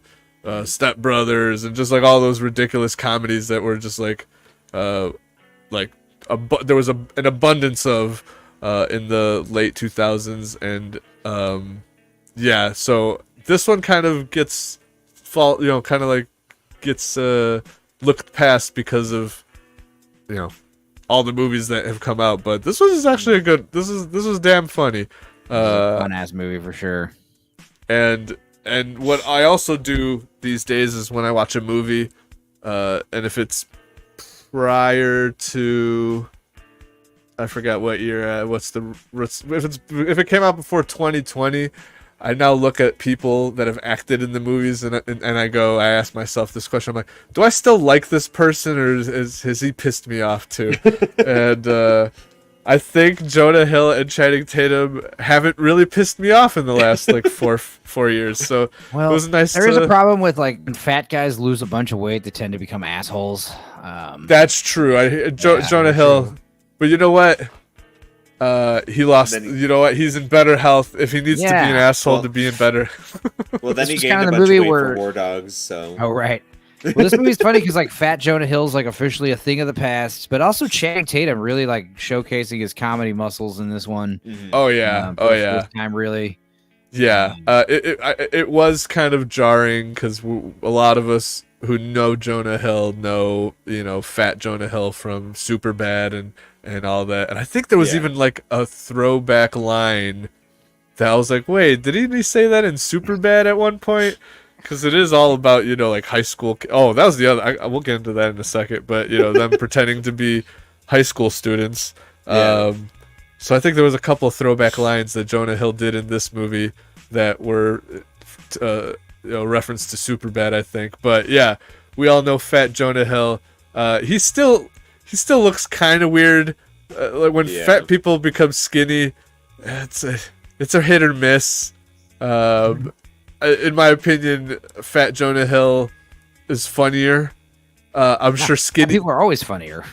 Step Brothers and just like all those ridiculous comedies that were just like there was an abundance of in the late 2000s, and yeah, so this one kind of gets looked past because of all the movies that have come out, but this was actually this was damn funny. Fun ass movie for sure. And what I also do these days is when I watch a movie, and if it's prior to, I forgot what year, if it came out before 2020, I now look at people that have acted in the movies, and I ask myself this question. I'm like, do I still like this person, or has he pissed me off too? And I think Jonah Hill and Channing Tatum haven't really pissed me off in the last like four years. So it was nice. There is a problem with like when fat guys lose a bunch of weight, they tend to become assholes. That's true. Jonah Hill, but you know what? He lost. You know what? He's in better health. If he needs to be an asshole to be in better. Well, then he gained a bunch of weight for War Dogs. So. Oh right. Well, this movie's funny because like Fat Jonah Hill's like officially a thing of the past, but also Channing Tatum really like showcasing his comedy muscles in this one. Mm-hmm. Oh yeah. First time really. Yeah. It was kind of jarring because a lot of us who know Jonah Hill know Fat Jonah Hill from Superbad and all that, and I think there was even like a throwback line that I was like, wait, did he say that in Superbad at one point? Because it is all about like high school. Oh, that was the other. We'll get into that in a second. But them pretending to be high school students. So I think there was a couple of throwback lines that Jonah Hill did in this movie that were reference to Superbad, I think. But yeah, we all know Fat Jonah Hill. He still looks kind of weird. Like when fat people become skinny, it's a hit or miss. In my opinion, Fat Jonah Hill is funnier. I'm sure skinny people are always funnier.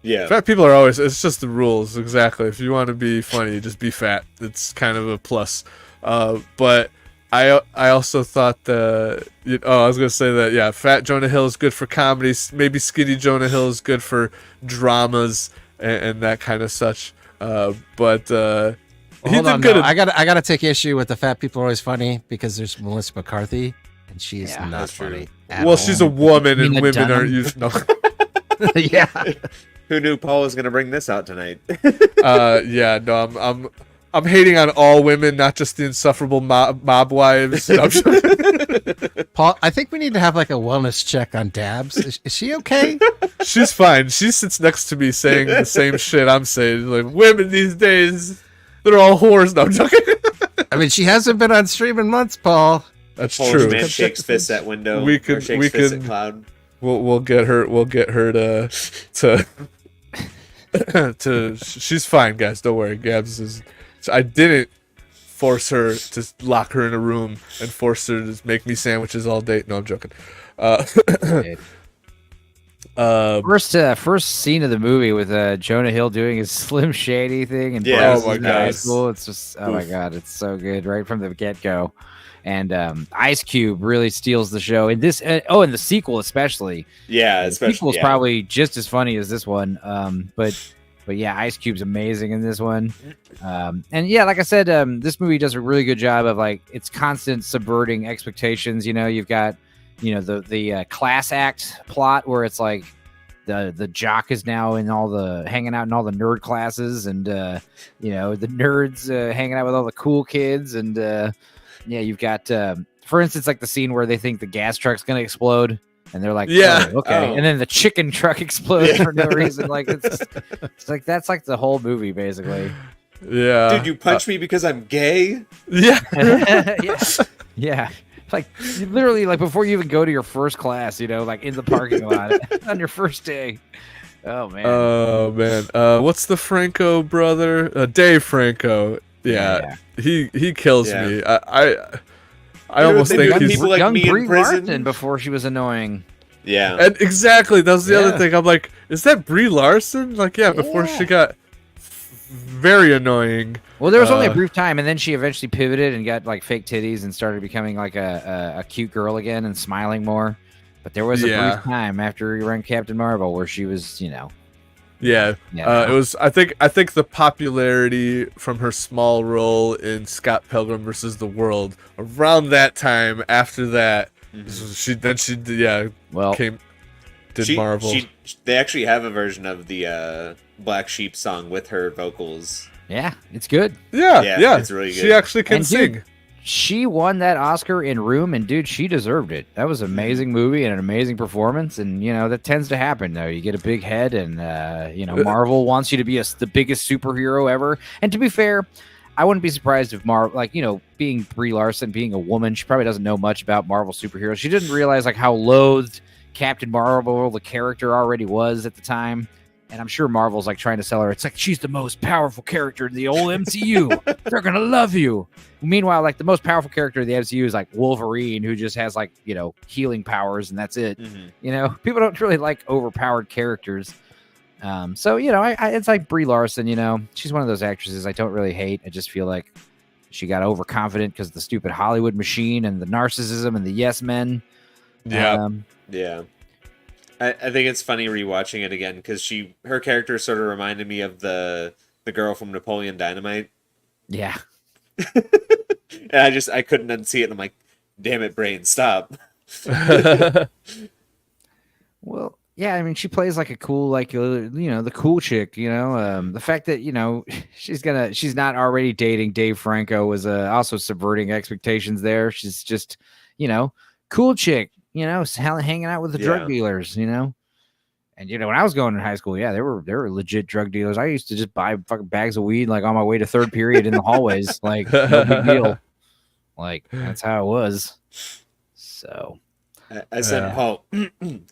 Yeah, fat people are always. It's just the rules, exactly. If you want to be funny, just be fat. It's kind of a plus. But I also thought I was gonna say that Fat Jonah Hill is good for comedy. Maybe skinny Jonah Hill is good for dramas and that kind of such. But. Hold on, I gotta take issue with the fat people are always funny because there's Melissa McCarthy and she's not funny. Well, she's a woman and women aren't usually. No. Yeah. Who knew Paul was gonna bring this out tonight? Yeah, no, I'm hating on all women, not just the insufferable mob wives. No, I'm joking. Paul, I think we need to have like a wellness check on Dabs. Is she okay? She's fine. She sits next to me saying the same shit I'm saying. Like, women these days, they're all whores. No, I'm joking. I mean, she hasn't been on stream in months, Paul. That's Polish true. man shakes fists at window. We or can- shakes we fists can- at cloud. We'll get her to she's fine, guys. Don't worry. Gabs is. I didn't force her to lock her in a room and force her to make me sandwiches all day. No, I'm joking. First scene of the movie with Jonah Hill doing his Slim Shady thing and Yeah, oh my God. school. It's just my God, it's so good right from the get go. And Ice Cube really steals the show in this. And the sequel especially. Yeah, The especially. sequel's Yeah. probably just as funny as this one. But yeah, Ice Cube's amazing in this one. And yeah, like I said, this movie does a really good job of like it's constant subverting expectations. You know, you've got the class act plot where it's like the jock is now in all the hanging out in all the nerd classes, and the nerds hanging out with all the cool kids, and yeah, you've got for instance like the scene where they think the gas truck's gonna explode. And they're like, Yeah. "Oh, okay." Oh. And then the chicken truck explodes Yeah. for no reason. Like it's like that's like the whole movie basically. Yeah. Dude, you punch me because I'm gay? Yeah. yeah, yeah. Like literally, like before you even go to your first class, like in the parking lot on your first day. Oh man. Oh man. What's the Franco brother? Dave Franco. Yeah. He kills Yeah. me. I You know, almost they think got he's people like young me in Brie prison. Larson before she was annoying. Yeah. and exactly that was the other Yeah. thing. I'm like, is that Brie Larson? Like, yeah, before Yeah. she got very annoying. Well, there was only a Uh, brief time, and then she eventually pivoted and got like fake titties and started becoming like a cute girl again and smiling more. But there was a Yeah. brief time after you ran Captain Marvel where she was, Yeah. It was. I think the popularity from her small role in Scott Pilgrim versus the World around that time. After that, she well, did Marvel. They actually have a version of the Black Sheep song with her vocals. yeah, it's good. yeah, it's really She good. actually can And sing. dude, she won that Oscar in Room, and dude, she deserved it. That was an amazing movie and an amazing performance, and that tends to happen though. You get a big head, and Marvel wants you to be the biggest superhero ever. And to be fair, I wouldn't be surprised if Marvel, being Brie Larson, being a woman, she probably doesn't know much about Marvel superheroes. She didn't realize like how loathed Captain Marvel, the character, already was at the time. And I'm sure Marvel's like trying to sell her. It's like she's the most powerful character in the old MCU. They're gonna love you. Meanwhile, like the most powerful character in the MCU is like Wolverine, who just has like healing powers, and that's it. People don't really like overpowered characters. So it's like Brie Larson. She's one of those actresses I don't really hate. I just feel like she got overconfident because of the stupid Hollywood machine and the narcissism and the yes men. Yeah. Yeah. I think it's funny rewatching it again because her character sort of reminded me of the girl from Napoleon Dynamite. Yeah. And I couldn't unsee it. And I'm like, damn it, brain, stop. Well, yeah, I mean, she plays like a cool, like the cool chick. The fact that she's not already dating Dave Franco was also subverting expectations. There, she's just cool chick. Hanging out with the drug dealers. And when I was going to high school, yeah, they were legit drug dealers. I used to just buy fucking bags of weed like on my way to third period in the hallways, like no big deal. Like that's how it was. So. I sent Paul.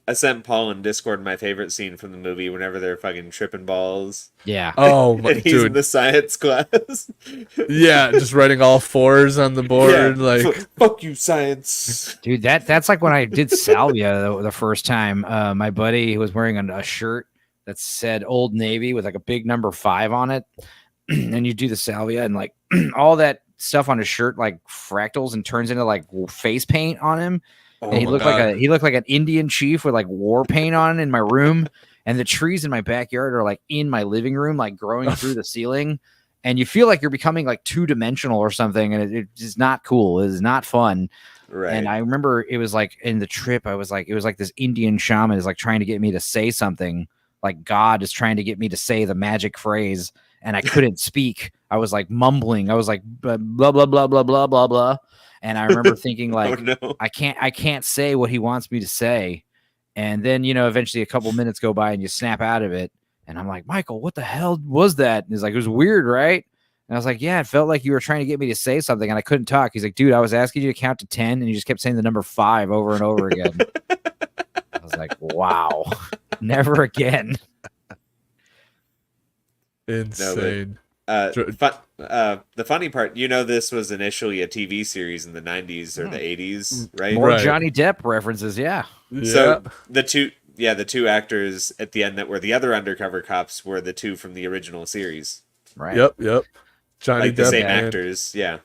I sent Paul in Discord my favorite scene from the movie. Whenever they're fucking tripping balls, Yeah. Oh, and he's in dude. the science class. Yeah, just writing all fours on the board, like. Fuck you, science. Dude, that's like when I did Salvia the first time. My buddy was wearing a shirt that said Old Navy with like a big number 5 on it. And you do the Salvia and like all that stuff on his shirt like fractals and turns into like face paint on him. Oh And he my looked God. like an Indian chief with like war paint on in my room. And the trees in my backyard are like in my living room, like growing through the ceiling. And you feel like you're becoming like 2-dimensional or something. And it is not cool. It is not fun. Right. And I remember it was like in the trip, it was like this Indian shaman is like trying to get me to say something like God is trying to get me to say the magic phrase, and I couldn't speak. I was like mumbling. I was like blah blah blah blah blah blah blah. And I remember thinking like, no. I can't say what he wants me to say. And then, you know, eventually a couple minutes go by and you snap out of it. And I'm like, Michael, what the hell was that? And he's like, it was weird, right? And I was like, yeah, it felt like you were trying to get me to say something and I couldn't talk. He's like, dude, I was asking you to count to 10 and you just kept saying the number 5 over and over again. I was like, wow, never again. Insane. The funny part, you know, this was initially a TV series in the 90s or the 80s, right? More Right. Johnny Depp references, yeah. So the two actors at the end that were the other undercover cops were the two from the original series. Right. Yep. Johnny Like the Depp same and- actors, yeah.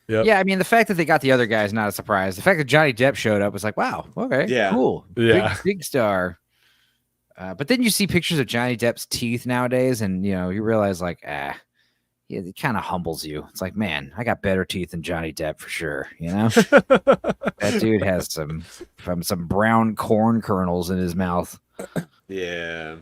Yep. Yeah, I mean, the fact that they got the other guy is not a surprise. The fact that Johnny Depp showed up was like, wow, okay, Yeah. cool. Yeah. Big star. But then you see pictures of Johnny Depp's teeth nowadays, and, you know, you realize, like, yeah, it kind of humbles you. It's like, man, I got better teeth than Johnny Depp for sure, you know? That dude has some brown corn kernels in his mouth. Yeah.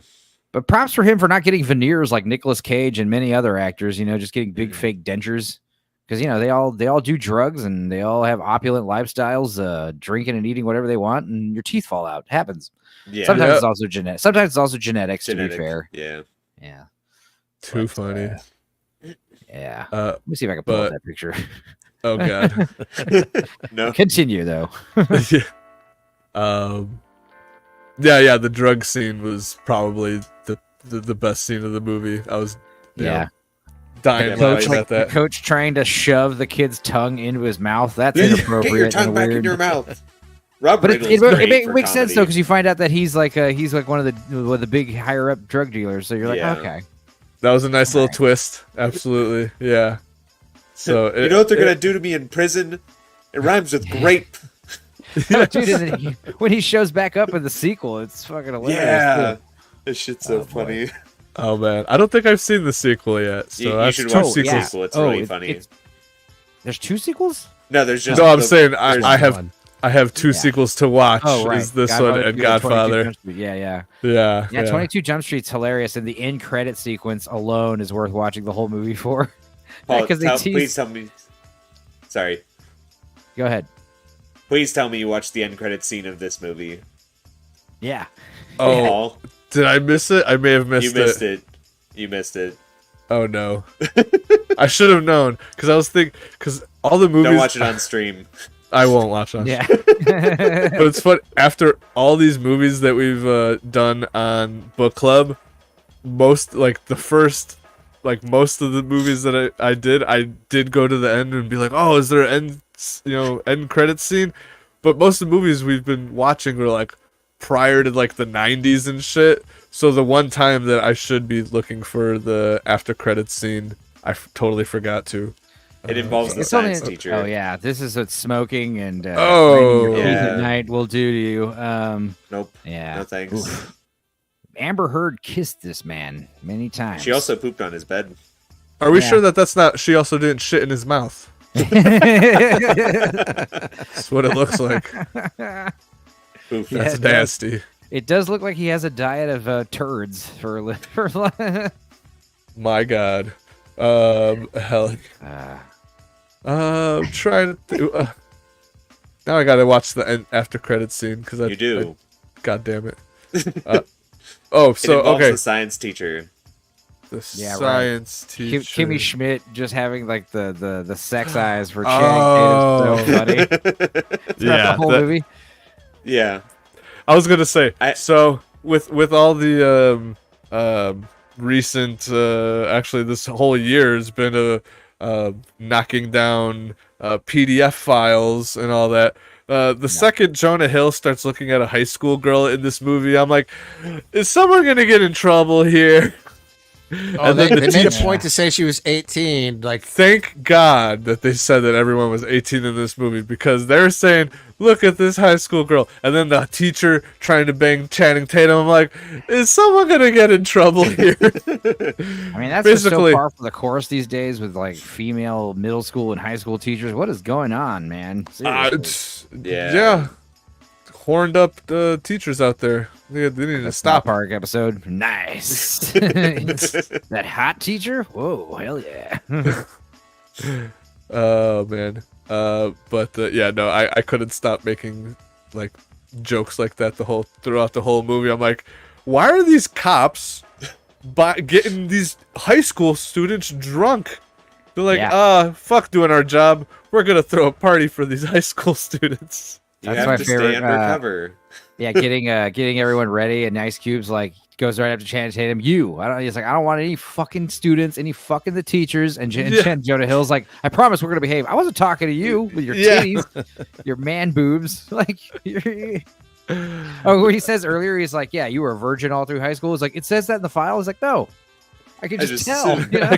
But props for him for not getting veneers like Nicolas Cage and many other actors, you know, just getting big fake dentures. Because, you know, they all do drugs and they all have opulent lifestyles, drinking and eating whatever they want, and your teeth fall out. It happens. Yeah. Sometimes Yep. it's also genetic. Sometimes it's also genetics, to be Genetic, fair. Yeah. Yeah. Too But, funny. Yeah. But Let me see if I can pull up that picture. oh god. No. Continue, though. Yeah. The drug scene was probably the best scene of the movie. I was Yeah. dying Yeah, laughing like at The that. coach trying to shove the kid's tongue into his mouth. That's Get inappropriate. your tongue and back in weird. your mouth. Rob But it Riggle's great for makes sense though, comedy. because you find out that he's like one of the big higher up drug dealers. So you're like, Yeah. okay, That was a nice little Alright. twist. Absolutely. Yeah. So You know what they're gonna do to me in prison? It rhymes with grape. oh, dude. And then when he shows back up in the sequel, it's fucking hilarious. Yeah. too. This shit's so Oh, boy. funny. Oh man, I don't think I've seen the sequel yet. So You that's should two watch the sequels. sequel. It's Oh, really funny. There's 2 sequels. No, there's just No, I'm the- saying there's- I have 2 Yeah. sequels to watch. Oh, right. Is this Godfather one and 2 22 Godfather? Jump Street. Yeah. Yeah. 22 Jump Street's hilarious, and the end credit sequence alone is worth watching the whole movie for. Paul, 'Cause they please tell me. Sorry. Go ahead. Please tell me you watched the end credit scene of this movie. Yeah. Oh, Paul, did I miss it? I may have you missed missed it. You missed it. Oh no, I should have known because I was thinking because all the movies. Don't watch it on stream. I won't watch on. Yeah. But it's fun after all these movies that we've done on book club. Most like the first, like most of the movies that I did go to the end and be like, oh, is there an end credit scene? But most of the movies we've been watching were like prior to like the 90s and shit. So the one time that I should be looking for the after credits scene, I totally forgot to. It involves the It's only- science teacher. Oh yeah, this is what smoking and Oh. grinding your teeth at Yeah. night will do to you. Nope. Yeah. No thanks. Oof. Amber Heard kissed this man many times. She also pooped on his bed. Are we Yeah. sure that that's not? She also didn't shit in his mouth. That's what it looks like. Oof. Yeah, That's it does. nasty. It does look like he has a diet of turds for a My God. Hell. Trying to do. Now I gotta watch the end after credit scene because You do. God damn it. So It involves okay, the science teacher. the Yeah, right. science teacher. Kimmy Schmidt just having like the sex eyes for Oh. Channing Tatum. So funny. Throughout Yeah, the whole that- movie. Yeah. I was gonna say. I- So with all the recent, actually this whole year has been knocking down PDF files and all that. The second Jonah Hill starts looking at a high school girl in this movie, I'm like, is someone gonna get in trouble here? Oh, And they then the made a teacher- point to say she was 18. Like, Thank God that they said that everyone was 18 in this movie because they're saying, look at this high school girl. And then the teacher trying to bang Channing Tatum. I'm like, is someone going to get in trouble here? I mean, that's just so Basically- far for the course these days with like female middle school and high school teachers. What is going on, man? Seriously. Yeah. Yeah. horned up teachers out there. They need to That stop. Park episode. Nice. That hot teacher. Whoa, hell yeah. Oh man. But yeah, no, I couldn't stop making like jokes like that throughout the whole movie. I'm like, why are these cops getting these high school students drunk? They're like, fuck doing our job. We're gonna throw a party for these high school students. You That's have my to favorite, stay undercover. Yeah, getting everyone ready, and Ice Cube's like goes right up to Channing Tatum. He's like, I don't want any fucking students, any fucking the teachers. And Jonah Hill's like, I promise we're gonna behave. I wasn't talking to you with your titties, your man boobs. Like, what he says earlier, he's like, yeah, you were a virgin all through high school. It's like, it says that in the file. He's like, no, I can just tell. You know?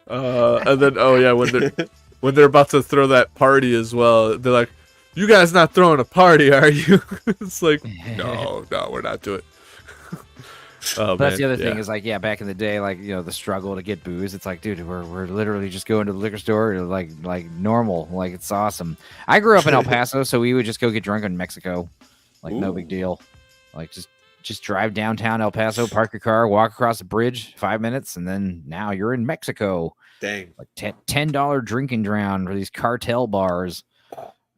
And then when they're about to throw that party as well, they're like, you guys not throwing a party, are you? It's like, no, we're not doing it. But that's the other thing is like, yeah, back in the day, like, you know, the struggle to get booze. It's like, dude, we're literally just going to the liquor store like normal. Like, it's awesome. I grew up in El Paso, so we would just go get drunk in Mexico. Like, no big deal. Like, just drive downtown El Paso, park your car, walk across the bridge, 5 minutes, and then now you're in Mexico. Dang. Like $10 drinking drown for these cartel bars.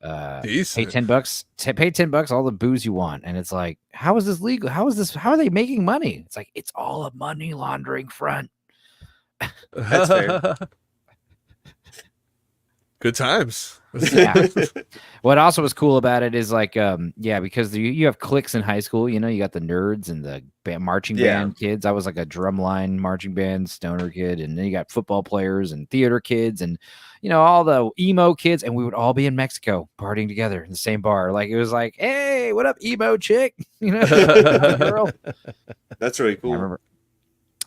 Pay $10. Pay $10 all the booze you want, and it's like, how is this legal? How are they making money? It's like, it's all a money laundering front. That's fair. Good times. Yeah. What also was cool about it is like, because you have cliques in high school. You know, you got the nerds and the marching band kids. I was like a drumline marching band stoner kid, and then you got football players and theater kids, and you know, all the emo kids, and we would all be in Mexico partying together in the same bar. Like, it was like, hey, what up, emo chick? You know, girl. That's really cool.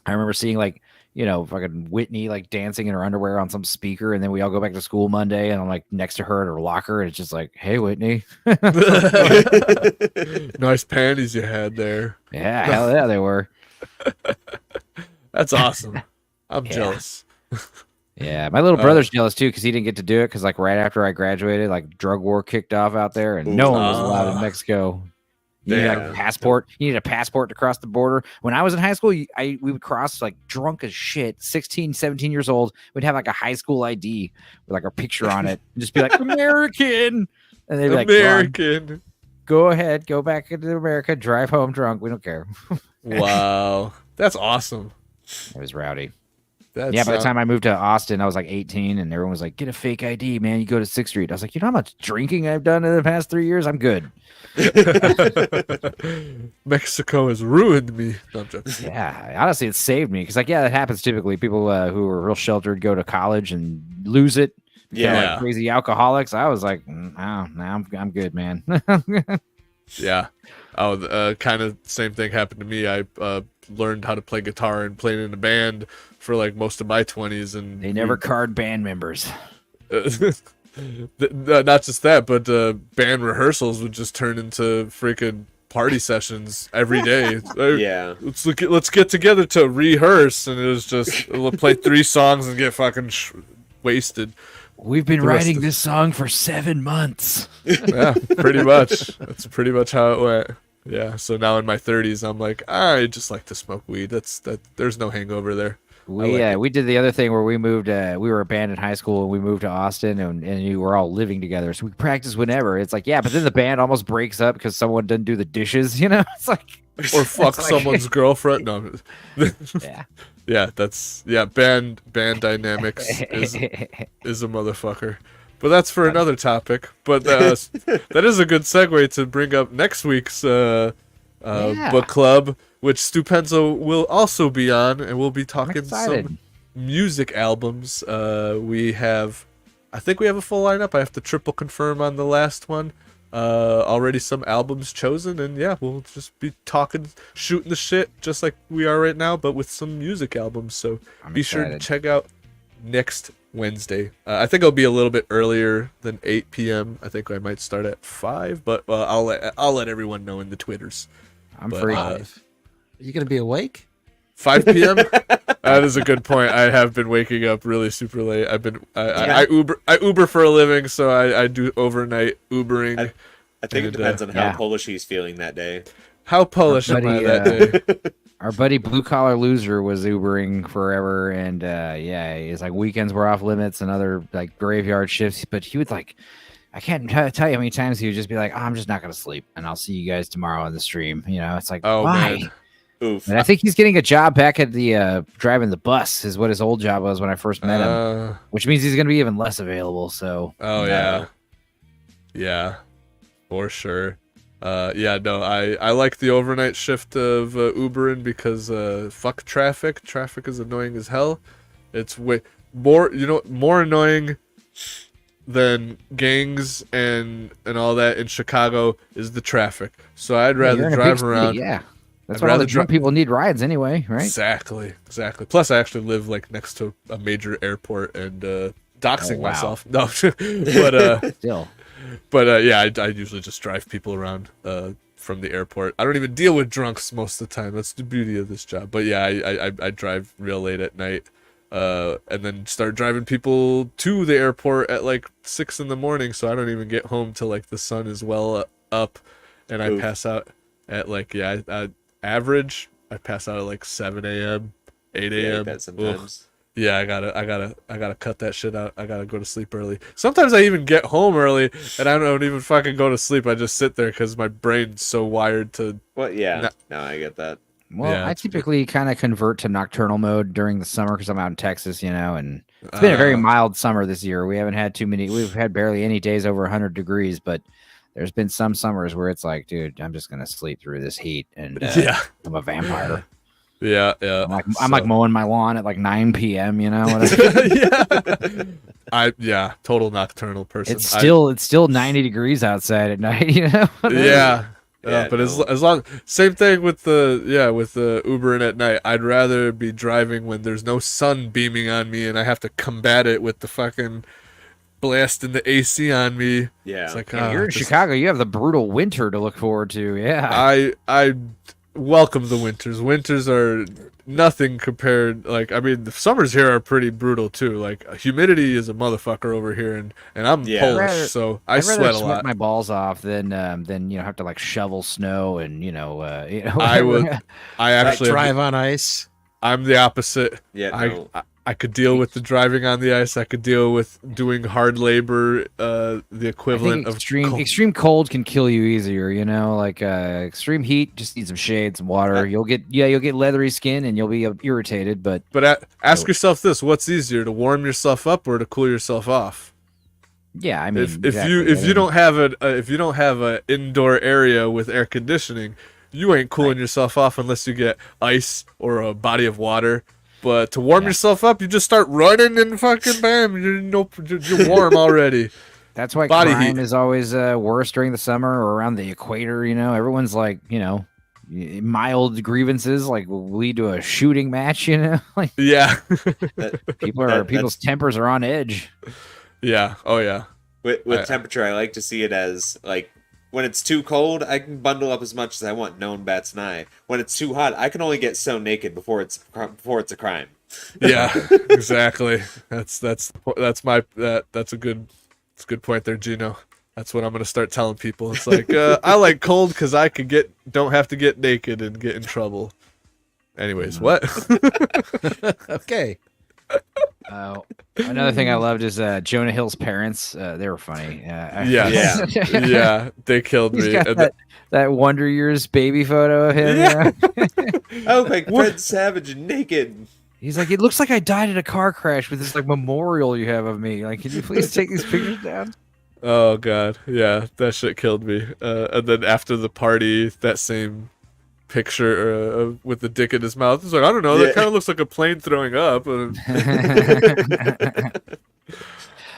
I remember seeing like, you know, fucking Whitney like dancing in her underwear on some speaker, and then we all go back to school Monday, and I'm like next to her at her locker, and it's just like, hey, Whitney. Nice panties you had there. Yeah, hell yeah, they were. That's awesome. I'm jealous. Yeah, my little brother's jealous too because he didn't get to do it because like right after I graduated, like drug war kicked off out there, and no one was allowed in Mexico. You need like a passport. You need a passport to cross the border. When I was in high school, we would cross like drunk as shit, 16, 17 years old. We'd have like a high school ID with like our picture on it and just be like, American. And they'd be like, American. Go ahead, go back into America, drive home drunk. We don't care. Wow. That's awesome. It was rowdy. By the time I moved to Austin, I was like 18, and everyone was like, get a fake ID, man. You go to 6th Street. I was like, you know how much drinking I've done in the past 3 years? I'm good. Mexico has ruined me. No, I'm joking. Yeah, honestly, it saved me because, like, that happens typically. People who are real sheltered go to college and lose it. Like crazy alcoholics. I was like, I'm good, man. Yeah. Kind of same thing happened to me. I learned how to play guitar and played in a band for like most of my 20s, and they never card band members. Not just that, but band rehearsals would just turn into freaking party sessions every day. Let's get together to rehearse, and it was just we'll play 3 songs and get fucking wasted. We've been writing this song for 7 months. Yeah, pretty much. That's pretty much how it went. Yeah. So now in my 30s, I'm like, I just like to smoke weed. There's no hangover there. We did the other thing where we moved. We were a band in high school, and we moved to Austin, and you were all living together, so we practice whenever. It's like, but then the band almost breaks up because someone doesn't do the dishes. You know, it's like, or fuck someone's girlfriend. No. Yeah. Band dynamics is a motherfucker. But that's for another topic. But that is a good segue to bring up next week's book club, which Stupenzo will also be on, and we'll be talking some music albums. I think we have a full lineup. I have to triple confirm on the last one. Already some albums chosen, and we'll just be talking, shooting the shit just like we are right now, but with some music albums. So be sure to check out next Wednesday. I think it'll be a little bit earlier than 8 p.m. I think I might start at 5, but I'll let everyone know in the Twitters. Free. Are you gonna be awake? 5 p.m. That is a good point. I have been waking up really super late. I Uber for a living, so I do overnight Ubering. I think it depends on how Polish he's feeling that day. How Polish am I that day? Our buddy Blue Collar Loser was Ubering forever, and he's like weekends were off limits and other like graveyard shifts. But he would like, I can't tell you how many times he would just be like, I'm just not gonna sleep, and I'll see you guys tomorrow on the stream. You know, it's like, why? Man. Oof. And I think he's getting a job back at the driving the bus is what his old job was when I first met him, which means he's gonna be even less available. So yeah, for sure. I like the overnight shift of Ubering because fuck traffic. Traffic is annoying as hell. It's way more annoying than gangs and all that in Chicago is the traffic. So I'd rather drive around. Yeah, that's why all the drunk people need rides anyway, right? Exactly. Plus, I actually live like next to a major airport and doxing myself. No, but still. But I usually just drive people around from the airport. I don't even deal with drunks most of the time. That's the beauty of this job. But yeah, I drive real late at night, and then start driving people to the airport at like 6 a.m. So I don't even get home till like the sun is well up, and I pass out at like average. I pass out at like 7 a.m., 8 a.m. Yeah, sometimes. Yeah, I gotta cut that shit out. I gotta go to sleep early. Sometimes I even get home early and I don't even fucking go to sleep. I just sit there because my brain's so wired to. Well, yeah. No, I get that. Well, I typically kind of convert to nocturnal mode during the summer because I'm out in Texas, and it's been a very mild summer this year. We haven't had we've had barely any days over 100 degrees, but there's been some summers where it's like, dude, I'm just gonna sleep through this heat, and I'm a vampire. Yeah. I'm like mowing my lawn at like 9 p.m. You know. Total nocturnal person. It's still 90 degrees outside at night. You know. But as long same thing with the Ubering at night. I'd rather be driving when there's no sun beaming on me and I have to combat it with the fucking blasting the AC on me. Yeah. It's like, you're in Chicago. You have the brutal winter to look forward to. Yeah. I welcome the winters. Winters are nothing compared. Like, I mean, the summers here are pretty brutal too. Like, humidity is a motherfucker over here, and I'm Polish, so I sweat a lot. My balls off than have to like shovel snow and I actually drive on ice. I'm the opposite. Yeah, I could deal with the driving on the ice. I could deal with doing hard labor, the equivalent of extreme cold can kill you easier. Like extreme heat just needs some shade, some water. You'll get leathery skin and you'll be irritated. But ask yourself this: what's easier, to warm yourself up or to cool yourself off? Yeah, I mean, if you don't have a indoor area with air conditioning, you ain't cooling yourself off unless you get ice or a body of water. But to warm yourself up, you just start running and fucking bam, you're warm already. That's why crime is always worse during the summer or around the equator. Everyone's like, mild grievances like will lead to a shooting match. Like people's tempers are on edge. Yeah. Oh yeah. With temperature, I like to see it as like, when it's too cold, I can bundle up as much as I want. No one bats an eye. When it's too hot, I can only get so naked before it's a crime. Yeah, exactly. That's a good point there, Gino. That's what I'm gonna start telling people. It's like I like cold because I don't have to get naked and get in trouble. Anyways, what? Okay. Another thing I loved is Jonah Hill's parents. They were funny. Yeah, they killed me. That Wonder Years baby photo of him. Yeah. Oh, like Fred Savage and naked. He's like, it looks like I died in a car crash with this like memorial you have of me. Like, can you please take these pictures down? Oh God, yeah, that shit killed me. And then after the party, that same picture with the dick in his mouth. It's like, I don't know, that kind of looks like a plane throwing up.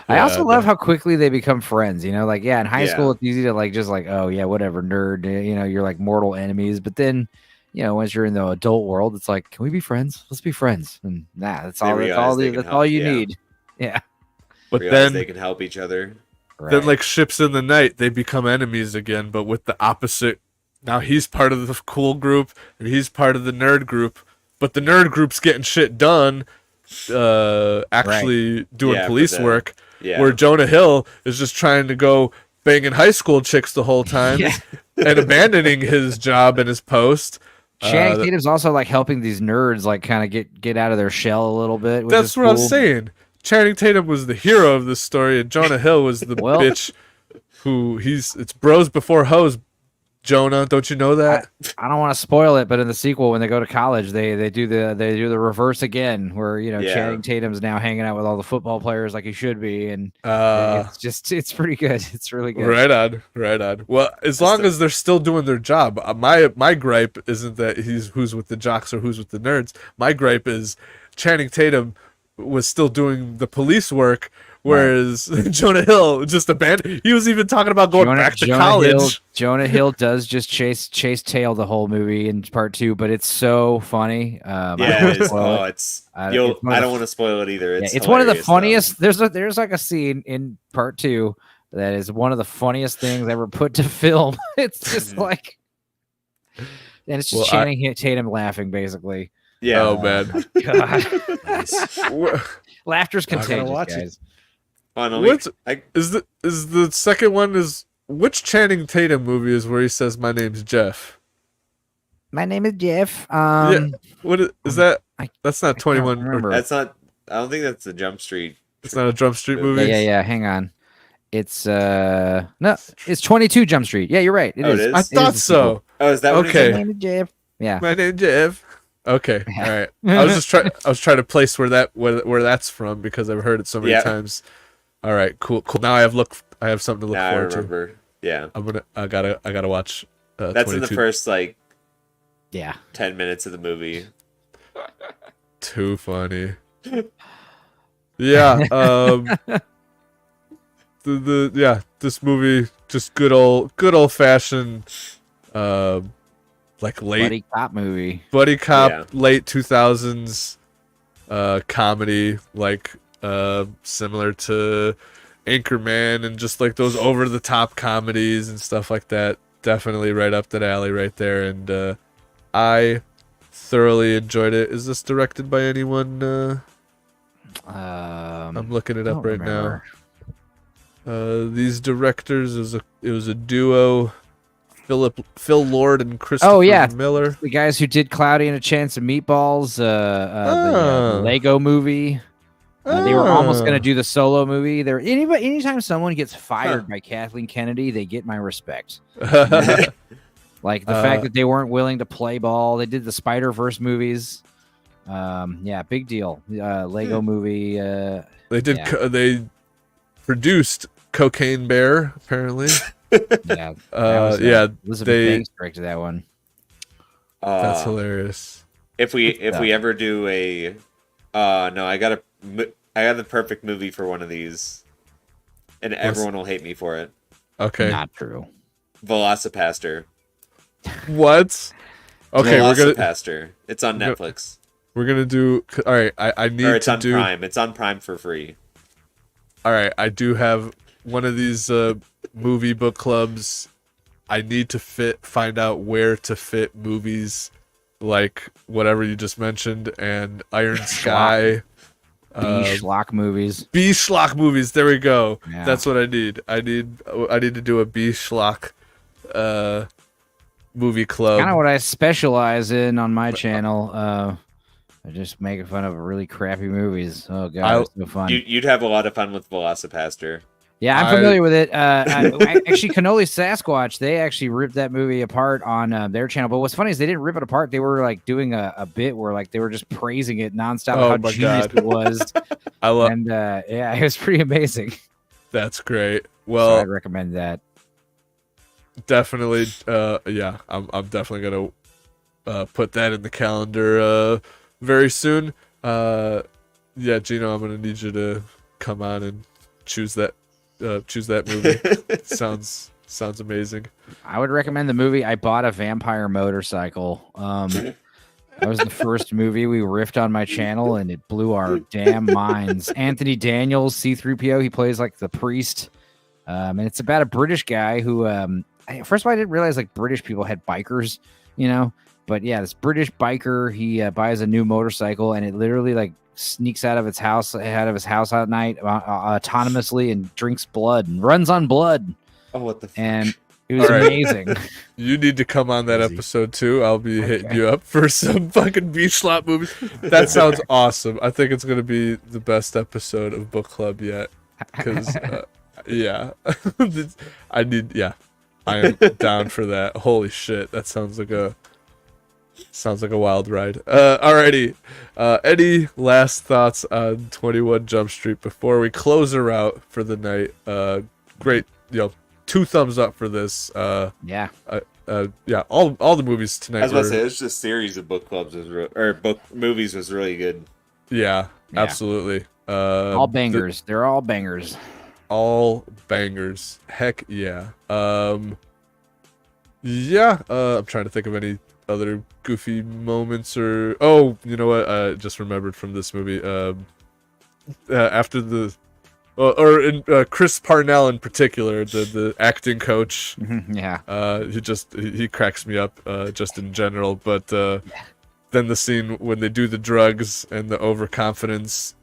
I also love how quickly they become friends. In high school it's easy to like just like, oh yeah, whatever, nerd. You're like mortal enemies. But then, once you're in the adult world, it's like, can we be friends? Let's be friends. And that's all you need. Yeah. But then they can help each other. Right. Then like ships in the night, they become enemies again, but with the opposite. Now he's part of the cool group and he's part of the nerd group, but the nerd group's getting shit done, actually doing Yeah, police but work, yeah. where Jonah Hill is just trying to go banging high school chicks the whole time Yeah. and abandoning his job and his post. Channing Tatum's also like helping these nerds like kind of get out of their shell a little bit. Which That's is what I'm cool. saying. Channing Tatum was the hero of this story, and Jonah Hill was the Well- bitch who it's bros before hoes. Jonah, don't you know that? I don't want to spoil it, but in the sequel, when they go to college, they do the reverse again, where Yeah. Channing Tatum's now hanging out with all the football players like he should be, and it's pretty good. It's really good. Right on. Well, as long as they're still doing their job, my gripe isn't that who's with the jocks or who's with the nerds. My gripe is Channing Tatum was still doing the police work, whereas Jonah Hill just abandoned. He was even talking about going back to college. Jonah Hill does just chase tail the whole movie in part 2, but it's so funny. I don't Yeah, wanna it is. spoil Oh, it. it's. I- You'll, it's one I of the- don't want to spoil it either. It's one of the hilarious, though. funniest. There's like a scene in part 2 that is one of the funniest things ever put to film. It's just like, and it's just Channing Tatum laughing basically. Yeah. Oh man, God, Wha- laughter's I'm gonna contagious, watch it. guys. Oh, no, What's I, is the second one is which Channing Tatum movie is where he says my name's Jeff? My name is Jeff. Yeah. What is that? I- That's not I can't 21. Or, remember. that's not. I don't think that's the Jump Street. it's not a Jump Street movie. Yeah. Hang on. It's no, it's 22 Jump Street. Yeah, you're right. Oh, it is? I It thought the so. Oh, is that what Okay. sequel. My name is Jeff. Yeah. My name's Jeff. Okay, Yeah. all right. I was trying to place where that's from because I've heard it so many Yeah. times. All right, cool. Now I have something to look Now I forward to. remember. Yeah. I gotta watch. That's in the 22. first like Yeah. 10 minutes of the movie. Too funny. Yeah. This movie just good old fashioned, like late Buddy cop movie. buddy cop, Yeah. late 2000s, comedy, like similar to Anchorman and just like those over the top comedies and stuff like that. Definitely right up that alley right there, and I thoroughly enjoyed it. Is this directed by anyone? I'm looking it up right now. These directors it was a duo, Phil Lord and Christopher Miller. The guys who did Cloudy and a Chance of Meatballs, the Lego movie. They were almost going to do the Solo movie. Anytime someone gets fired by Kathleen Kennedy, they get my respect. Like the fact that they weren't willing to play ball. They did the Spider-Verse movies. Big deal. Lego movie. They produced Cocaine Bear, apparently. Yeah. Elizabeth they- Banks directed that one. That's hilarious. If we ever do a, no, I got the perfect movie for one of these, and everyone will hate me for it. Okay. Not true. Velocipaster. What? Okay, Velocipaster. It's on gonna- Netflix. we're gonna do. All right, I need Or it's to on do. Prime. It's on Prime for free. All right, I do have one of these movie book clubs. I need to find out where to fit movies like whatever you just mentioned and Iron Sky. Schlock movies. B schlock movies. There we go. Yeah. That's what I need. I need to do a B schlock movie club. Kind of what I specialize in on my channel. I just making fun of really crappy movies. Oh god, it's so fun. You'd have a lot of fun with Velocipaster. Yeah, I'm familiar with it. Actually, Cannoli Sasquatch, they actually ripped that movie apart on their channel. But what's funny is they didn't rip it apart. They were like doing a bit where like they were just praising it nonstop, Oh how my genius God. it was. I love. And it was pretty amazing. That's great. So Well, I'd recommend that. definitely. I'm definitely gonna put that in the calendar very soon. Yeah, Gino, I'm gonna need you to come on and choose that movie. sounds amazing. I would recommend the movie I Bought a Vampire Motorcycle. That was the first movie we riffed on my channel, and it blew our damn minds. Anthony Daniels, C-3PO, he plays like the priest. And it's about a British guy who, first of all, I didn't realize like British people had bikers, you know? But yeah, this British biker, he buys a new motorcycle, and it literally like sneaks out of his house at night autonomously and drinks blood and runs on blood. Oh, what the fuck? And it was All right. amazing. You need to come on that Easy. episode too. I'll be hitting you up for some fucking beach slap movies. That sounds awesome. I think it's gonna be the best episode of book club yet. Because yeah, I am down for that. Holy shit, that sounds like a wild ride. Alrighty. Any last thoughts on 21 Jump Street before we close her out for the night? Great, 2 thumbs up for this. Yeah. All the movies tonight. I was about to say, it's just series of book clubs movies was really good. Yeah, Yeah. absolutely. All bangers. They're all bangers. All bangers. Heck yeah. I'm trying to think of any other goofy moments or you know what? I just remembered from this movie. After the Chris Parnell in particular, the acting coach. Yeah. He cracks me up just in general, but then the scene when they do the drugs and the overconfidence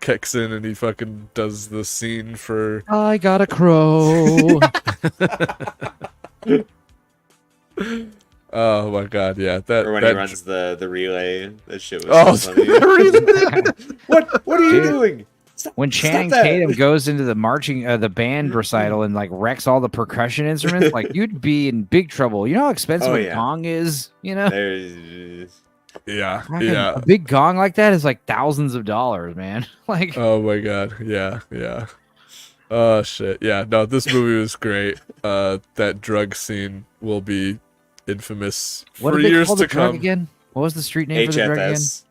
kicks in and he fucking does the scene for I got a crow. oh my god, yeah, that Or when that he runs the relay, that shit was oh so funny. What are you doing? When Channing Tatum goes into the the band recital and like wrecks all the percussion instruments, like you'd be in big trouble. You know how expensive Oh, a yeah. gong is? You know? There's yeah Fucking yeah A big gong like that is like thousands of dollars, man. Like, oh my god, yeah oh shit, yeah, no, this movie was great. That drug scene will be infamous what for did they years call to the drug come. again? What was the street name for the drug again? HFS.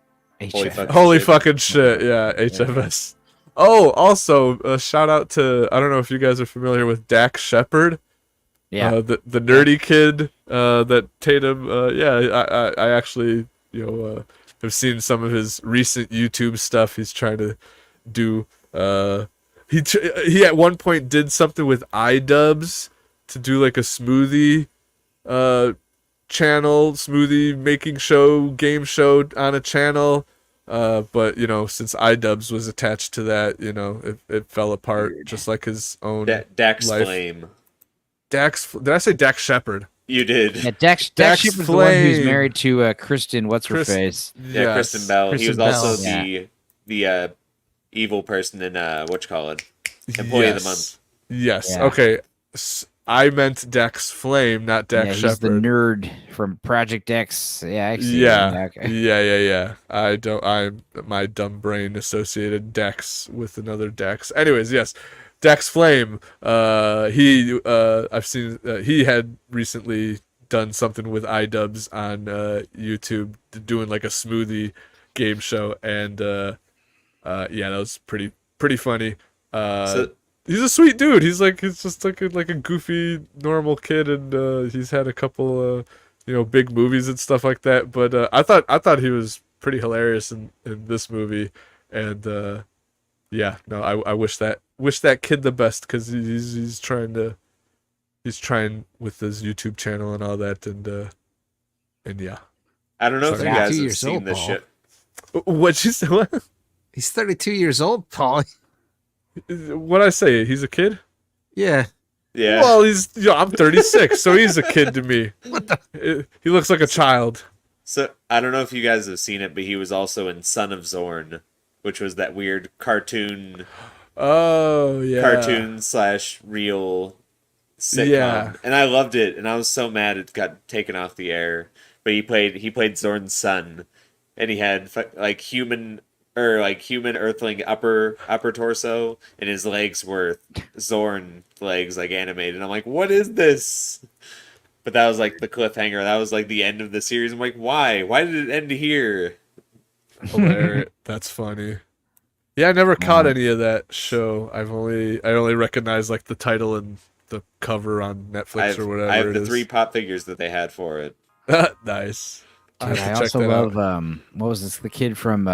Holy HFS. fuck. Holy Shit. fucking shit, yeah, HFS. Oh, also, a shout out to, I don't know if you guys are familiar with Dax Shepard. Yeah. The nerdy kid that Tatum, I actually, have seen some of his recent YouTube stuff he's trying to do. He at one point did something with iDubbbz to do like a smoothie channel, smoothie making show, game show on a channel. But since iDubbbz was attached to that, it fell apart. Weird. Just like his own Dax life. Flame. Did I say Dax Shepard? You did. Yeah, Dax Dax Shepard's the one who's Flame. married to Kristen. What's her Chris- face? Yeah, Yes. Kristen Bell. He Kristen was also Bell. the evil person in Employee of the Month. Yes. Yeah. Okay. I meant Dax Flame, not Dax Yeah, he's the Shepard. nerd from Project X. Yeah, I see. Yeah. Okay. Yeah. My dumb brain associated Dax with another Dax. Anyways, yes. Dax Flame. I've seen he had recently done something with iDubbbz on YouTube, doing like a smoothie game show, and that was pretty funny. He's a sweet dude. He's just like a goofy normal kid, and he's had a couple big movies and stuff like that. But I thought he was pretty hilarious in this movie, and I wish that kid the best, because he's trying with his YouTube channel and all that, and yeah. I don't know if Sorry. you guys 32 have years seen old, this Paul. shit. What you say? What? He's 32 years old, Paul. What I say? He's a kid? Yeah. Yeah. Well, I'm 36, so he's a kid to me. He looks like a child. So I don't know if you guys have seen it, but he was also in Son of Zorn, which was that weird cartoon Oh yeah. /real sitcom. Yeah. And I loved it, and I was so mad it got taken off the air. But he played Zorn's son, and he had human earthling upper torso, and his legs were Zorn legs, like animated. And I'm like, what is this? But that was like the cliffhanger. That was like the end of the series. I'm like, why? Why did it end here? Hilarious. That's funny. Yeah, I never caught any of that show. I only recognize like the title and the cover on Netflix or whatever. I have it the is. 3 pop figures that they had for it. Nice. I Dude, have I to check also that love out. what was this? The kid from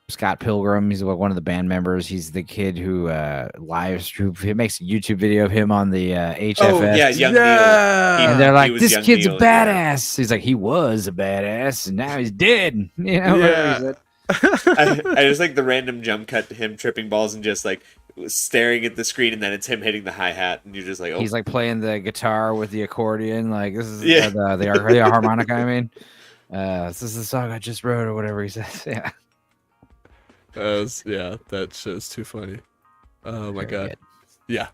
Scott Pilgrim. He's one of the band members. He's the kid who he makes a YouTube video of him on the Oh yeah, HFS. young Neil. And Yeah. they're He like, was "This young kid's a Neil. Yeah. badass." He's like, "He was a badass, and now he's dead." Whatever he Yeah. said. I just like the random jump cut to him tripping balls and just like staring at the screen, and then it's him hitting the hi hat, and you're just like, oh, He's like playing the guitar with the accordion. Like this is Yeah. the harmonica. I mean, this is the song I just wrote, or whatever he says. Yeah. Yeah, that shit's too funny. Oh my Very god. good. Yeah.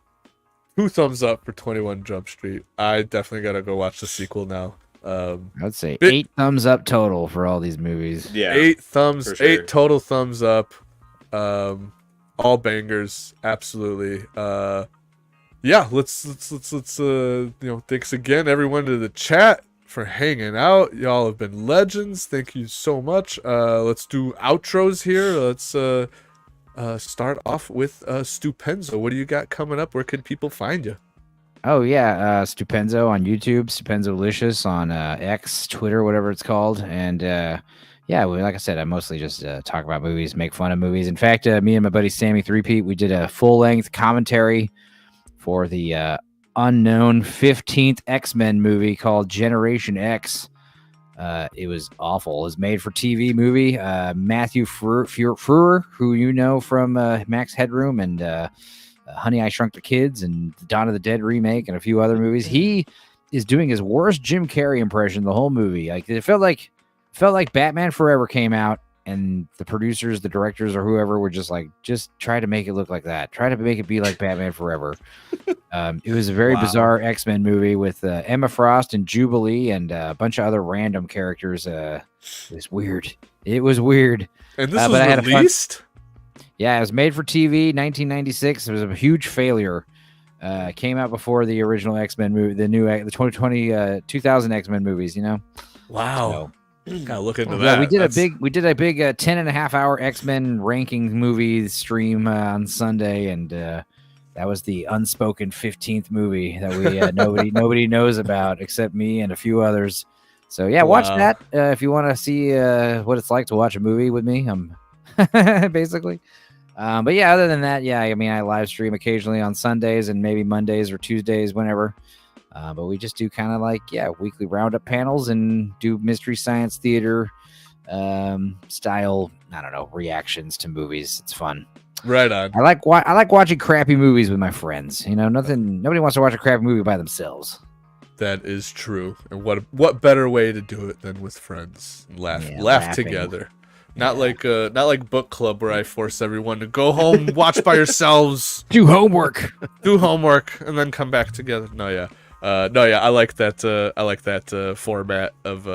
2 thumbs up for 21 Jump Street. I definitely gotta go watch the sequel now. I would say Bit- 8 thumbs up total for all these movies. yeah, 8 for sure. 8 total thumbs up. All bangers, absolutely. Yeah, let's thanks again everyone to the chat for hanging out. Y'all have been legends. Thank you so much. Let's do outros here. Let's start off with Stupenzo. What do you got coming up? Where can people find you? Oh yeah, Stupenzo on YouTube, Stupenzolicious on X, Twitter, whatever it's called, and yeah, like I said, I mostly just talk about movies, make fun of movies. In fact, me and my buddy Sammy Threepeat, we did a full-length commentary for the unknown 15th X-Men movie called Generation X. It was awful. It was made for TV movie. Matthew Frewer, who you know from Max Headroom and Honey, I Shrunk the Kids and the Dawn of the Dead remake and a few other movies. He is doing his worst Jim Carrey impression the whole movie. Like it felt like Batman Forever came out and the producers, the directors, or whoever were just try to make it look like that. Try to make it be like Batman Forever. It was a very bizarre X-Men movie with Emma Frost and Jubilee and a bunch of other random characters. It was weird. It was weird. And this but was I had a fun- released? Yeah, it was made for TV, 1996. It was a huge failure. Came out before the original X-Men movie, the 2000 X-Men movies. You know. Wow. Gotta look into Yeah, that. we did a big 10 and a half hour X-Men ranking movie stream on Sunday, and that was the unspoken 15th movie that we nobody knows about except me and a few others. So yeah, watch Wow. that if you want to see what it's like to watch a movie with me. Basically. But yeah, other than that, yeah, I mean, I live stream occasionally on Sundays and maybe Mondays or Tuesdays, whenever. But we just do kind of like, weekly roundup panels and do mystery science theater style, I don't know, reactions to movies. It's fun. Right on. I like watching crappy movies with my friends. You know, nobody wants to watch a crappy movie by themselves. That is true. And what better way to do it than with friends? Laugh laughing. together. Not like book club where I force everyone to go home, watch by yourselves, Do homework. do homework, and then come back together. I like that. I like that format of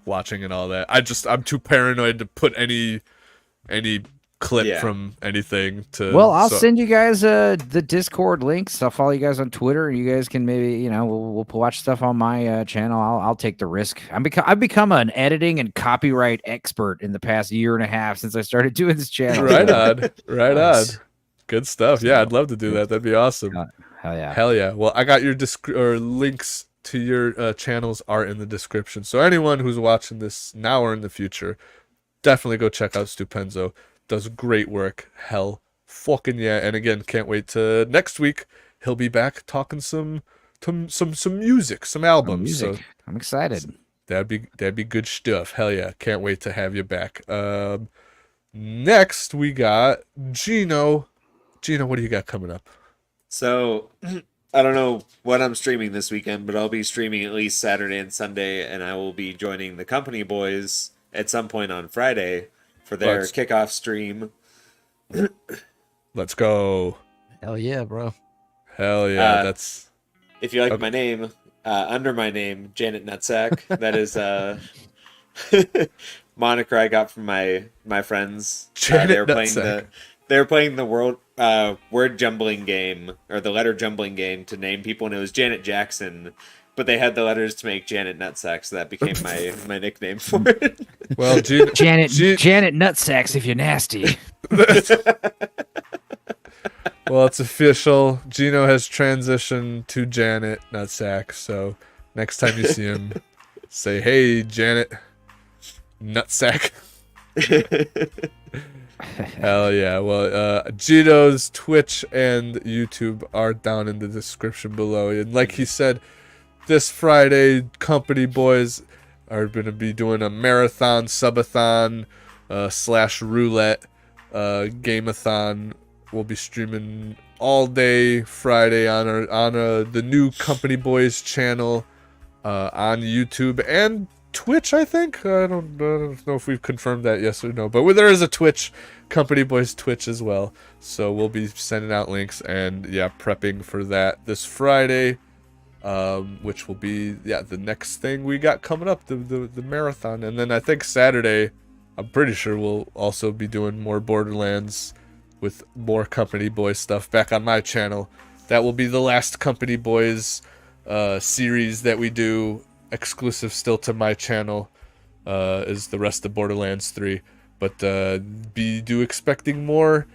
watching and all that. I'm too paranoid to put any clip from anything to. Well, I'll send you guys the Discord links. I'll follow you guys on Twitter, and you guys can maybe we'll watch stuff on my channel. I'll take the risk. I've become an editing and copyright expert in the past year and a half since I started doing this channel. Right on. Nice. Good stuff. Yeah, I'd love to do that. That'd be awesome. Hell yeah. Hell yeah. Well, I got your links to your channels are in the description. So anyone who's watching this now or in the future, definitely go check out Stupenzo. Does great work. Hell fucking yeah. And again, can't wait to next week. He'll be back talking some music, some albums. So I'm excited. that'd be good stuff. Hell yeah. Can't wait to have you back. Next we got Geno. Geno, what do you got coming up? So I don't know what I'm streaming this weekend, but I'll be streaming at least Saturday and Sunday, and I will be joining the Company Boys at some point on Friday for their kickoff stream. Let's go. Hell yeah, bro. Hell yeah. That's If you like my name, under my name, Janet Nutsack. That is moniker I got from my friends. Janet Nutsack. They were playing the word jumbling game, or the letter jumbling game, to name people, and it was Janet Jackson, but they had the letters to make Janet Nutsack, so that became my nickname for it. well, Janet Nutsacks if you're nasty. Well, it's official. Geno has transitioned to Janet Nutsack, so next time you see him, Say, hey, Janet, nutsack. Hell yeah. Well, Gino's Twitch and YouTube are down in the description below. And like he said, this Friday, Company Boys are going to be doing a marathon, subathon, / roulette, gameathon. We'll be streaming all day Friday on the new Company Boys channel on YouTube and Twitch, I think. I don't know if we've confirmed that, yes or no. But there is a Twitch, Company Boys Twitch as well. So we'll be sending out links and, yeah, prepping for that this Friday. Which will be, the next thing we got coming up, the marathon. And then I think Saturday, I'm pretty sure we'll also be doing more Borderlands with more Company Boys stuff back on my channel. That will be the last Company Boys series that we do, exclusive still to my channel, is the rest of Borderlands 3. But do expecting more,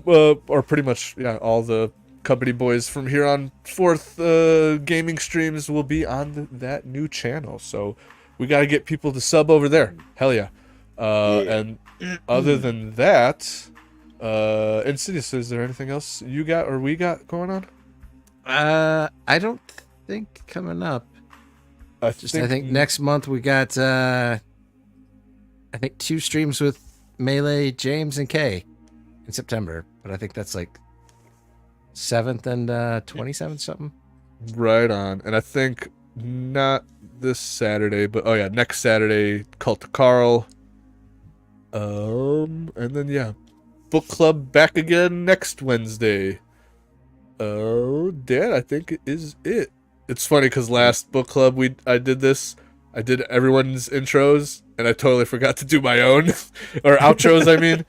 or pretty much all the Company Boys from here on forth gaming streams will be on that new channel. So we got to get people to sub over there. Hell yeah. And other than that, Insidious, is there anything else you got or we got going on? I don't think coming up. I think next month we got I think 2 streams with Melee, James, and Kay in September. But I think that's like 7th and 27th something. Right on. And I think not this Saturday, but next Saturday, Cult of Carl. And then book club back again next Wednesday. That I think is it. It's funny because last book club I did everyone's intros and I totally forgot to do my own or outros. I mean,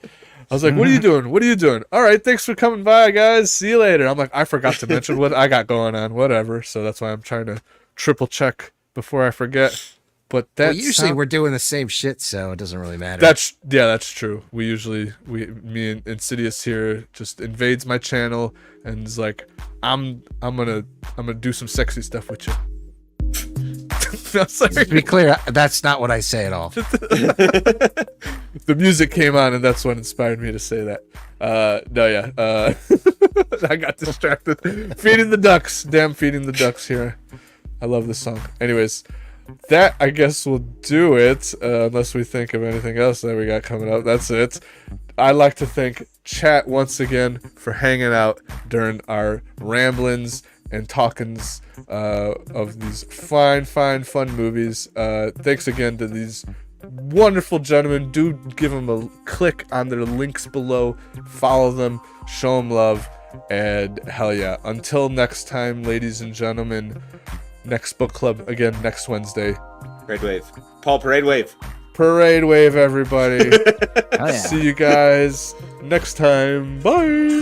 I was like, "What are you doing? What are you doing?" All right, thanks for coming by, guys. See you later. I'm like, I forgot to mention what I got going on. Whatever. So that's why I'm trying to triple check before I forget. But usually we're doing the same shit, so it doesn't really matter. That's true. Me and Insidious here just invades my channel and is like, I'm gonna do some sexy stuff with you. No, sorry. To be clear, that's not what I say at all. The music came on and that's what inspired me to say that. I got distracted. Feeding the ducks. Damn, feeding the ducks here. I love this song. Anyways, that I guess will do it, unless we think of anything else that we got coming up. That's it. I'd like to thank chat once again for hanging out during our ramblings and talkings of these fine, fun movies. Thanks again to these wonderful gentlemen. Do give them a click on their links below. Follow them. Show them love. And hell yeah. Until next time, ladies and gentlemen. Next book club again next Wednesday. Parade wave. Paul, parade wave. Parade wave, everybody. Oh, yeah. See you guys next time. Bye.